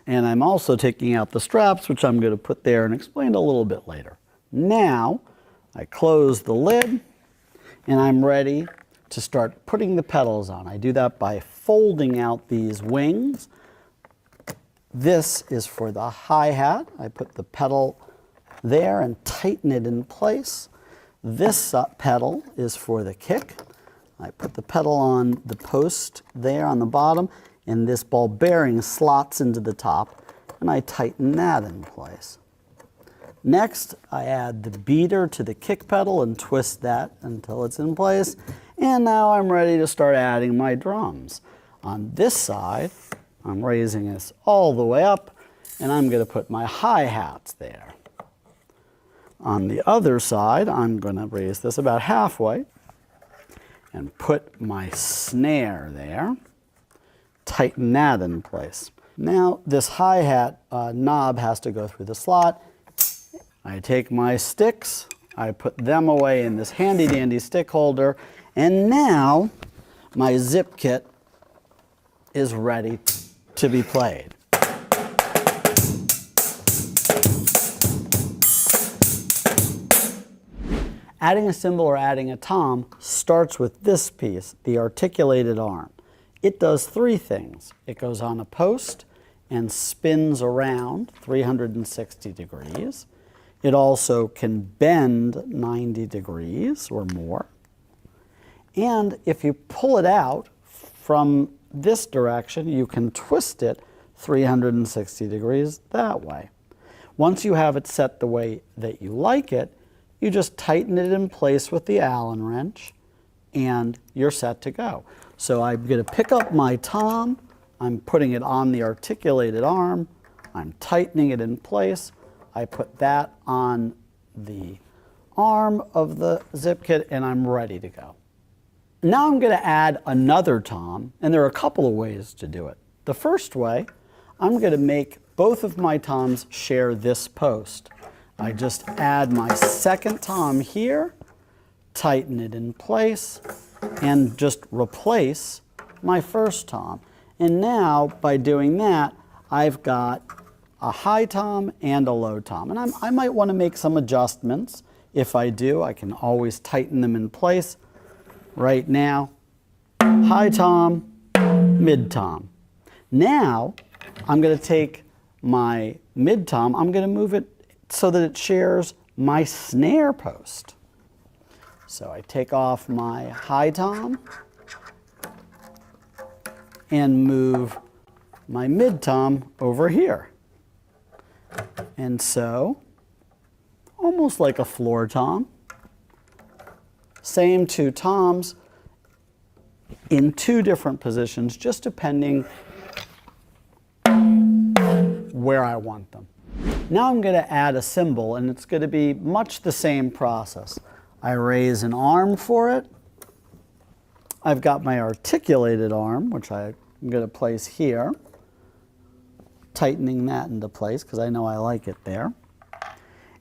And I'm also taking out the straps, which I'm going to put there and explain a little bit later. Now, I close the lid and I'm ready to start putting the pedals on. I do that by folding out these wings. This is for the hi-hat. I put the pedal there and tighten it in place. This pedal is for the kick. I put the pedal on the post there on the bottom, and this ball bearing slots into the top, and I tighten that in place. Next, I add the beater to the kick pedal and twist that until it's in place. And now I'm ready to start adding my drums. On this side, I'm raising this all the way up, and I'm going to put my hi-hats there. On the other side, I'm going to raise this about halfway and put my snare there, tighten that in place. Now this hi-hat knob has to go through the slot. I take my sticks, I put them away in this handy-dandy stick holder, and now my Zip-Kit is ready to be played. Adding a cymbal or adding a tom starts with this piece, the articulated arm. It does three things. It goes on a post and spins around 360 degrees. It also can bend 90 degrees or more. And if you pull it out from this direction, you can twist it 360 degrees that way. Once you have it set the way that you like it, you just tighten it in place with the Allen wrench and you're set to go. So I'm going to pick up my tom, I'm putting it on the articulated arm, I'm tightening it in place, I put that on the arm of the Zip-Kit and I'm ready to go. Now I'm going to add another tom, and there are a couple of ways to do it. The first way, I'm going to make both of my toms share this post. I just add my second tom here, tighten it in place, and just replace my first tom. And now, by doing that, I've got a high tom and a low tom. And I might want to make some adjustments. If I do, I can always tighten them in place. Right now, high tom, mid tom. Now, I'm going to take my mid tom, I'm going to move it so that it shares my snare post. So I take off my high tom and move my mid tom over here. And so, almost like a floor tom, same two toms in two different positions, just depending where I want them. Now I'm going to add a cymbal, and it's going to be much the same process. I raise an arm for it. I've got my articulated arm, which I'm going to place here, tightening that into place because I know I like it there.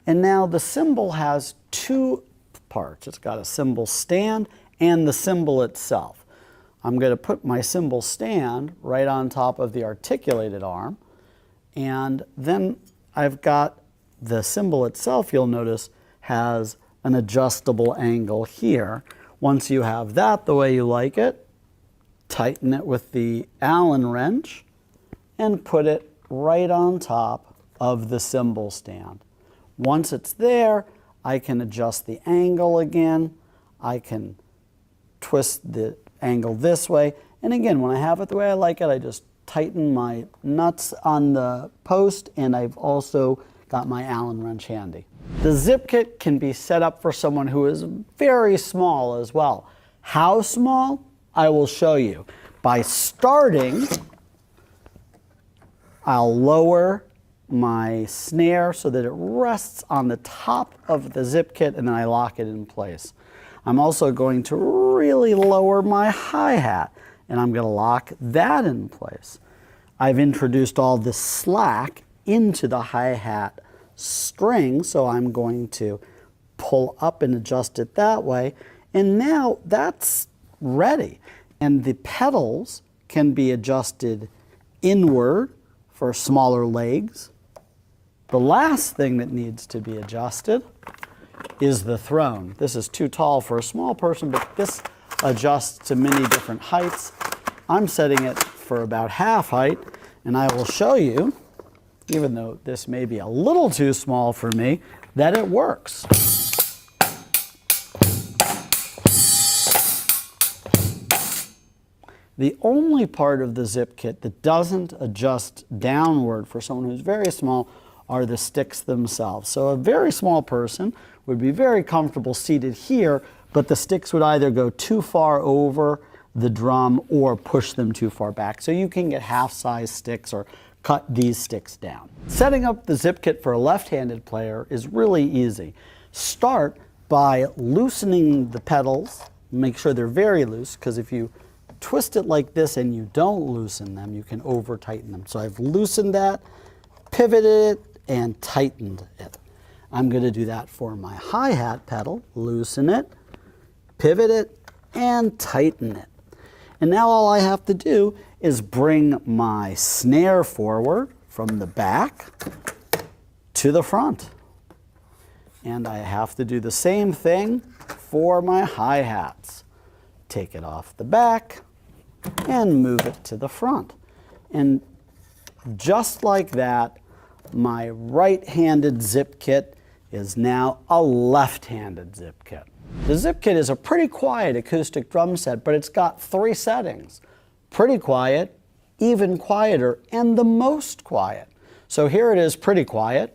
And now the cymbal has two parts. It's got a cymbal stand and the cymbal itself. I'm going to put my cymbal stand right on top of the articulated arm, and then I've got the cymbal itself, you'll notice, has an adjustable angle here. Once you have that the way you like it, tighten it with the Allen wrench and put it right on top of the cymbal stand. Once it's there, I can adjust the angle again. I can twist the angle this way. And again, when I have it the way I like it, I just tighten my nuts on the post, and I've also got my Allen wrench handy. The Zip-Kit can be set up for someone who is very small as well. How small? I will show you. By starting, I'll lower my snare so that it rests on the top of the Zip-Kit, and then I lock it in place. I'm also going to really lower my hi-hat, and I'm going to lock that in place. I've introduced all this slack into the hi-hat string, so I'm going to pull up and adjust it that way, and now that's ready. And the pedals can be adjusted inward for smaller legs. The last thing that needs to be adjusted is the throne. This is too tall for a small person, but this adjusts to many different heights. I'm setting it for about half height, and I will show you, even though this may be a little too small for me, that it works. The only part of the Zip-Kit that doesn't adjust downward for someone who's very small are the sticks themselves. So a very small person would be very comfortable seated here, but the sticks would either go too far over the drum or push them too far back. So you can get half-size sticks or cut these sticks down. Setting up the Zip-Kit for a left-handed player is really easy. Start by loosening the pedals. Make sure they're very loose, because if you twist it like this and you don't loosen them, you can over-tighten them. So I've loosened that, pivoted it, and tightened it. I'm going to do that for my hi-hat pedal. Loosen it, pivot it, and tighten it. And now all I have to do is bring my snare forward from the back to the front. And I have to do the same thing for my hi-hats. Take it off the back and move it to the front. And just like that, my right-handed Zip-Kit is now a left-handed Zip-Kit. The Zip-Kit is a pretty quiet acoustic drum set, but it's got 3 settings: pretty quiet, even quieter, and the most quiet. So here it is, pretty quiet.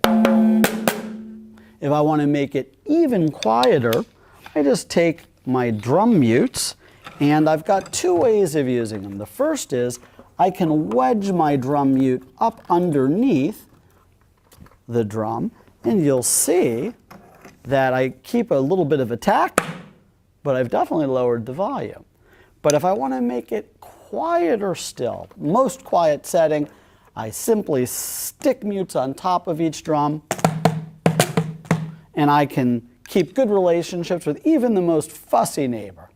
If I want to make it even quieter, I just take my drum mutes, and I've got 2 ways of using them. The first is I can wedge my drum mute up underneath the drum, and you'll see that I keep a little bit of attack, but I've definitely lowered the volume. But if I want to make it quieter still, most quiet setting, I simply stick mutes on top of each drum, and I can keep good relationships with even the most fussy neighbor.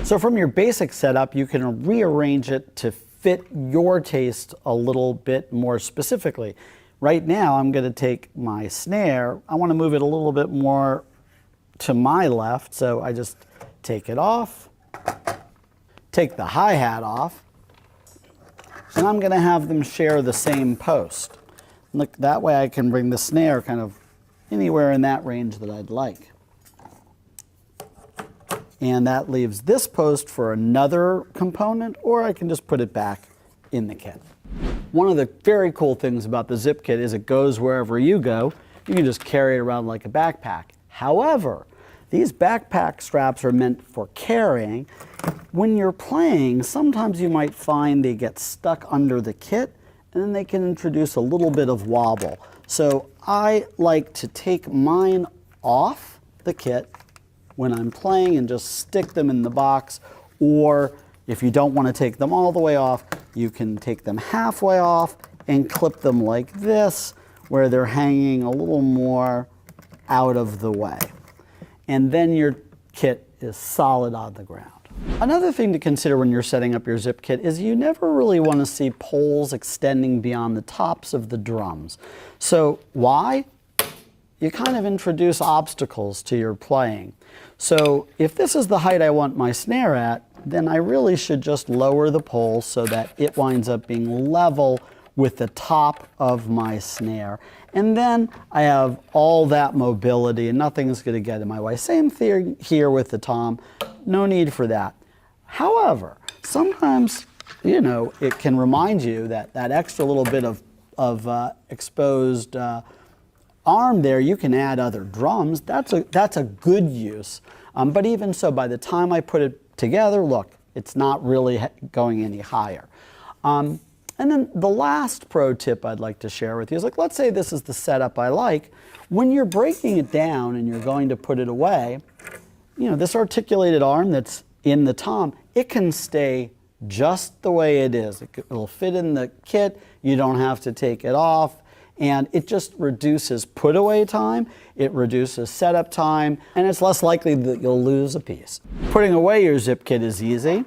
So from your basic setup, you can rearrange it to fit your taste a little bit more specifically. Right now, I'm going to take my snare. I want to move it a little bit more to my left, so I just take it off, take the hi-hat off, and I'm going to have them share the same post. Look, that way I can bring the snare kind of anywhere in that range that I'd like. And that leaves this post for another component, or I can just put it back in the kit. One of the very cool things about the Zip-Kit is it goes wherever you go. You can just carry it around like a backpack. However, these backpack straps are meant for carrying. When you're playing, sometimes you might find they get stuck under the kit, and then they can introduce a little bit of wobble. So I like to take mine off the kit when I'm playing and just stick them in the box, or if you don't want to take them all the way off, you can take them halfway off and clip them like this, where they're hanging a little more out of the way. And then your kit is solid on the ground. Another thing to consider when you're setting up your zip kit is you never really want to see poles extending beyond the tops of the drums. So why? You kind of introduce obstacles to your playing. So if this is the height I want my snare at, then I really should just lower the pole so that it winds up being level with the top of my snare. And then I have all that mobility and nothing's going to get in my way. Same thing here with the tom. No need for that. However, sometimes, it can remind you that that extra little bit of exposed arm there, you can add other drums. That's a good use. But even so, by the time I put it together, look, it's not really going any higher. And then the last pro tip I'd like to share with you is, let's say this is the setup I like. When you're breaking it down and you're going to put it away, this articulated arm that's in the tom, it can stay just the way it is. It'll fit in the kit. You don't have to take it off. And it just reduces put away time, it reduces setup time, and it's less likely that you'll lose a piece. Putting away your zip kit is easy.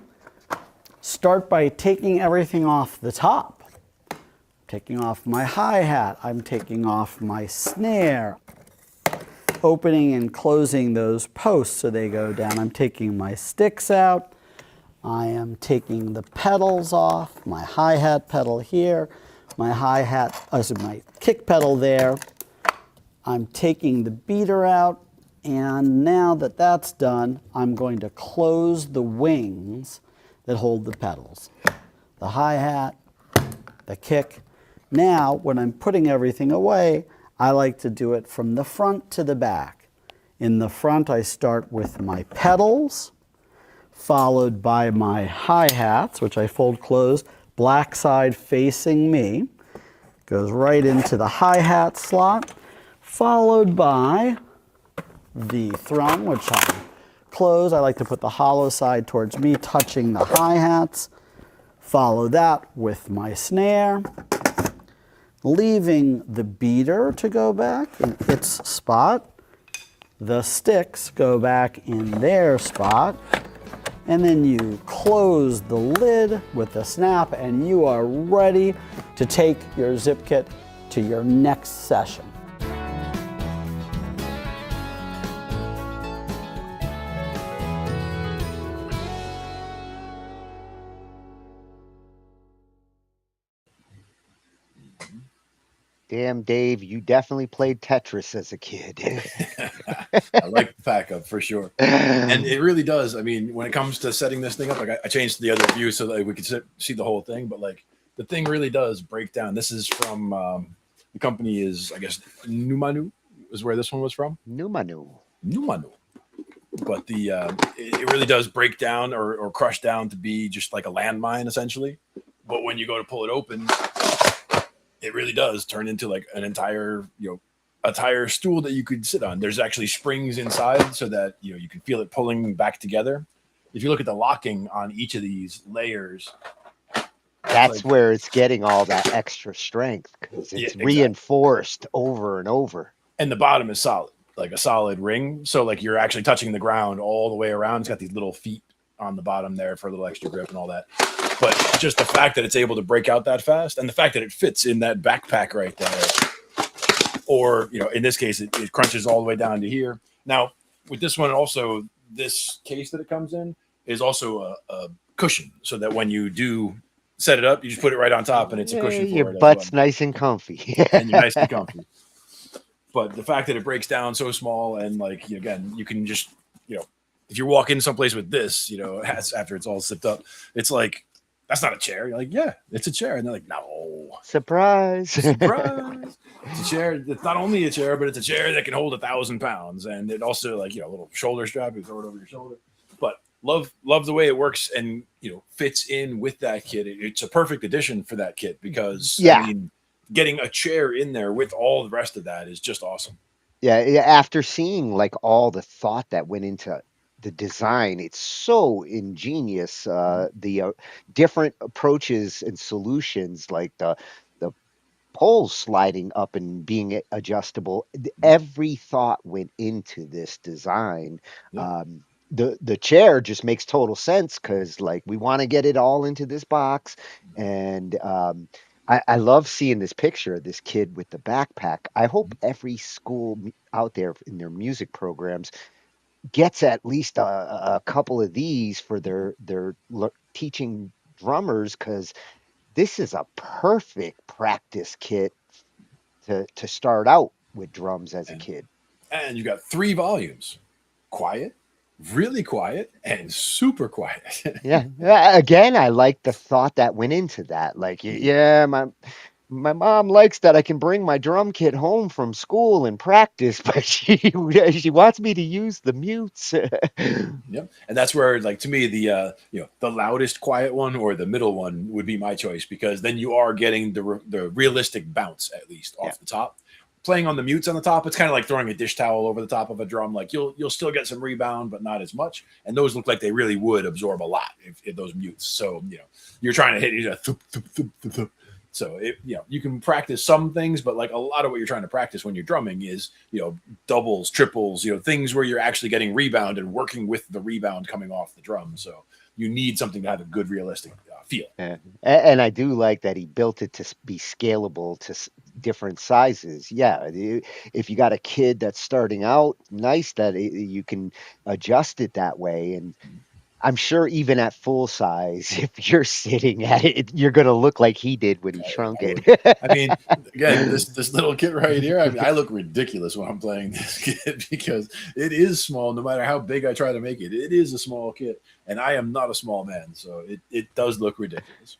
Start by taking everything off the top. Taking off my hi-hat, I'm taking off my snare. Opening and closing those posts so they go down. I'm taking my sticks out. I am taking the pedals off, my hi-hat pedal here, my hi-hat, my kick pedal there. I'm taking the beater out, and now that that's done, I'm going to close the wings that hold the pedals. The hi-hat, the kick. Now, when I'm putting everything away, I like to do it from the front to the back. In the front, I start with my pedals, followed by my hi-hats, which I fold closed, black side facing me. Goes right into the hi-hat slot, followed by the thrum, which I close. I like to put the hollow side towards me, touching the hi-hats. Follow that with my snare, leaving the beater to go back in its spot. The sticks go back in their spot. And then you close the lid with a snap and you are ready to take your zip kit to your next session. Damn, Dave, you definitely played Tetris as a kid. I like the pack up for sure. And it really does. I mean, when it comes to setting this thing up, I changed the other view so that we could see the whole thing. But the thing really does break down. This is from the company is, I guess, Numanu is where this one was from. Numanu. But it really does break down or crush down to be just like a landmine essentially. But when you go to pull it open, it really does turn into like an entire, a tire stool that you could sit on. There's actually springs inside so that, you can feel it pulling back together. If you look at the locking on each of these layers, that's where it's getting all that extra strength because it's reinforced over and over. And the bottom is solid, like a solid ring. So like you're actually touching the ground all the way around. It's got these little feet on the bottom there for a little extra grip and all that. But just the fact that it's able to break out that fast and the fact that it fits in that backpack right there, or, in this case, it crunches all the way down to here. Now, with this one, also, this case that it comes in is also a cushion so that when you do set it up, you just put it right on top and it's a cushion for your it. butt's nice and comfy. And you're nice and comfy. But the fact that it breaks down so small and again, you can just, if you're walking someplace with this, after it's all zipped up, it's like, that's not a chair. You're like, yeah, it's a chair. And they're like, no. Surprise. Surprise. It's a chair. It's not only a chair, but it's a chair that can hold 1,000 pounds. And it also a little shoulder strap. You throw it over your shoulder. But love the way it works and, fits in with that kit. It's a perfect addition for that kit because getting a chair in there with all the rest of that is just awesome. Yeah. After seeing all the thought that went into the design, it's so ingenious. The different approaches and solutions, like the poles sliding up and being adjustable. Every thought went into this design. the chair just makes total sense because like we want to get it all into this box, and I love seeing this picture of this kid with the backpack. I hope every school out there in their music programs gets at least a couple of these for their teaching drummers, because this is a perfect practice kit to start out with drums as a kid. And you got 3 volumes: quiet, really quiet, and super quiet. Yeah. Again, I like the thought that went into that. Like, yeah, my mom likes that I can bring my drum kit home from school and practice, but she wants me to use the mutes. Yep. And that's where, like, to me, the the loudest quiet one or the middle one would be my choice, because then you are getting the realistic bounce, at least off the top. Playing on the mutes on the top, it's kind of like throwing a dish towel over the top of a drum. Like you'll still get some rebound, but not as much. And those look like they really would absorb a lot if those mutes. So you're trying to hit thup, thup, thup, thup, thup. So you can practice some things, but like a lot of what you're trying to practice when you're drumming is doubles, triples, things where you're actually getting rebound and working with the rebound coming off the drum. So you need something to have a good realistic feel. Yeah. And I do like that he built it to be scalable to different sizes. Yeah, if you got a kid that's starting out, nice that you can adjust it that way. And I'm sure even at full size, if you're sitting at it, you're going to look like he did when he shrunk it. I mean, again, this little kit right here, I mean, I look ridiculous when I'm playing this kit because it is small. No matter how big I try to make it, it is a small kit. And I am not a small man, so it does look ridiculous.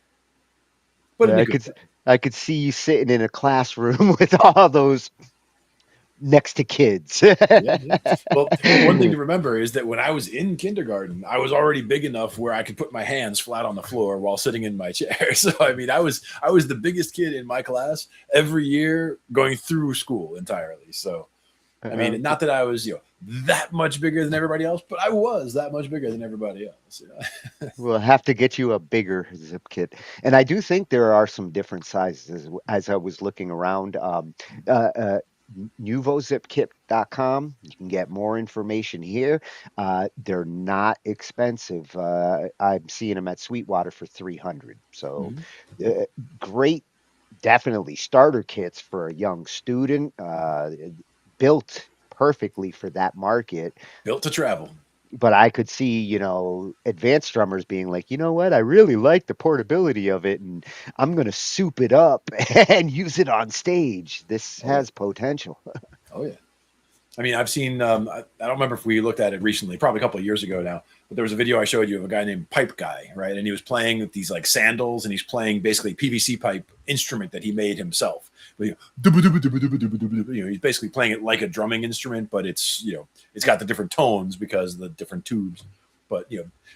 But Yeah, I could see you sitting in a classroom with all those next to kids. Yeah. Well, one thing to remember is that when I was in kindergarten, I was already big enough where I could put my hands flat on the floor while sitting in my chair. So I mean, I was the biggest kid in my class every year going through school entirely. So I mean, not that I was that much bigger than everybody else, but I was that much bigger than everybody else. We'll have to get you a bigger zip kit. And I do think there are some different sizes as I was looking around. NUVO Zip-Kit.com. You can get more information here. They're not expensive. I'm seeing them at Sweetwater for $300. So great, definitely starter kits for a young student. Built perfectly for that market. Built to travel. But I could see, advanced drummers being like, you know what? I really like the portability of it, and I'm going to soup it up and use it on stage. This has potential. Oh, yeah. I mean, I've seen, I don't remember if we looked at it recently, probably a couple of years ago now, but there was a video I showed you of a guy named Pipe Guy, right? And he was playing with these like sandals, and he's playing basically PVC pipe instrument that he made himself. But, he's basically playing it like a drumming instrument, but it's, it's got the different tones because of the different tubes. But,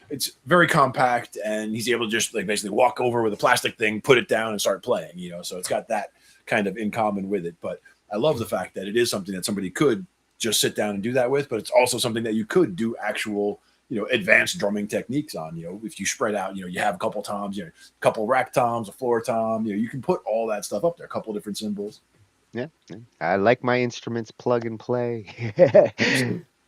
it's very compact, and he's able to just like basically walk over with a plastic thing, put it down and start playing, so it's got that kind of in common with it. But I love the fact that it is something that somebody could just sit down and do that with, but it's also something that you could do actual, advanced drumming techniques on. If you spread out, you have a couple toms, a couple rack toms, a floor tom, you can put all that stuff up there, a couple different cymbals. Yeah. I like my instruments plug and play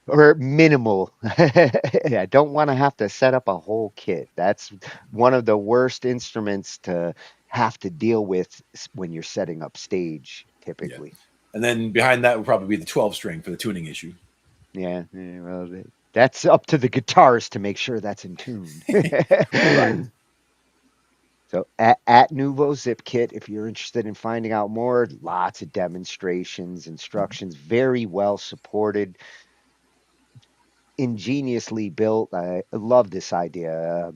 or minimal. I don't want to have to set up a whole kit. That's one of the worst instruments to have to deal with when you're setting up stage typically. Yeah. And then behind that would probably be the 12 string for the tuning issue. Yeah, well, that's up to the guitarist to make sure that's in tune. Right. So at NUVO Zip-Kit, if you're interested in finding out more, lots of demonstrations, instructions, very well supported, ingeniously built. I love this idea.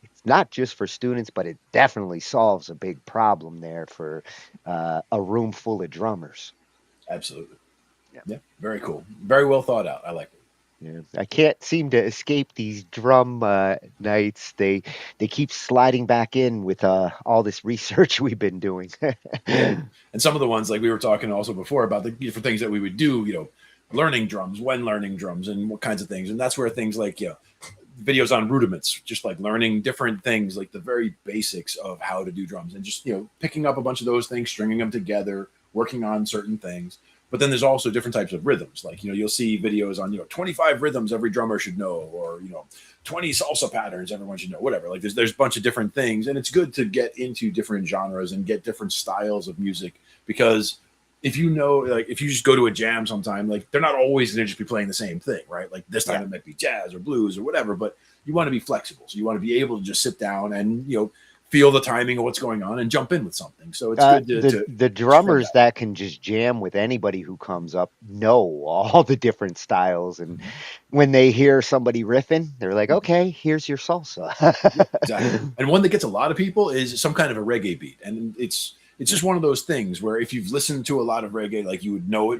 It's not just for students, but it definitely solves a big problem there for a room full of drummers. Absolutely. Yeah. Very cool. Very well thought out. I like it. Yeah. I can't seem to escape these drum nights. They keep sliding back in with all this research we've been doing. And some of the ones, like we were talking also before about the different things that we would do, learning drums, when learning drums, and what kinds of things. And that's where things like, videos on rudiments, just like learning different things, like the very basics of how to do drums, and just picking up a bunch of those things, stringing them together, working on certain things. But then there's also different types of rhythms. Like, you'll see videos on, 25 rhythms every drummer should know, or, 20 salsa patterns everyone should know, whatever. Like there's a bunch of different things. And it's good to get into different genres and get different styles of music, because if if you just go to a jam sometime, like they're not always going to just be playing the same thing, right? Like this time it might be jazz or blues or whatever, but you want to be flexible. So you want to be able to just sit down and, feel the timing of what's going on and jump in with something. So it's good the drummers that can just jam with anybody who comes up know all the different styles, and when they hear somebody riffing, they're like, okay, here's your salsa. Exactly. And one that gets a lot of people is some kind of a reggae beat, and it's just one of those things where if you've listened to a lot of reggae, like you would know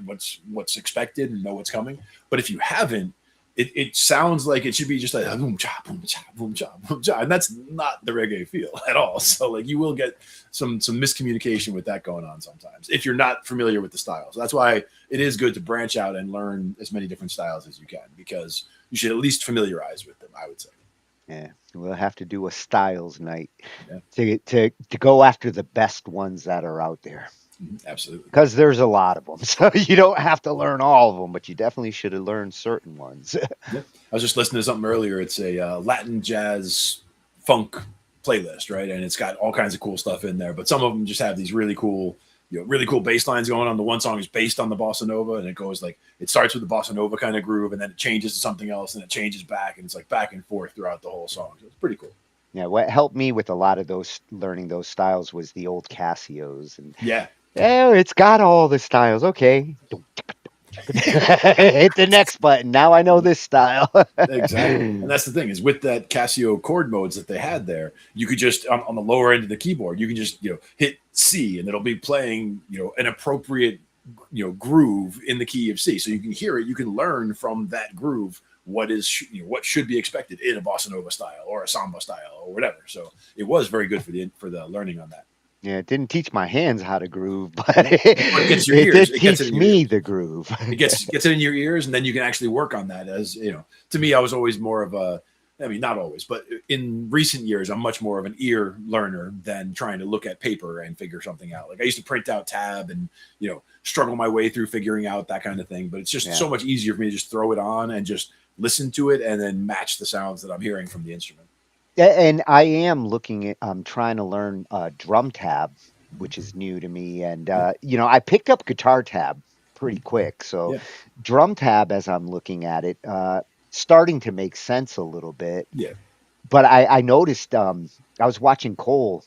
what's expected and know what's coming. But if you haven't, it sounds like it should be just like boom cha boom cha boom cha boom cha, and that's not the reggae feel at all. So like you will get some miscommunication with that going on sometimes if you're not familiar with the styles. That's why it is good to branch out and learn as many different styles as you can, because you should at least familiarize with them, I would say. Yeah, we'll have to do a styles night to go after the best ones that are out there. Absolutely. Because there's a lot of them. So you don't have to learn all of them, but you definitely should have learned certain ones. I was just listening to something earlier. It's a Latin jazz funk playlist, right? And it's got all kinds of cool stuff in there, but some of them just have these really cool bass lines going on. The one song is based on the bossa nova, and it goes like, it starts with the bossa nova kind of groove, and then it changes to something else, and it changes back, and it's like back and forth throughout the whole song. So it's pretty cool. Yeah, what helped me with a lot of learning those styles was the old Casios. And it's got all the styles. Okay. Hit the next button. Now I know this style. Exactly. And that's the thing, is with that Casio chord modes that they had there, you could just on the lower end of the keyboard, you can just hit C, and it'll be playing an appropriate groove in the key of C. So you can hear it, you can learn from that groove what should be expected in a bossa nova style or a samba style or whatever. So it was very good for the learning on that. Yeah, it didn't teach my hands how to groove, but it did teach me the groove. It gets it in your ears, and then you can actually work on that. As to me, I was always more of not always, but in recent years, I'm much more of an ear learner than trying to look at paper and figure something out. Like I used to print out tab and, struggle my way through figuring out that kind of thing. But it's just so much easier for me to just throw it on and just listen to it and then match the sounds that I'm hearing from the instrument. And I am I'm trying to learn drum tab, which is new to me. And, I picked up guitar tab pretty quick. So drum tab, as I'm looking at it, starting to make sense a little bit. Yeah. But I noticed, I was watching Cole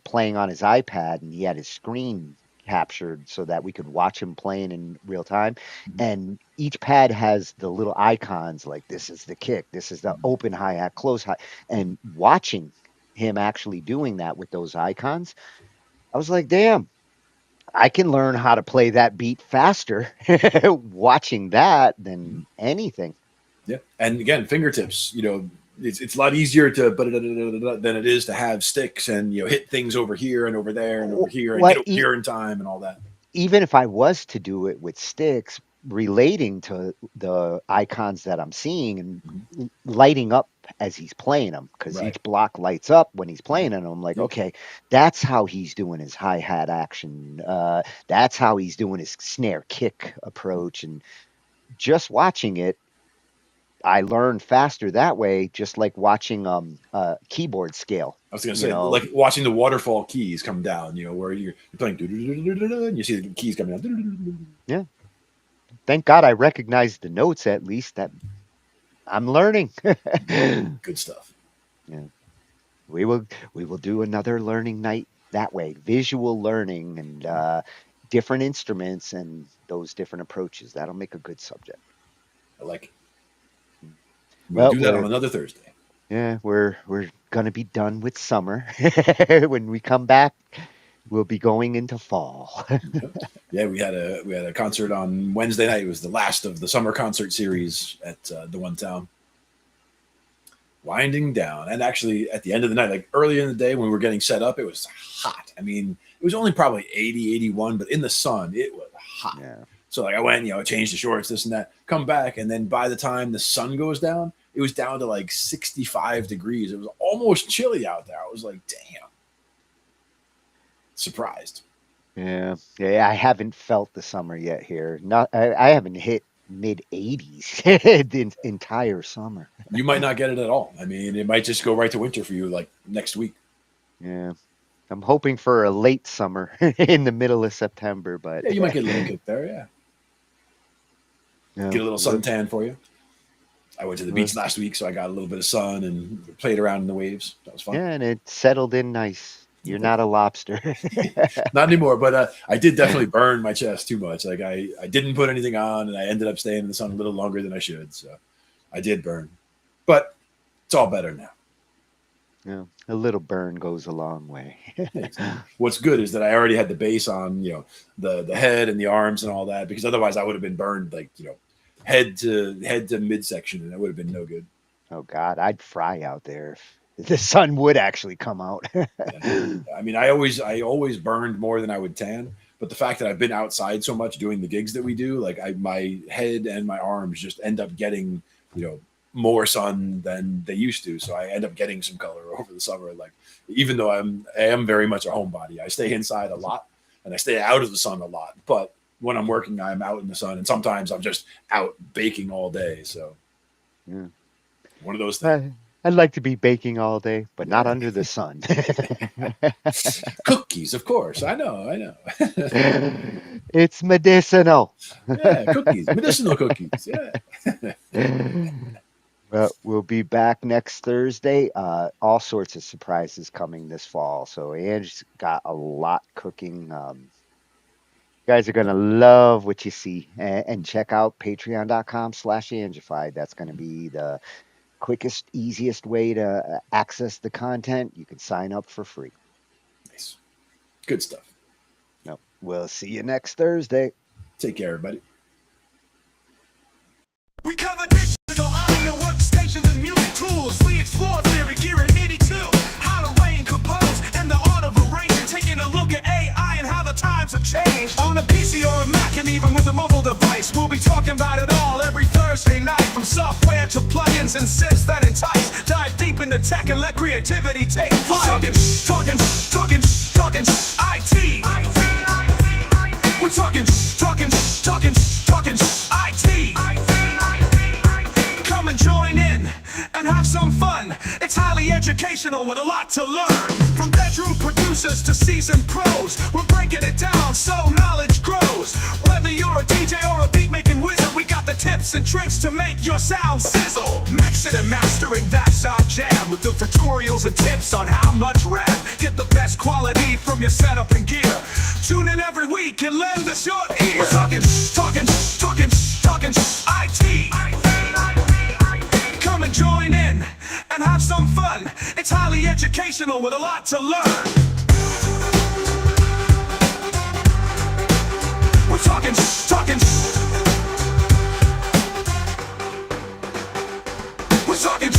playing on his iPad, and he had his screen captured so that we could watch him playing in real time. And each pad has the little icons, like this is the kick, this is the open hi-hat, close hi. And watching him actually doing that with those icons, I was like, damn, I can learn how to play that beat faster watching that than anything. Yeah. And again, fingertips, it's a lot easier to than it is to have sticks and hit things over here and over there and over here and get over here in time and all that. Even if I was to do it with sticks, relating to the icons that I'm seeing and lighting up as he's playing them, because each block lights up when he's playing them. I'm like, okay, that's how he's doing his hi-hat action. That's how he's doing his snare kick approach. And just watching it, I learned faster that way, just like watching keyboard scale. I was going to say, like watching the waterfall keys come down, where you're playing and you see the keys coming down. Yeah. Thank God I recognized the notes, at least. That I'm learning. Good stuff. Yeah. We will do another learning night that way. Visual learning and different instruments and those different approaches. That'll make a good subject. I like it. We'll do that on another Thursday. Yeah, we're gonna be done with summer. When we come back, we'll be going into fall. Yeah, we had a concert on Wednesday night. It was the last of the summer concert series at the one town. Winding down, and actually at the end of the night, like early in the day when we were getting set up, it was hot. I mean, it was only probably 80, 81, but in the sun, it was hot. Yeah. So like I went, changed the shorts, this and that, come back, and then by the time the sun goes down, it was down to like 65 degrees. It was almost chilly out there. I was like, damn. Surprised. Yeah, yeah. I haven't felt the summer yet here. Not, I haven't hit mid 80s the entire summer. You might not get it at all. I mean, it might just go right to winter for you, like next week. Yeah, I'm hoping for a late summer in the middle of September, but Yeah, you might get a little kick there. Yeah, yeah, get a little suntan for you. I went to the beach last week, so I got a little bit of sun and played around in the waves. That was fun. Yeah, and it settled in nice. You're not a lobster. Not anymore, but I did definitely burn my chest too much. Like I didn't put anything on, and I ended up staying in the sun a little longer than I should. So I did burn, but it's all better now. Yeah, a little burn goes a long way. What's good is that I already had the base on, the head and the arms and all that, because otherwise I would have been burned like, head to midsection, and that would have been no good. Oh God, I'd fry out there if the sun would actually come out. I mean, I always burned more than I would tan, but the fact that I've been outside so much doing the gigs that we do, like my head and my arms just end up getting, more sun than they used to. So I end up getting some color over the summer. Like, even though I am very much a homebody, I stay inside a lot and I stay out of the sun a lot. But when I'm working, I'm out in the sun, and sometimes I'm just out baking all day. So yeah, one of those things. I'd like to be baking all day, but not under the sun. Cookies, of course. I know. It's medicinal. Yeah, cookies, medicinal cookies. Yeah. Well, we'll be back next Thursday. All sorts of surprises coming this fall. So Ange's got a lot cooking. You guys are going to love what you see. And check out patreon.com/Angified. That's going to be the quickest, easiest way to access the content. You can sign up for free. Nice. Good stuff. No, we'll see you next Thursday. Take care, everybody. We cover digital audio workstations and music tools. We explore theory, gear and 82. How to weigh and compose, and the art of arranging. Taking a look at AI and how the times have changed. On a PC or a Mac, and even with a mobile device, we'll be talking about it all every Thursday night. From software to plugins and sys that entice. Dive deep into tech and let creativity take flight. Talkin IT. We're talking IT. Come and join in and have some fun. It's highly educational with a lot to learn. From bedroom producers to seasoned pros, we're breaking it down so knowledge grows. Whether you're a DJ or a beat making wizard, we got the tips and tricks to make your sound sizzle. Mixing and mastering, that's our jam. With the tutorials and tips on how much rap. Get the best quality from your setup and gear. Tune in every week and lend us your ear. We're talking IT. Come and join in and have some fun. It's highly educational with a lot to learn. We're talking We're talking